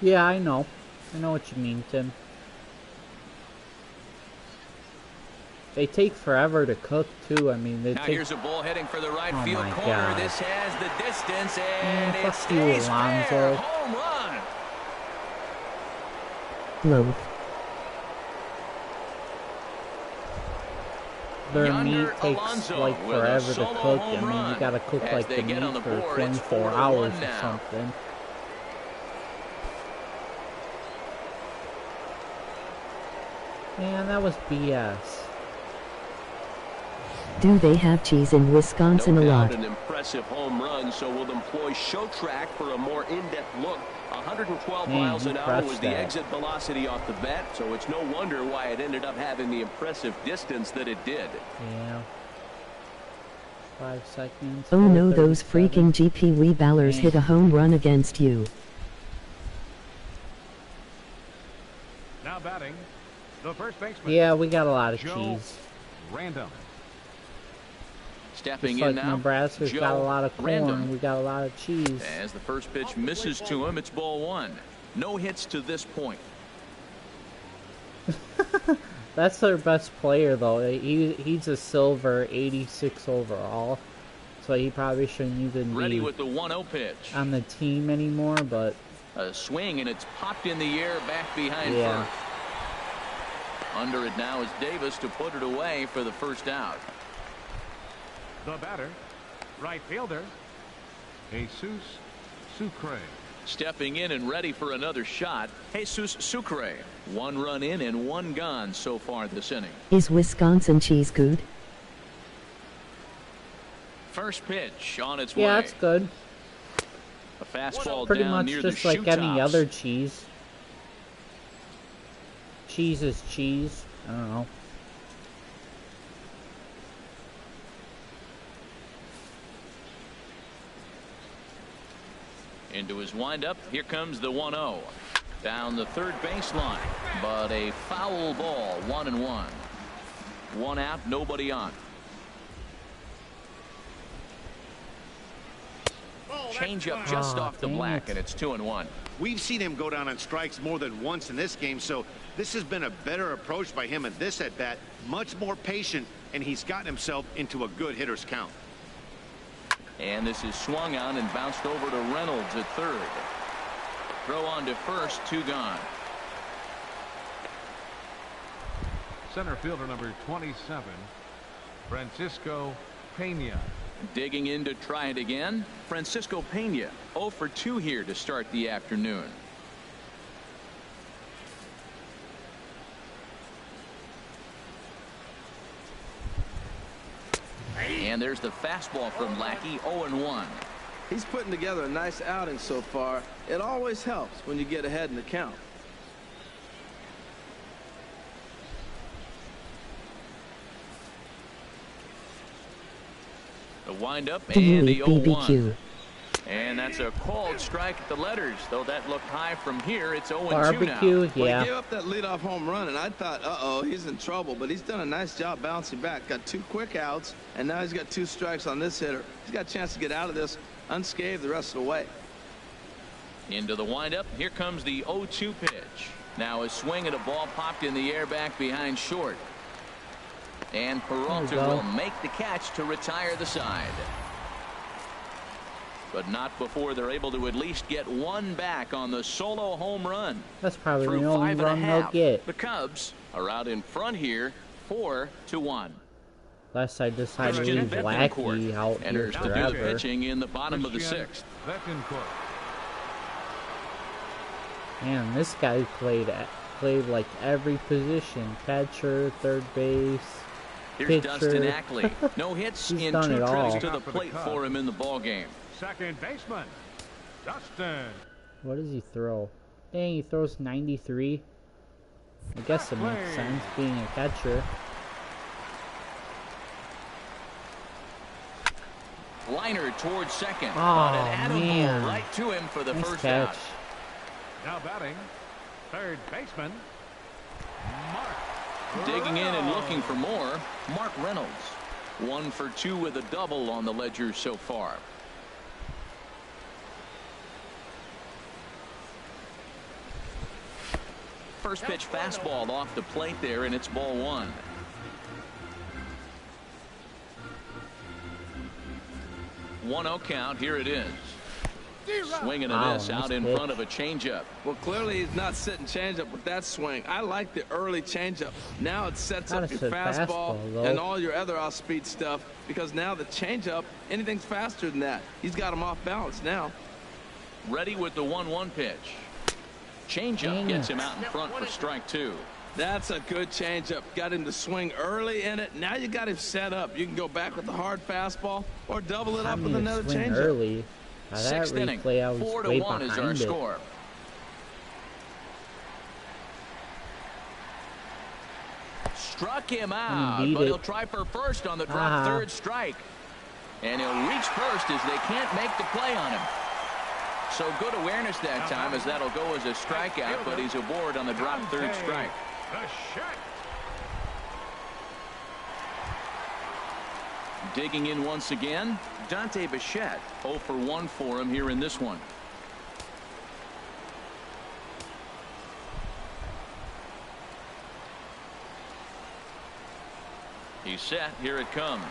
Yeah, I know. I know what you mean, Tim. They take forever to cook, too. I mean, they now take... here's a ball heading for the right oh field corner. God. This has the distance, and it fuck you, stays Alonso. fair. Home run. Loaf. Their Yonder meat takes Alonso like forever to cook. I mean, you gotta cook like the meat for 24 hours or something. Man, that was BS. Do they have cheese in Wisconsin a lot? An impressive home run, so we'll employ show track for a more in-depth look. 112 miles an hour was the exit velocity off the bat, so it's no wonder why it ended up having the impressive distance that it did. Yeah. 5 seconds. Oh no, those freaking GP Wee Ballers hit a home run against you. Now batting, the first baseman. Yeah, we got a lot of cheese. Random. Stepping Just in like now, Nebraska's Joe got a lot of corn, Random. we got a lot of cheese. As the first pitch misses to him, it's ball one. No hits to this point. That's their best player, though. He's a silver 86 overall, so he probably shouldn't even Ready be with the 1-0 pitch. on the team anymore, but... A swing, and it's popped in the air back behind Yeah. first. Under it now is Davis to put it away for the first out. The batter, right fielder, Jesus Sucre. Stepping in and ready for another shot, Jesus Sucre. 1 run in and 1 gone so far this inning. Is Wisconsin cheese good? First pitch on its way. Yeah, that's good. A fastball Pretty down much near just the like shoe any tops. other cheese. Cheese is cheese. I don't know. Into his windup, here comes the 1-0. Down the third baseline, but a foul ball, 1-1. 1 out, nobody on. Change up just off the black, and it's 2-1. We've seen him go down on strikes more than once in this game, so this has been a better approach by him at this at-bat. Much more patient, and he's gotten himself into a good hitter's count. And this is swung on and bounced over to Reynolds at third. Throw on to first, 2 gone. Center fielder number 27, Francisco Pena. Digging in to try it again, Francisco Pena, 0 for 2 here to start the afternoon. And there's the fastball from Lackey, 0-1. He's putting together a nice outing so far. It always helps when you get ahead in the count. The windup Do you and the eat 0-1. BBQ? And that's a called strike at the letters, though that looked high from here. It's 0-2 now. Barbecue, Well, he yeah. gave up that leadoff home run, and I thought, uh-oh, he's in trouble. But he's done a nice job bouncing back. Got 2 quick outs, and now he's got 2 strikes on this hitter. He's got a chance to get out of this unscathed the rest of the way. Into the windup. Here comes the 0-2 pitch. Now a swing at a ball popped in the air back behind short. And Peralta will make the catch to retire the side. But not before they're able to at least get 1 back on the solo home run. That's probably Through the only 5 run and a they'll half. get. The Cubs are out in front here, 4-1. Unless I decide to Christian leave Betancourt Lackey out here enters to do the forever. pitching in the bottom of the 6th. Betancourt. Man, this guy played like every position. Catcher, third base, Here's pitcher. Dustin Ackley. No hits He's in done 2 it all. trips to the plate for him in the ball game. Second baseman, Dustin. What does he throw? Dang, he throws 93. I guess it makes sense being a catcher. Liner towards second. Oh, But an attaboy man. right to him for the Nice first catch. out. Now batting, third baseman, Mark. Digging in and looking for more, Mark Reynolds. 1 for 2 with a double on the ledger so far. First pitch fastball off the plate there, and it's ball 1. One 0 count. Here it is. Swinging a miss out in front of a changeup. Well, clearly he's not sitting changeup with that swing. I like the early changeup. Now it sets up your fastball and all your other off-speed stuff, because now the changeup, anything's faster than that. He's got him off balance now. Ready with the 1-1 pitch. Changeup gets him out in front for strike 2. That's a good changeup. Got him to swing early in it. Now you got him set up. You can go back with the hard fastball or double it up with another changeup. Early. Now that 6th inning, replay, I was 4-1 is our it. score. Struck him out, but he'll try for first on the drop third strike. And he'll reach first as they can't make the play on him. So good awareness that time, as that'll go as a strikeout, but he's aboard on the drop third strike. digging in once again, Dante Bichette. 0 for 1 for him here in this one. He's set. Here it comes.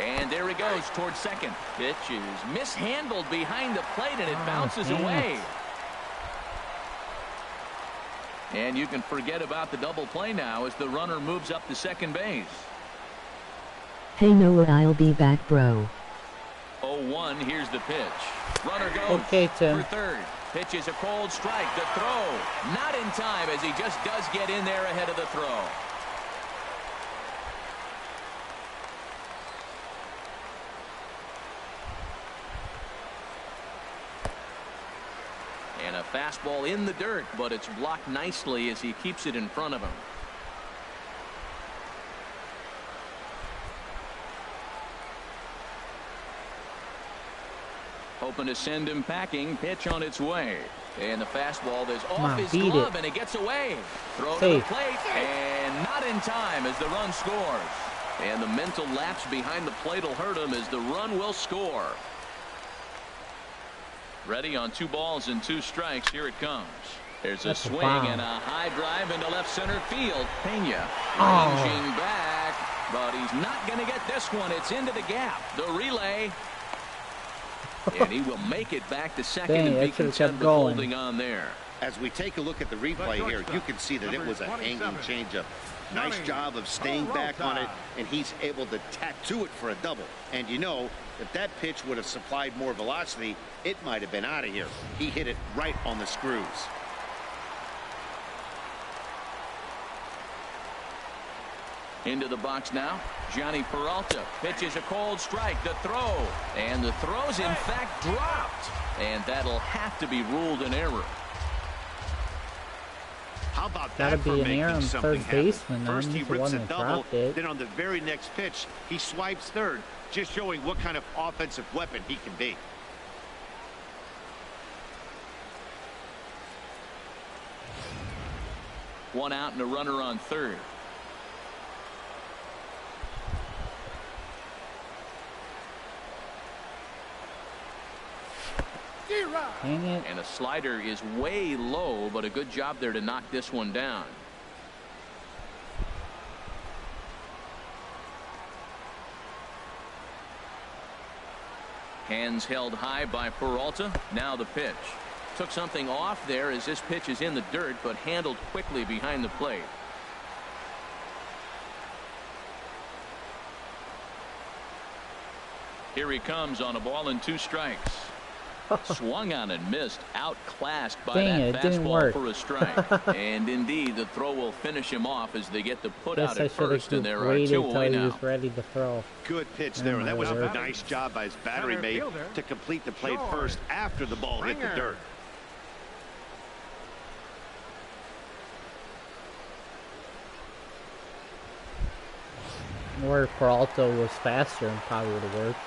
And there he goes towards second. Pitch is mishandled behind the plate, and it bounces away. And you can forget about the double play now as the runner moves up to second base. Hey Noah, I'll be back, bro. 0-1, here's the pitch. Runner goes Tim. for third. Pitch is a cold strike. The throw, not in time as he just does get in there ahead of the throw. And a fastball in the dirt, but it's blocked nicely as he keeps it in front of him. Hoping to send him packing. Pitch on its way. And the fastball is off his glove, and it gets away. Throw to the plate, and not in time as the run scores. And the mental lapse behind the plate will hurt him as the run will score. Ready on 2 balls and 2 strikes. Here it comes. There's a swing and a high drive into left center field. Pena ranging back, but he's not going to get this one. It's into the gap. The relay. And he will make it back to second and be content with holding on there. As we take a look at the replay here, you can see that it was a hanging changeup. Nice job of staying back on it, and he's able to tattoo it for a double. And you know, if that pitch would have supplied more velocity, it might have been out of here. He hit it right on the screws. Into the box now, Johnny Peralta pitches a cold strike. The throw, and the throw's in fact dropped, and that'll have to be ruled an error. How about that for making something happen? First he rips a double, then on the very next pitch he swipes third, just showing what kind of offensive weapon he can be. One out and a runner on third. Dang it. And a slider is way low, but a good job there to knock this one down. Hands held high by Peralta. Now the pitch. Took something off there as this pitch is in the dirt, but handled quickly behind the plate. Here he comes on a ball and 2 strikes. Swung on and missed, outclassed by that fastball for a strike. And indeed, the throw will finish him off as they get the put out at first, and there are 2 away now. He was ready to throw. Good pitch there, and that was a nice job by his battery mate to complete the plate first after the ball hit the dirt. Where Peralta was faster and probably would have worked.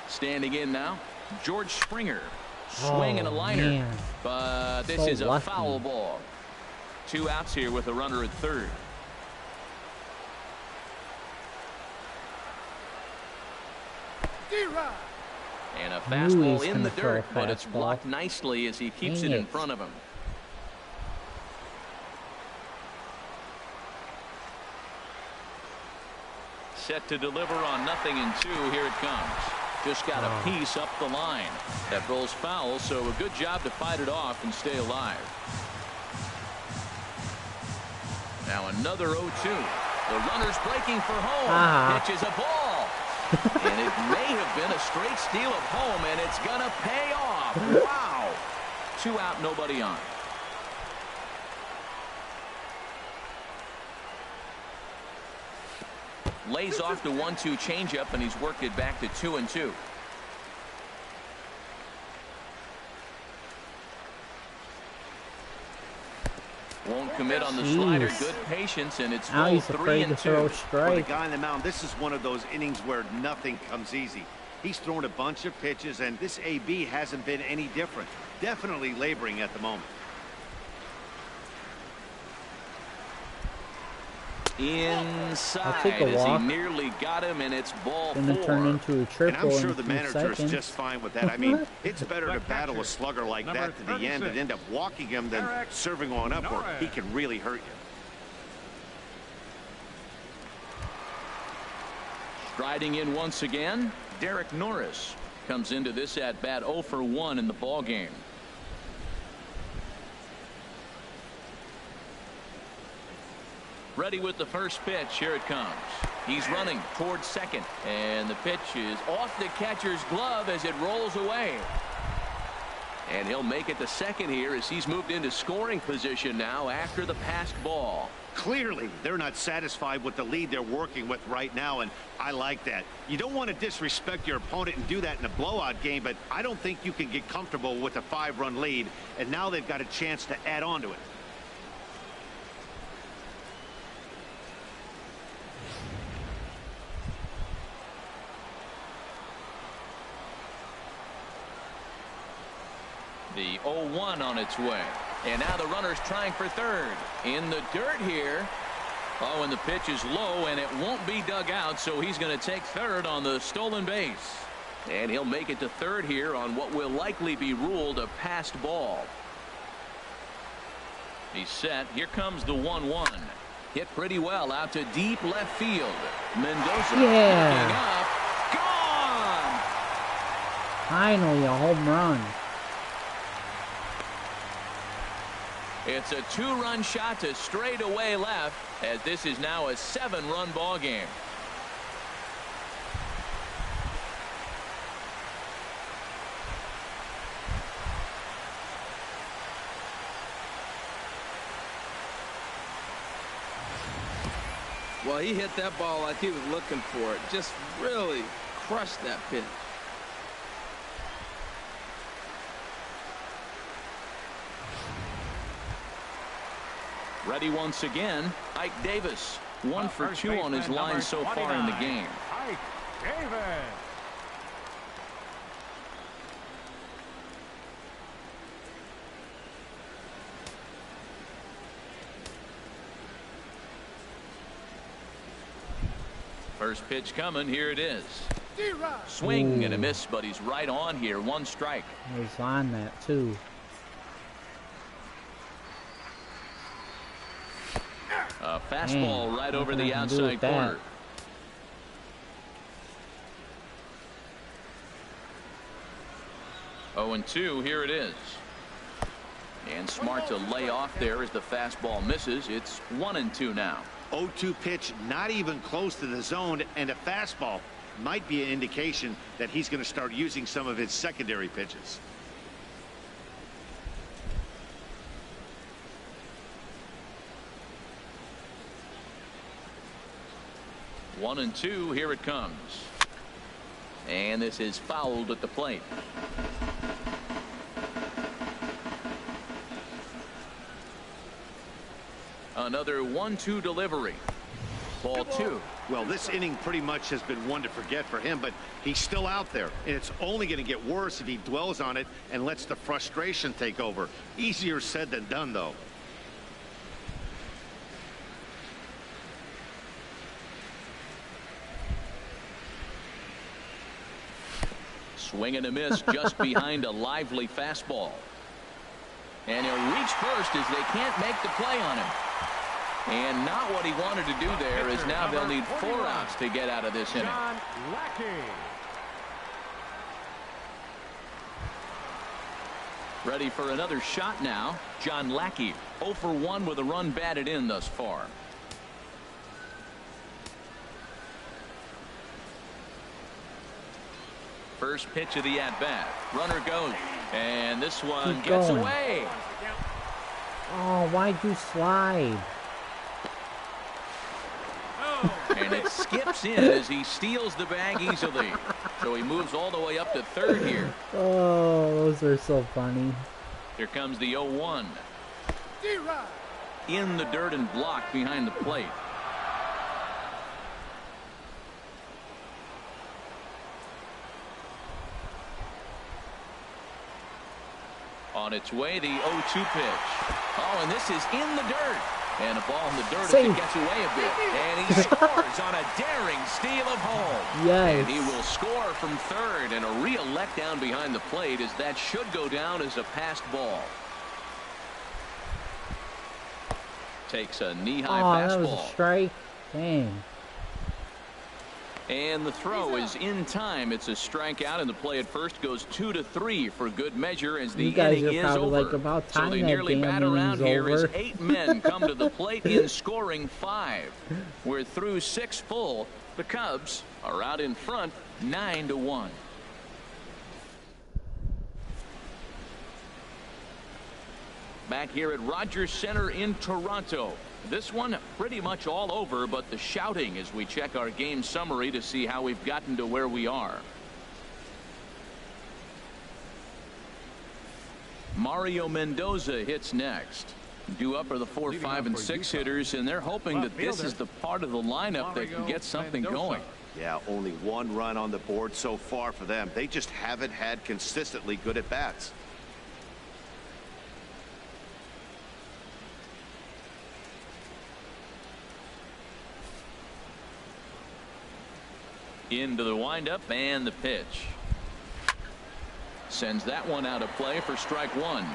Standing in now, George Springer. Swing and a liner. Man. But this is a foul ball. 2 outs here with a runner at third. And a fastball in the dirt, but it's blocked nicely as he keeps it in front of him. Set to deliver on 0-2. Here it comes. Just got a piece up the line. That rolls foul, so a good job to fight it off and stay alive. Now another 0-2. The runner's breaking for home. Pitches a ball. And it may have been a straight steal of home, and it's going to pay off. Wow. 2 out, nobody on. Lays off the 1-2 changeup, and he's worked it back to 2-2. Won't commit on the slider. Good patience, and it's now he's afraid to throw strike. For the guy on the mound, this is one of those innings where nothing comes easy. He's thrown a bunch of pitches, and this AB hasn't been any different. Definitely laboring at the moment. inside as he nearly got him, and it's ball 4. Gonna turn into a triple. And I'm sure the manager seconds. is just fine with that. I mean, it's better to battle a slugger like that to the end and end up walking him than serving on up where he can really hurt you. Striding in once again, Derek Norris comes into this at bat 0 for 1 in the ball game. Ready with the first pitch. Here it comes. He's running towards second, and the pitch is off the catcher's glove as it rolls away. And he'll make it to second here as he's moved into scoring position now after the passed ball. Clearly, they're not satisfied with the lead they're working with right now, and I like that. You don't want to disrespect your opponent and do that in a blowout game, but I don't think you can get comfortable with a 5-run lead, and now they've got a chance to add on to it. The 0-1 on its way. And now the runner's trying for third. In the dirt here. Oh, and the pitch is low, and it won't be dug out, so he's going to take third on the stolen base. And he'll make it to third here on what will likely be ruled a passed ball. He's set. Here comes the 1-1. Hit pretty well out to deep left field. Mendoza looking up. Gone! Finally, a home run. It's a 2-run shot to straightaway left, as this is now a 7-run ball game. Well, he hit that ball like he was looking for it. Just really crushed that pitch. Ready once again, Ike Davis. 1 for 2 on his line so far in the game. Ike Davis. First pitch coming. Here it is. Swing and a miss, but he's right on here. 1 strike. He's on that too. A fastball right over the outside corner. 0-2. Here it is. And smart to lay off there as the fastball misses. It's 1-2 now. 0-2 pitch, not even close to the zone, and a fastball might be an indication that he's going to start using some of his secondary pitches. One and two. Here it comes. And this is fouled at the plate. Another 1-2 delivery. Ball 2. Well, this inning pretty much has been one to forget for him, but he's still out there, and it's only going to get worse if he dwells on it and lets the frustration take over. Easier said than done, though. Swing and a miss just behind a lively fastball. And he'll reach first as they can't make the play on him. And not what he wanted to do there, as now they'll need 4 outs to get out of this inning. Ready for another shot now. John Lackey, 0 for 1 with a run batted in thus far. First pitch of the at-bat. Runner goes. And this one gets away. Oh, why'd you slide? And it skips in as he steals the bag easily. So he moves all the way up to third here. Oh, those are so funny. Here comes the 0-1. In the dirt and blocked behind the plate. On its way, the 0-2 pitch. Oh, and this is in the dirt. And a ball in the dirt as it gets away a bit. And he scores on a daring steal of home. Yes. And he will score from third. And a real letdown behind the plate, as that should go down as a passed ball. Takes a knee-high fastball. That was a strike. Dang. And the throw is in time. It's a strikeout, and the play at first goes 2-3 for good measure as the inning is over. Like about time so the nearly bat around here is 8 men come to the plate in scoring 5. We're through 6 full. The Cubs are out in front 9-1. Back here at Rogers Center in Toronto. This one pretty much all over, but the shouting as we check our game summary to see how we've gotten to where we are. Mario Mendoza hits next. Due up are the 4, 5, and 6 hitters, and they're hoping that this is the part of the lineup that can get something going. Yeah, only 1 run on the board so far for them. They just haven't had consistently good at-bats. Into the windup and the pitch. Sends that one out of play for strike 1.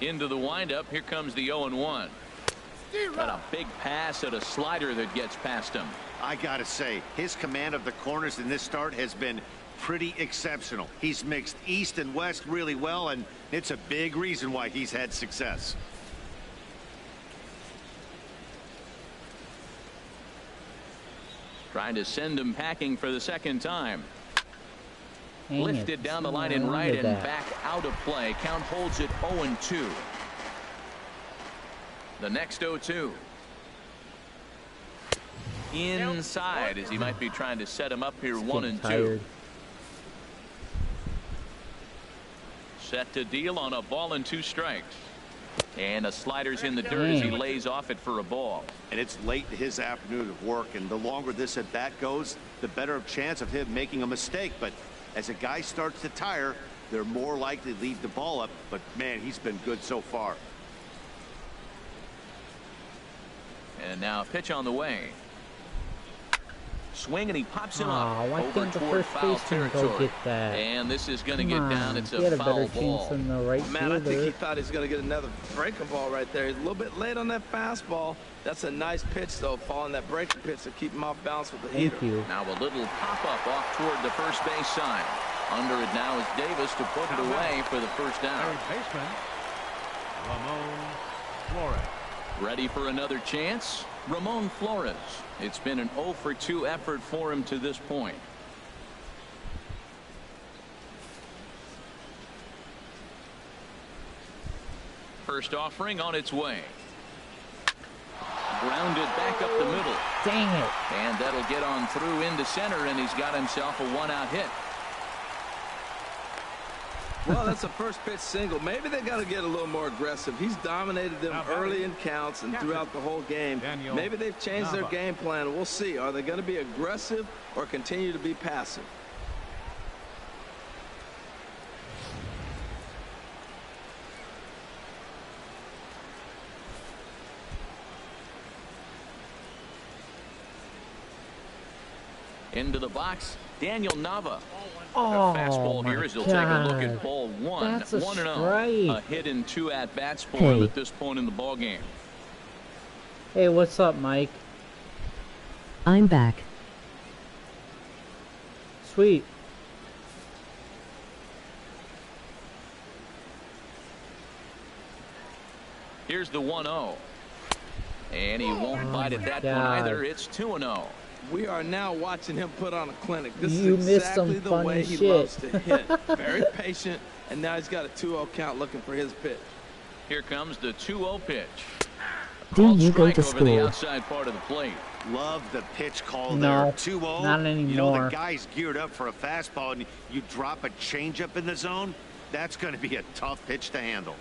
Into the windup. Here comes the 0-1. Got a big pass at a slider that gets past him. I gotta say, his command of the corners in this start has been pretty exceptional. He's mixed east and west really well, and it's a big reason why he's had success. Trying to send him packing for the second time. Dang Lifted down the line and right and back out of play. Count holds it 0-2. The next 0-2. Inside as he might be trying to set him up here 1-2. Set to deal on a ball and 2 strikes. And a slider's in the dirt as he lays off it for a ball. And it's late in his afternoon of work, and the longer this at bat goes, the better chance of him making a mistake. But as a guy starts to tire, they're more likely to leave the ball up. But man, he's been good so far. And now a pitch on the way. Swing, and he pops him up why over can't the toward first foul baseman territory. go get that? And this is going to get down. It's He had a a foul better ball. chance than the right Man, I think he fielder. thought he was going to get another breaking ball right there. He's a little bit late on that fastball. That's a nice pitch, though, following that breaking pitch to keep him off balance with the heater. Thank you. Now a little pop-up off toward the first base side. Under it now is Davis to put it away for the first down. Third baseman, Ramon Flores. Ready for another chance? Ramon Flores. It's been an 0-for-2 effort for him to this point. First offering on its way. Grounded back up the middle. Dang it. And that'll get on through into center, and he's got himself a 1-out hit. Well, that's a first pitch single. Maybe they got to get a little more aggressive. He's dominated them early in counts and throughout the whole game. Maybe they've changed their game plan. We'll see. Are they going to be aggressive or continue to be passive? Into the box, Daniel Nava. Oh, A fastball here as he'll take a look at ball 1. That's a 1-0. A strike. hit in 2 at-bats for him at this point in the ball game. Hey, what's up, Mike? I'm back. Sweet. Here's the 1-0. And he won't bite at that one either. It's 2-0. We are now watching him put on a clinic. This You is missed exactly some the funny way he shit. loves to hit. Very patient, and now he's got a 2-0 count looking for his pitch. Here comes the 2-0 pitch. Do you go to Strike over the school? outside part of the plate. Love the pitch call No, there. 2-0. not You know, anymore. the guy's geared up for a fastball, and you drop a changeup in the zone. That's going to be a tough pitch to handle.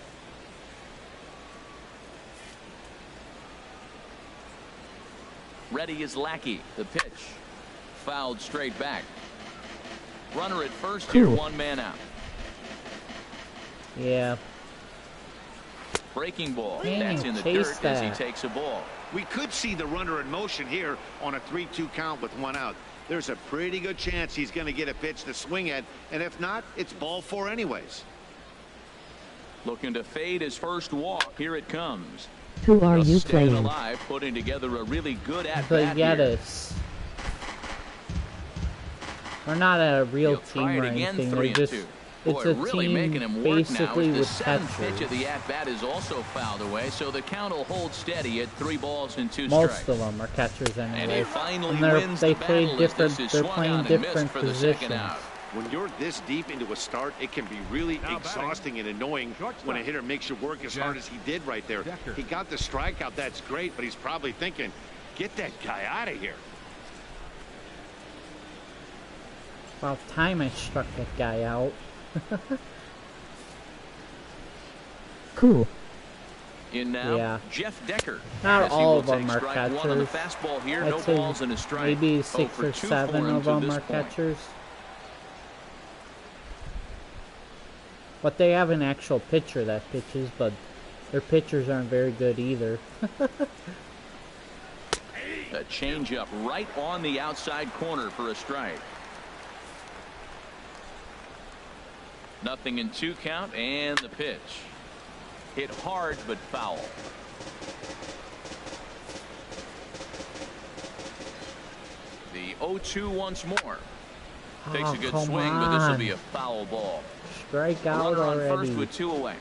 Ready is Lackey. The pitch. Fouled straight back. Runner at first here, 1 man out. Yeah. Breaking ball. Dang, That's in the chase dirt that. as he takes a ball. We could see the runner in motion here on a 3-2 count with 1 out. There's a pretty good chance he's going to get a pitch to swing at, and if not, it's ball 4 anyways. Looking to fade his first walk. Here it comes. Who are you Staying playing? alive, putting together a really good The at-bat here. Yetis. We're not a real team or anything. They're just, it's a really team making him work basically now. with The 7th pitch catchers. of the at-bat is also fouled away, so the count will hold steady at 3 balls and 2 Most strikes. of them are catchers And he anyway. finally And wins they the play battle as different. this is They're swung playing on and missed different for the second positions. out. When you're this deep into a start, it can be really Now exhausting and annoying when a hitter makes you work as hard as he did right there. Decker. He got the strikeout, that's great, but he's probably thinking, get that guy out of here. About time I struck that guy out. Cool. In now, Yeah. Jeff Decker. Not as he all will of them take are strike 1 on the catchers. fastball here, I'd no say balls and a strike. maybe 0 6 for or 2 7 for him of to them this are point. catchers. But they have an actual pitcher that pitches, but their pitchers aren't very good either. A changeup right on the outside corner for a strike. Nothing in 2 count, and the pitch. Hit hard but foul. The 0-2 once more. Takes a good come swing, but this will on. be a foul ball. Strike out Runner on already. first with 2 away.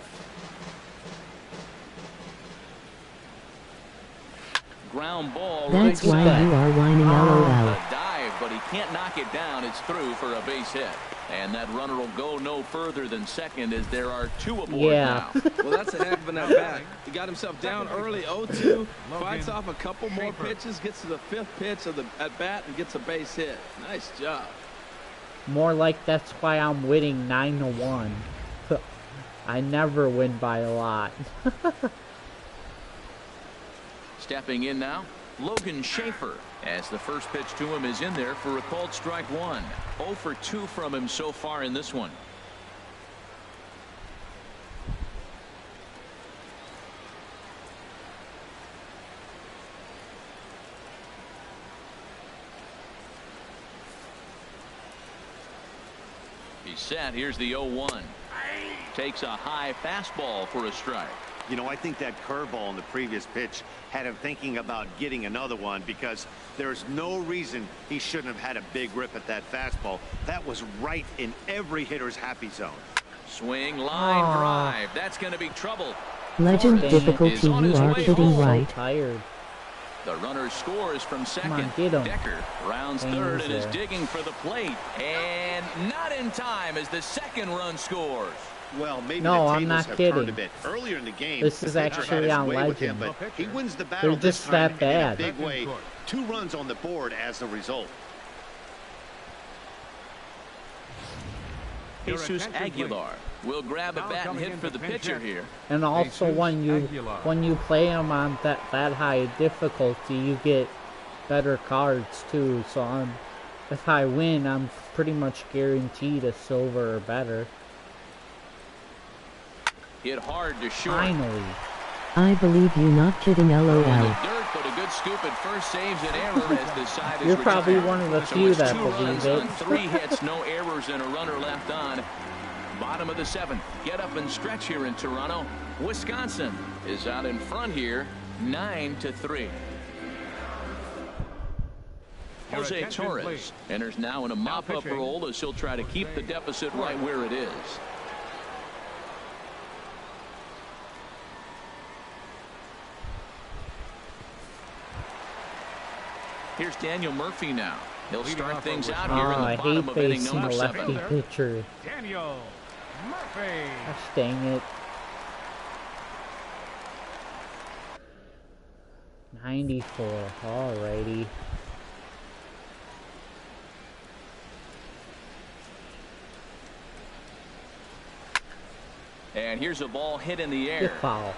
Ground ball. That's right why side. you are whining LOL. A dive, but he can't knock it down. It's through for a base hit. And that runner will go no further than second as there are 2 aboard Yeah. now. Well, that's a heck of an at-bat. He got himself down early, 0-2, fights off a couple more pitches, gets to the 5th pitch of the at-bat, and gets a base hit. Nice job. More like that's why I'm winning 9-1. I never win by a lot. Stepping in now, Logan Schaefer, as the first pitch to him is in there for a called strike 1. 0 for 2 from him so far in this one. He's set. Here's the 0-1. Takes a high fastball for a strike. You know, I think that curveball in the previous pitch had him thinking about getting another one because there's no reason he shouldn't have had a big rip at that fastball. That was right in every hitter's happy zone. Swing, line drive. That's going to be trouble. Legend Torres difficulty, is on you his are way kidding, home. right? Tired. The runner scores from second. on, get him. Decker rounds Dang, third he's and is there. digging for the plate. And not in time as the second run scores. Well, maybe No, the I'm tables not have kidding. turned a bit. Earlier in the game, This is the pitcher actually had on his way with him, Legend. but he wins the battle They're this just time that bad. in a big way. 2 runs on the board as a result. Jesus Aguilar will grab a bat and hit for the pitcher here. And also Jesus when you play them on that high difficulty, you get better cards too. So if I win, I'm pretty much guaranteed a silver or better. Hit hard to short. Finally. I believe you, not kidding, In the LOL. dirt, but a good scoop at first saves an error as the side is You're probably retired. one of the So few it's that 2 believe runs it. on 3 hits, no errors, and a runner left on. Bottom of the 7th. Get up and stretch here in Toronto. Wisconsin is out in front here, 9-3. Jose Torres enters now in a mop-up pitching. role as he'll try to keep the deficit right where it is. Here's Daniel Murphy now. He'll start things out here in I the hate bottom of inning facing number a 7. lefty pitcher. Daniel Murphy. Gosh dang it. 94. Alrighty. And here's a ball hit in the Good air. foul.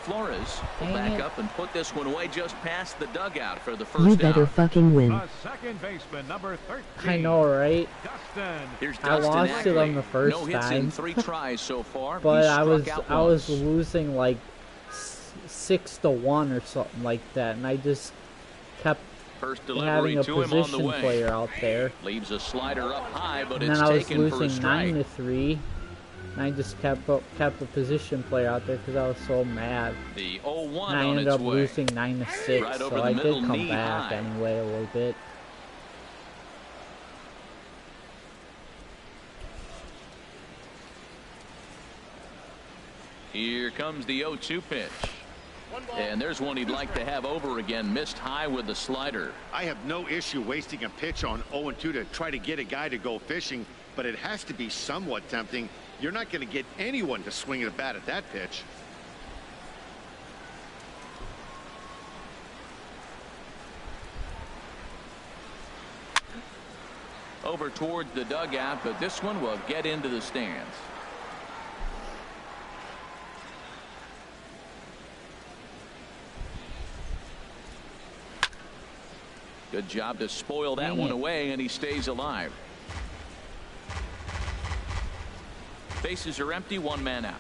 Flores will back up and put this one away just past the dugout for the first You better down. fucking win. The second baseman, number 13. I know, right? Dustin. Here's I Dustin lost it on the first no hits time. in 3 tries so far. But He I struck out was once. losing like 6-1 or something like that, and I just kept First having delivery a to him on the position way. player out there. Leaves a slider up high, but And it's then I was taken for a losing strike. 9-3, and I just kept a position player out there because I was so mad. The 0-1 And I on ended its up way. losing 9-6, Right over so the I middle, did come knee back high. anyway a little bit. Here comes the 0-2 pitch. And there's one he'd like to have over again. Missed high with the slider. I have no issue wasting a pitch on 0-2 to try to get a guy to go fishing, but it has to be somewhat tempting. You're not going to get anyone to swing at a bat at that pitch. Over towards the dugout, but this one will get into the stands. Good job to spoil that one away, and he stays alive. Bases are empty, 1 man out.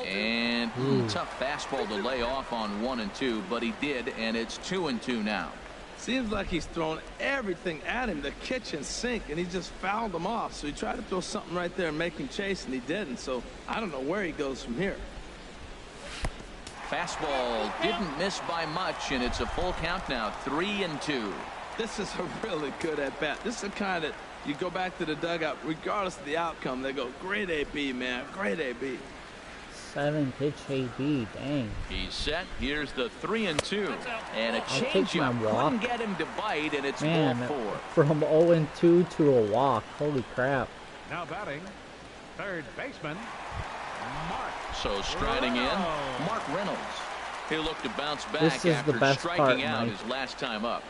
And tough fastball to lay off on 1 and 2, but he did, and it's 2 and 2 now. Seems like he's thrown everything at him, the kitchen sink, and he just fouled him off. So he tried to throw something right there and make him chase, and he didn't. So I don't know where he goes from here. Fastball didn't miss by much, and it's a full count now, 3 and 2. This is a really good at bat. This is the kind that you go back to the dugout, regardless of the outcome. They go, great AB, man, great AB. 7-pitch AB, dang. He's set. Here's the 3 and 2, and a I'll take my changeup walk. couldn't get him to bite, and it's Man, ball 4. from 0-2 to a walk. Holy crap. Now batting, third baseman, Mark. So striding in, Mark Reynolds. He'll look to bounce back This is the after best striking part, out Mike. his last time up.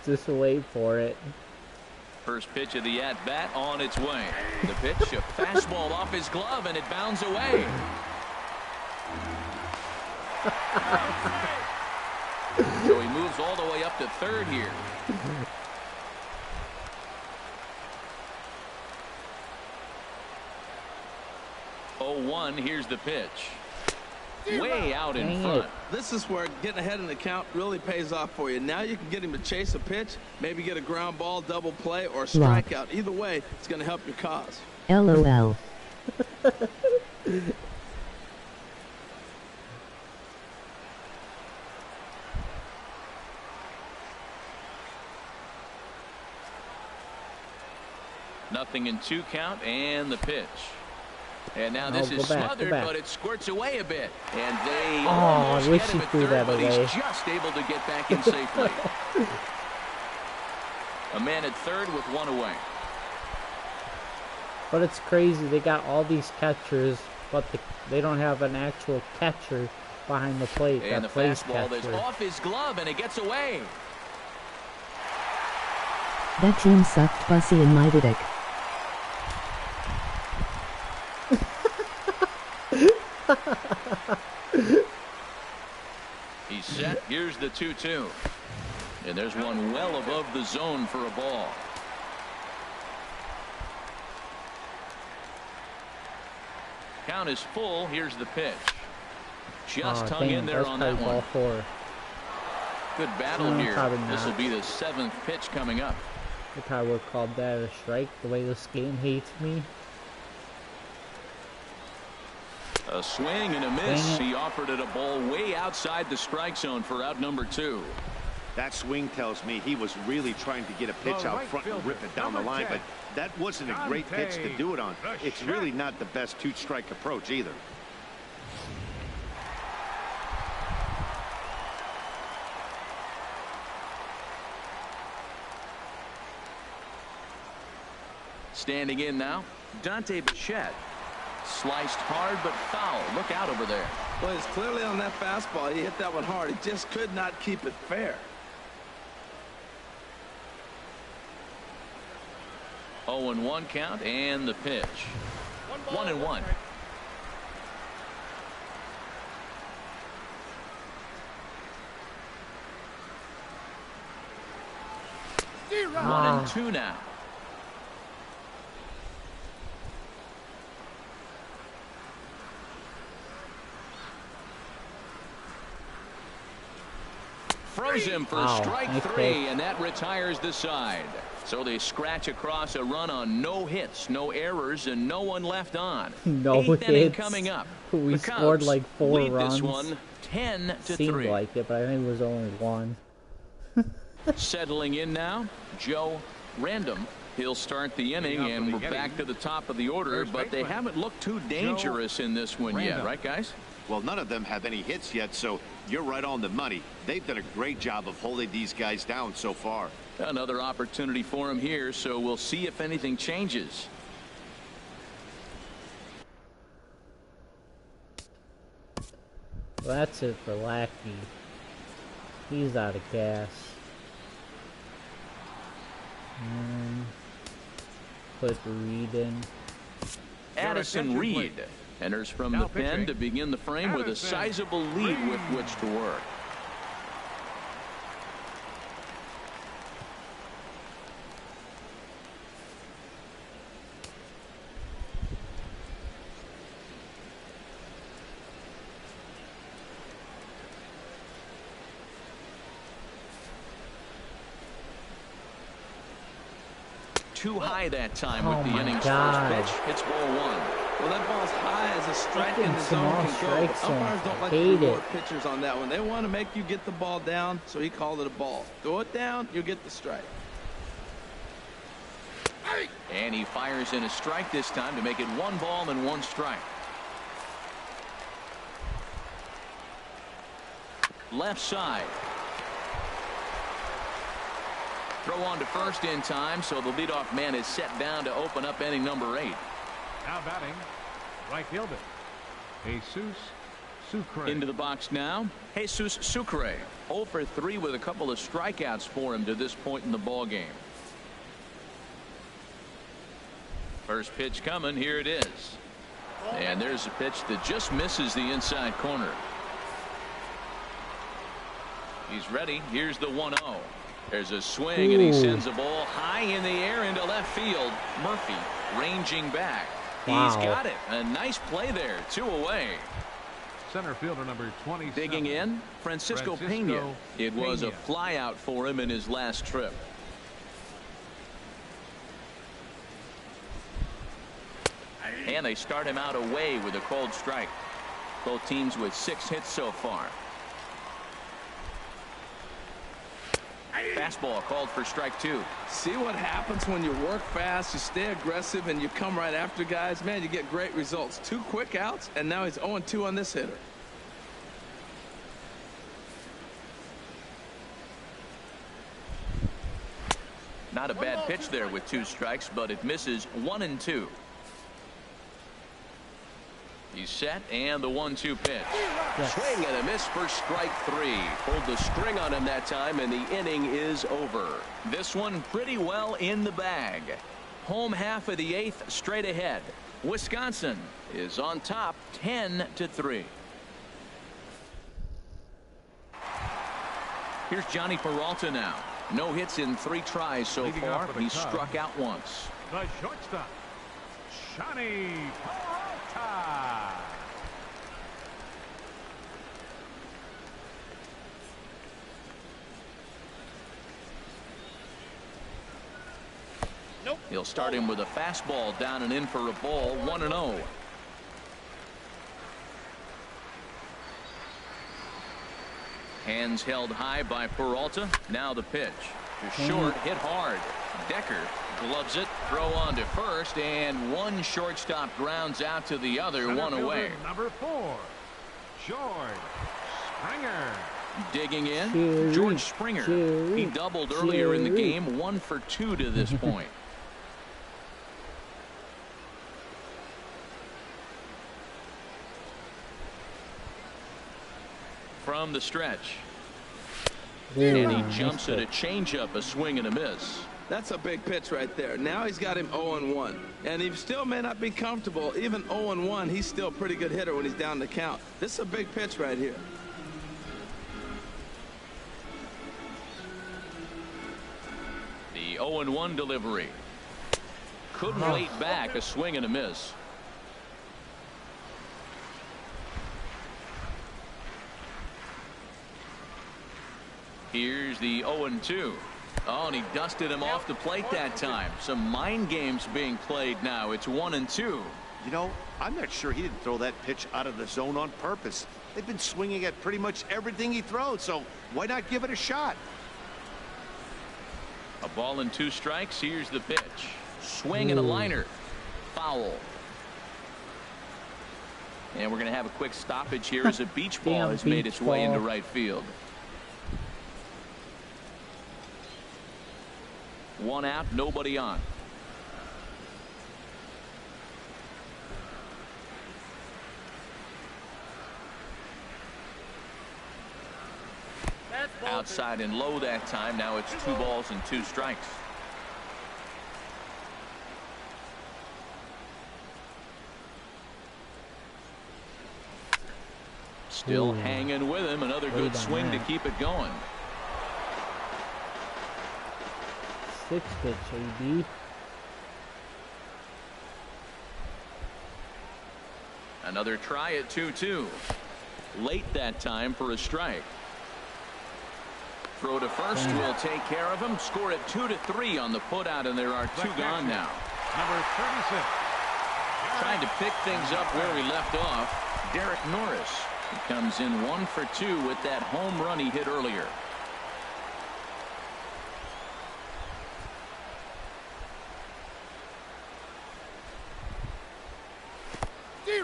Just wait for it. First pitch of the at-bat on its way. The pitch, a fastball off his glove, and it bounds away. So he moves all the way up to third here. Oh, 1, here's the pitch. Way out in front. This is where getting ahead in the count really pays off for you. Now you can get him to chase a pitch, maybe get a ground ball, double play, or a strikeout. Either way, it's going to help your cause. LOL. Nothing in 2 count, and the pitch. And now this is smothered, but it squirts away a bit. And they almost wish get him he at threw third, that but away. he's just able to get back in safely. A man at third with 1 away. But it's crazy. They got all these catchers, but they don't have an actual catcher behind the plate. And the plays fastball catcher. is off his glove, and it gets away. That team sucked Bussy and my dick. He's set. Here's the 2-2. And there's one well above the zone for a ball. Count is full. Here's the pitch. Just hung in there on that one. Ball 4. Good battle here. This will be the 7th pitch coming up. They probably would have called that a strike, the way this game hates me. A swing and a miss. He offered it a ball way outside the strike zone for out number 2. That swing tells me he was really trying to get a pitch out front and rip it down the line, but that wasn't a great pitch to do it on. It's really not the best 2-strike approach either. Standing in now, Dante Bichette. Sliced hard but foul. Look out over there. Well, he's clearly on that fastball. He hit that one hard. He just could not keep it fair. 0-1 count and the pitch. 1-1. One and two now. Froze him for strike three, and that retires the side. So they scratch across a run on no hits, no errors, and no one left on. No Eighth inning hits. coming up. We The scored Cubs like 4 lead runs. This one 10-3. Seemed like it, but I think it was only 1. Settling in now, Joe Random. He'll start the inning, and we're back to the top of the order, but they haven't looked too dangerous in this one yet, right, guys? Well, none of them have any hits yet, so you're right on the money. They've done a great job of holding these guys down so far. Another opportunity for him here, so we'll see if anything changes. Well, that's it for Lackey. He's out of gas. Put Reed in. Addison Reed enters from the pen to begin the frame with a sizable lead with which to work. Too high that time with the inning's first pitch. It's ball 1. Well, that ball's high as a strike in the zone can go. Umpires don't like to reward pitchers on that one. They want to make you get the ball down, so he called it a ball. Throw it down, you get the strike. And he fires in a strike this time to make it 1 ball and 1 strike. Left side. Throw on to first in time, so the leadoff man is set down to open up inning number 8. Now batting, right fielder, Jesus Sucre. Into the box now, Jesus Sucre. 0 for 3 with a couple of strikeouts for him to this point in the ball game. First pitch coming, here it is. And there's a pitch that just misses the inside corner. He's ready. Here's the 1-0. There's a swing, and he sends a ball high in the air into left field. Murphy ranging back. Wow. He's got it. A nice play there. 2 away. Center fielder number 27. Digging in, Francisco Pena. It was a flyout for him in his last trip. And they start him out away with a cold strike. Both teams with 6 hits so far. Fastball called for strike 2. See what happens when you work fast, you stay aggressive, and you come right after guys. Man, you get great results. 2 quick outs, and now he's 0-2 on this hitter. Not a bad pitch there with 2 strikes, but it misses 1 and 2. He's set, and the 1-2 pitch. Yes. Swing and a miss for strike 3. Pulled the string on him that time, and the inning is over. This one pretty well in the bag. Home half of the 8th straight ahead. Wisconsin is on top 10-3. Here's Johnny Peralta now. No hits in 3 tries so far. He's struck out once. The shortstop, Johnny Peralta. He'll start him with a fastball down and in for a ball. 1-0. Hands held high by Peralta. Now the pitch. To short, hit hard. Decker gloves it. Throw on to first, and one shortstop grounds out to the other. 1 away. Number 4, George Springer. Digging in, George Springer. He doubled earlier in the game. 1 for 2 to this point. From the stretch. And he jumps at a changeup, a swing and a miss. That's a big pitch right there. Now he's got him 0-1. And he still may not be comfortable. Even 0-1, he's still a pretty good hitter when he's down the count. This is a big pitch right here. The 0-1 delivery. Couldn't wait back. A swing and a miss. Here's the 0-2. Oh, and he dusted him off the plate that time. Some mind games being played now. It's 1-2. You know, I'm not sure he didn't throw that pitch out of the zone on purpose. They've been swinging at pretty much everything he throws, so why not give it a shot? A ball and 2 strikes. Here's the pitch. Swing and a liner. Foul. And we're going to have a quick stoppage here as a beach ball has made its way into right field. 1 out, nobody on. Outside and low that time. Now it's 2 balls and 2 strikes. Still hanging with him. Another good swing to keep it going. 6 pitch, AB. Another try at 2-2. Late that time for a strike. Throw to first will take care of him. Score at 2-3 on the putout, and there are 2 gone now. Number 36. Trying to pick things up where we left off. Derek Norris. He comes in 1 for 2 with that home run he hit earlier.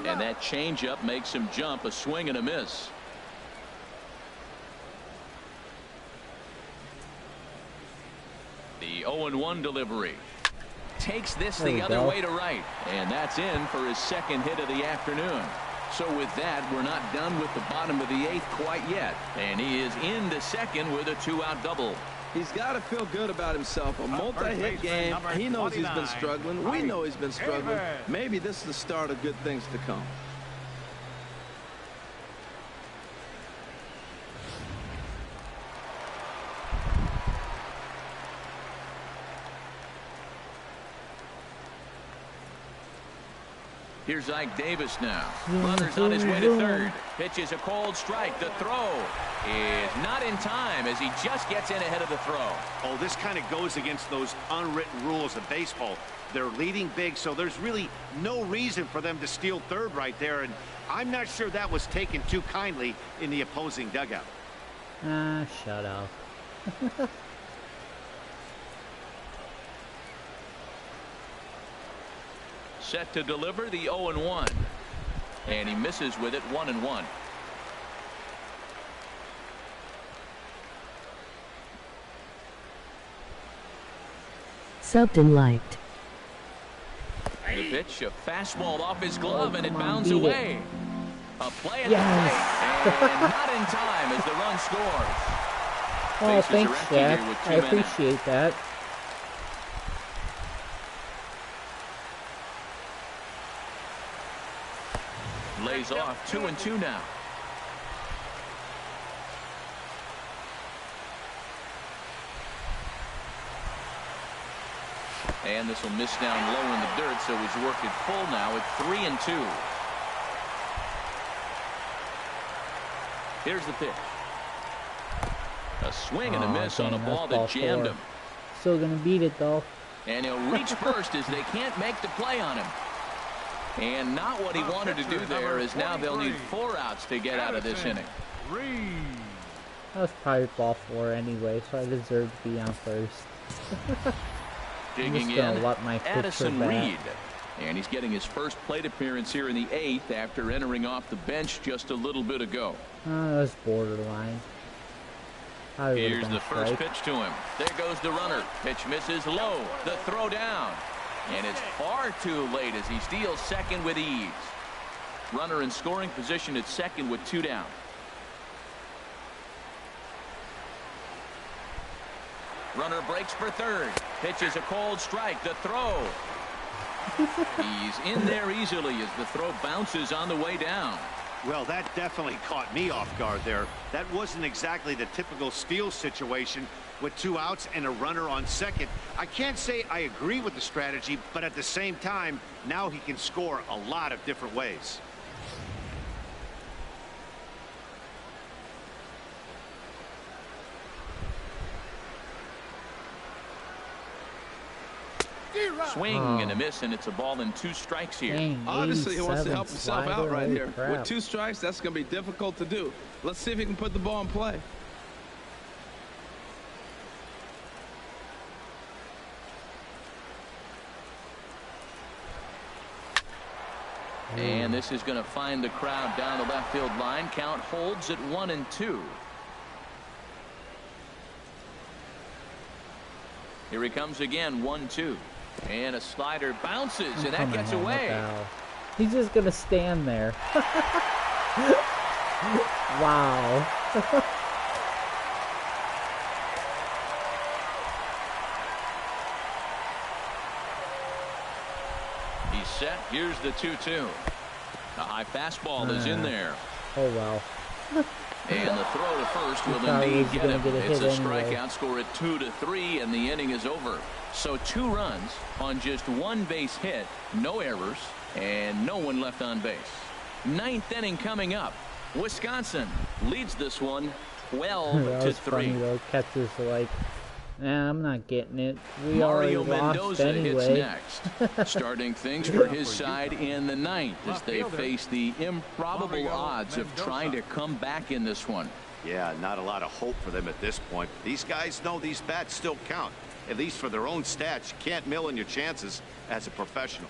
And that changeup makes him jump. A swing and a miss. The 0-1 delivery. Takes this the other way to right. And that's in for his 2nd hit of the afternoon. So with that, we're not done with the bottom of the 8th quite yet. And he is into 2nd with a 2-out double. He's got to feel good about himself. A multi-hit game. He knows he's been struggling. We know he's been struggling. Maybe this is the start of good things to come. Here's Ike Davis now. Runner's on his way to 3rd. Pitches a cold strike. The throw is not in time as he just gets in ahead of the throw. Oh, this kind of goes against those unwritten rules of baseball. They're leading big, so there's really no reason for them to steal 3rd right there, and I'm not sure that was taken too kindly in the opposing dugout. Shut up. Set to deliver the 0-1. And he misses with it. 1-1. Subbed and liked. The pitch, a fastball off his glove, and it bounds away. A play at the plate, and not in time as the run scores. Oh, thanks, Jack. I appreciate that. Lays off 2-2 now. And this will miss down low in the dirt, so he's worked it full now at 3-2. Here's the pitch. A swing and a miss on a ball that jammed him. Still gonna beat it though. And he'll reach first as they can't make the play on him. And not what he wanted to do there, as now they'll need 4 outs to get out of this inning. That was probably ball 4 anyway, so I deserve to be on first. Digging in, Addison Reed. And he's getting his first plate appearance here in the 8th after entering off the bench just a little bit ago. That was borderline. Here's the first pitch to him. There goes the runner. Pitch misses low. The throw down. And it's far too late as he steals 2nd with ease. Runner in scoring position at 2nd with 2 down. Runner breaks for third. Pitches a cold strike. The throw. He's in there easily as the throw bounces on the way down. Well, that definitely caught me off guard there. That wasn't exactly the typical steal situation with 2 outs and a runner on second. I can't say I agree with the strategy, but at the same time, now he can score a lot of different ways. Swing and a miss, and it's a ball and 2 strikes here. Dang, Obviously, he wants to help himself out right here. Crap. With 2 strikes, that's going to be difficult to do. Let's see if he can put the ball in play. And this is going to find the crowd down the left field line. Count holds at 1-2. Here he comes again, 1-2. And a slider bounces, and that gets away. He's just going to stand there. Wow. He's set. Here's the 2-2. The high fastball is in there. Oh, well. And the throw to first will indeed get him. It's a strikeout, score at 2-3, and the inning is over. So 2 runs on just 1 base hit, no errors, and no one left on base. 9th inning coming up. Wisconsin leads this one 12-3. Funny though. Catcher's like, nah, I'm not getting it. We Mario already lost Mendoza anyway. hits next, starting things for his side in the 9th as they face the improbable odds of trying to come back in this one. Yeah, not a lot of hope for them at this point. These guys know these bats still count. At least for their own stats, you can't mill in your chances as a professional.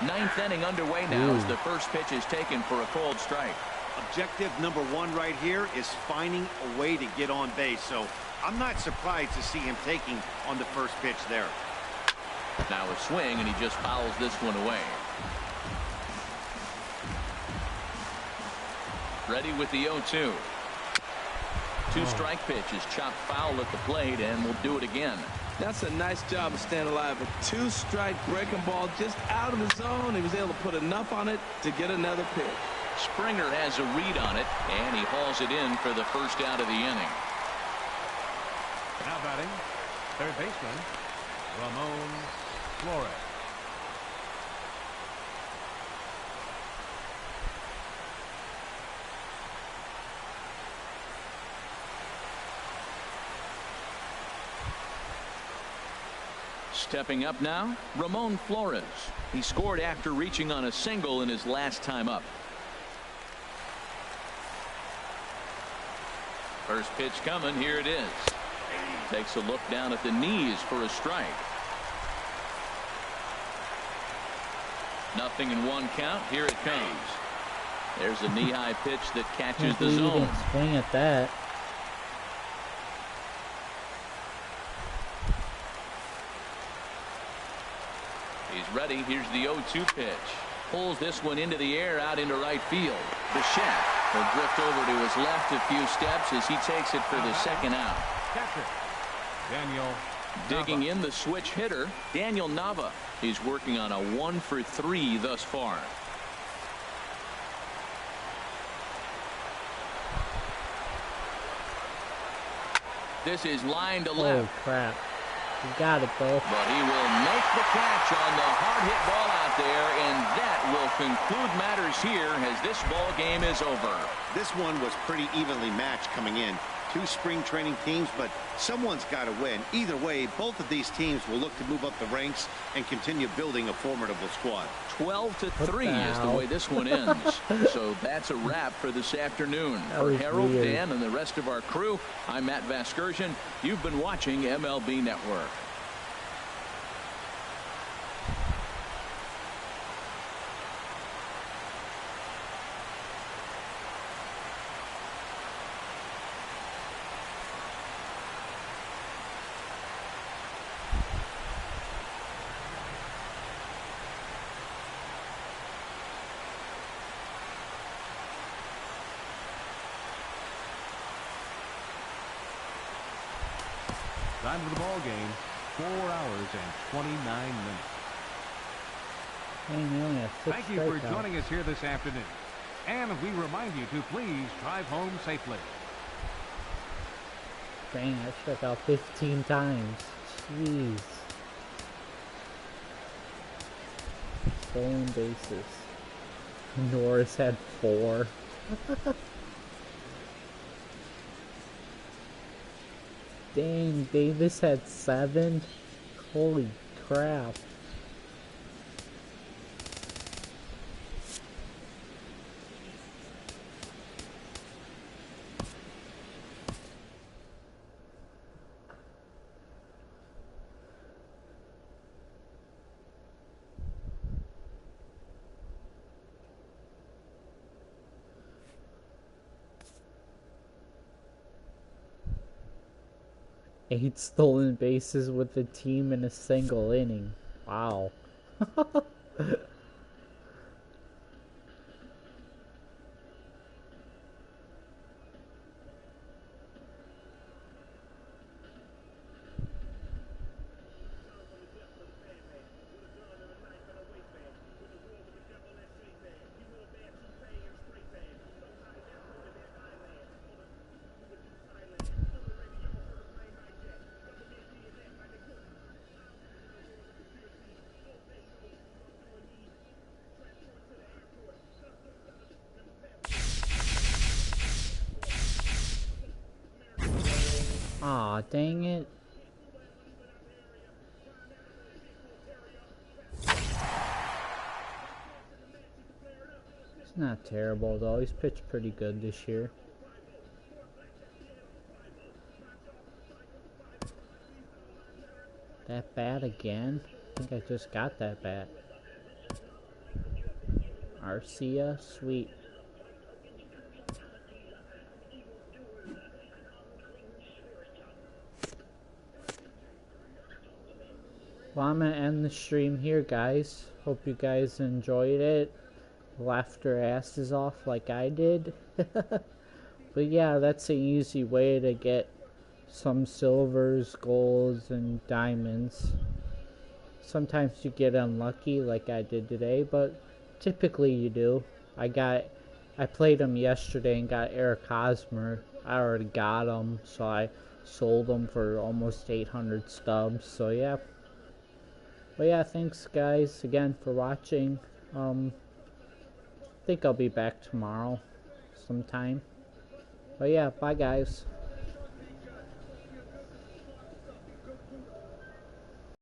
Ninth inning underway now as the first pitch is taken for a cold strike. Objective number 1 right here is finding a way to get on base. So I'm not surprised to see him taking on the first pitch there. Now a swing, and he just fouls this one away. Ready with the 0-2. 2-strike pitch is chopped foul at the plate, and will do it again. That's a nice job of staying alive. A 2-strike breaking ball just out of the zone. He was able to put enough on it to get another pitch. Springer has a read on it, and he hauls it in for the first out of the inning. Now batting, third baseman, Ramon Flores. Stepping up now, Ramon Flores. He scored after reaching on a single in his last time up. First pitch coming. Here it is. Takes a look down at the knees for a strike. Nothing in 1 count. Here it comes. There's a knee-high pitch that catches the zone. Swing at that. He's ready. Here's the 0-2 pitch. Pulls this one into the air out into right field. Bichette will drift over to his left a few steps as he takes it for the second out. Catcher, Daniel Digging in the switch hitter, Daniel Nava. He's working on a 1-for-3 thus far. This is line to left. Oh, crap. You got it, though. But he will make the catch on the hard hit ball out there, and that will conclude matters here as this ball game is over. This one was pretty evenly matched coming in. 2 spring training teams, but someone's got to win. Either way, both of these teams will look to move up the ranks and continue building a formidable squad. 12-3 is the way this one ends. So that's a wrap for this afternoon. For Harold, Dan, and the rest of our crew, I'm Matt Vasgersian. You've been watching MLB Network. Time of the ball game, 4 hours and 29 minutes. Thank you for joining us here this afternoon. And we remind you to please drive home safely. Dang, I struck out 15 times. Jeez. Stolen bases. Norris had 4. Dang, Davis had 7. Holy crap. Eight stolen bases with the team in a single inning. Wow. Aw, dang it. It's not terrible though, he's pitched pretty good this year. That bat again? I think I just got that bat. Arcia, sweet. Well, I'm gonna end the stream here, guys. Hope you guys enjoyed it. Laughed your asses off like I did. But yeah, that's an easy way to get some silvers, golds, and diamonds. Sometimes you get unlucky like I did today, but typically you do. I played him yesterday and got Eric Hosmer. I already got him, so I sold him for almost 800 stubs. So yeah. But yeah, thanks guys again for watching. I think I'll be back tomorrow sometime. But yeah, bye guys.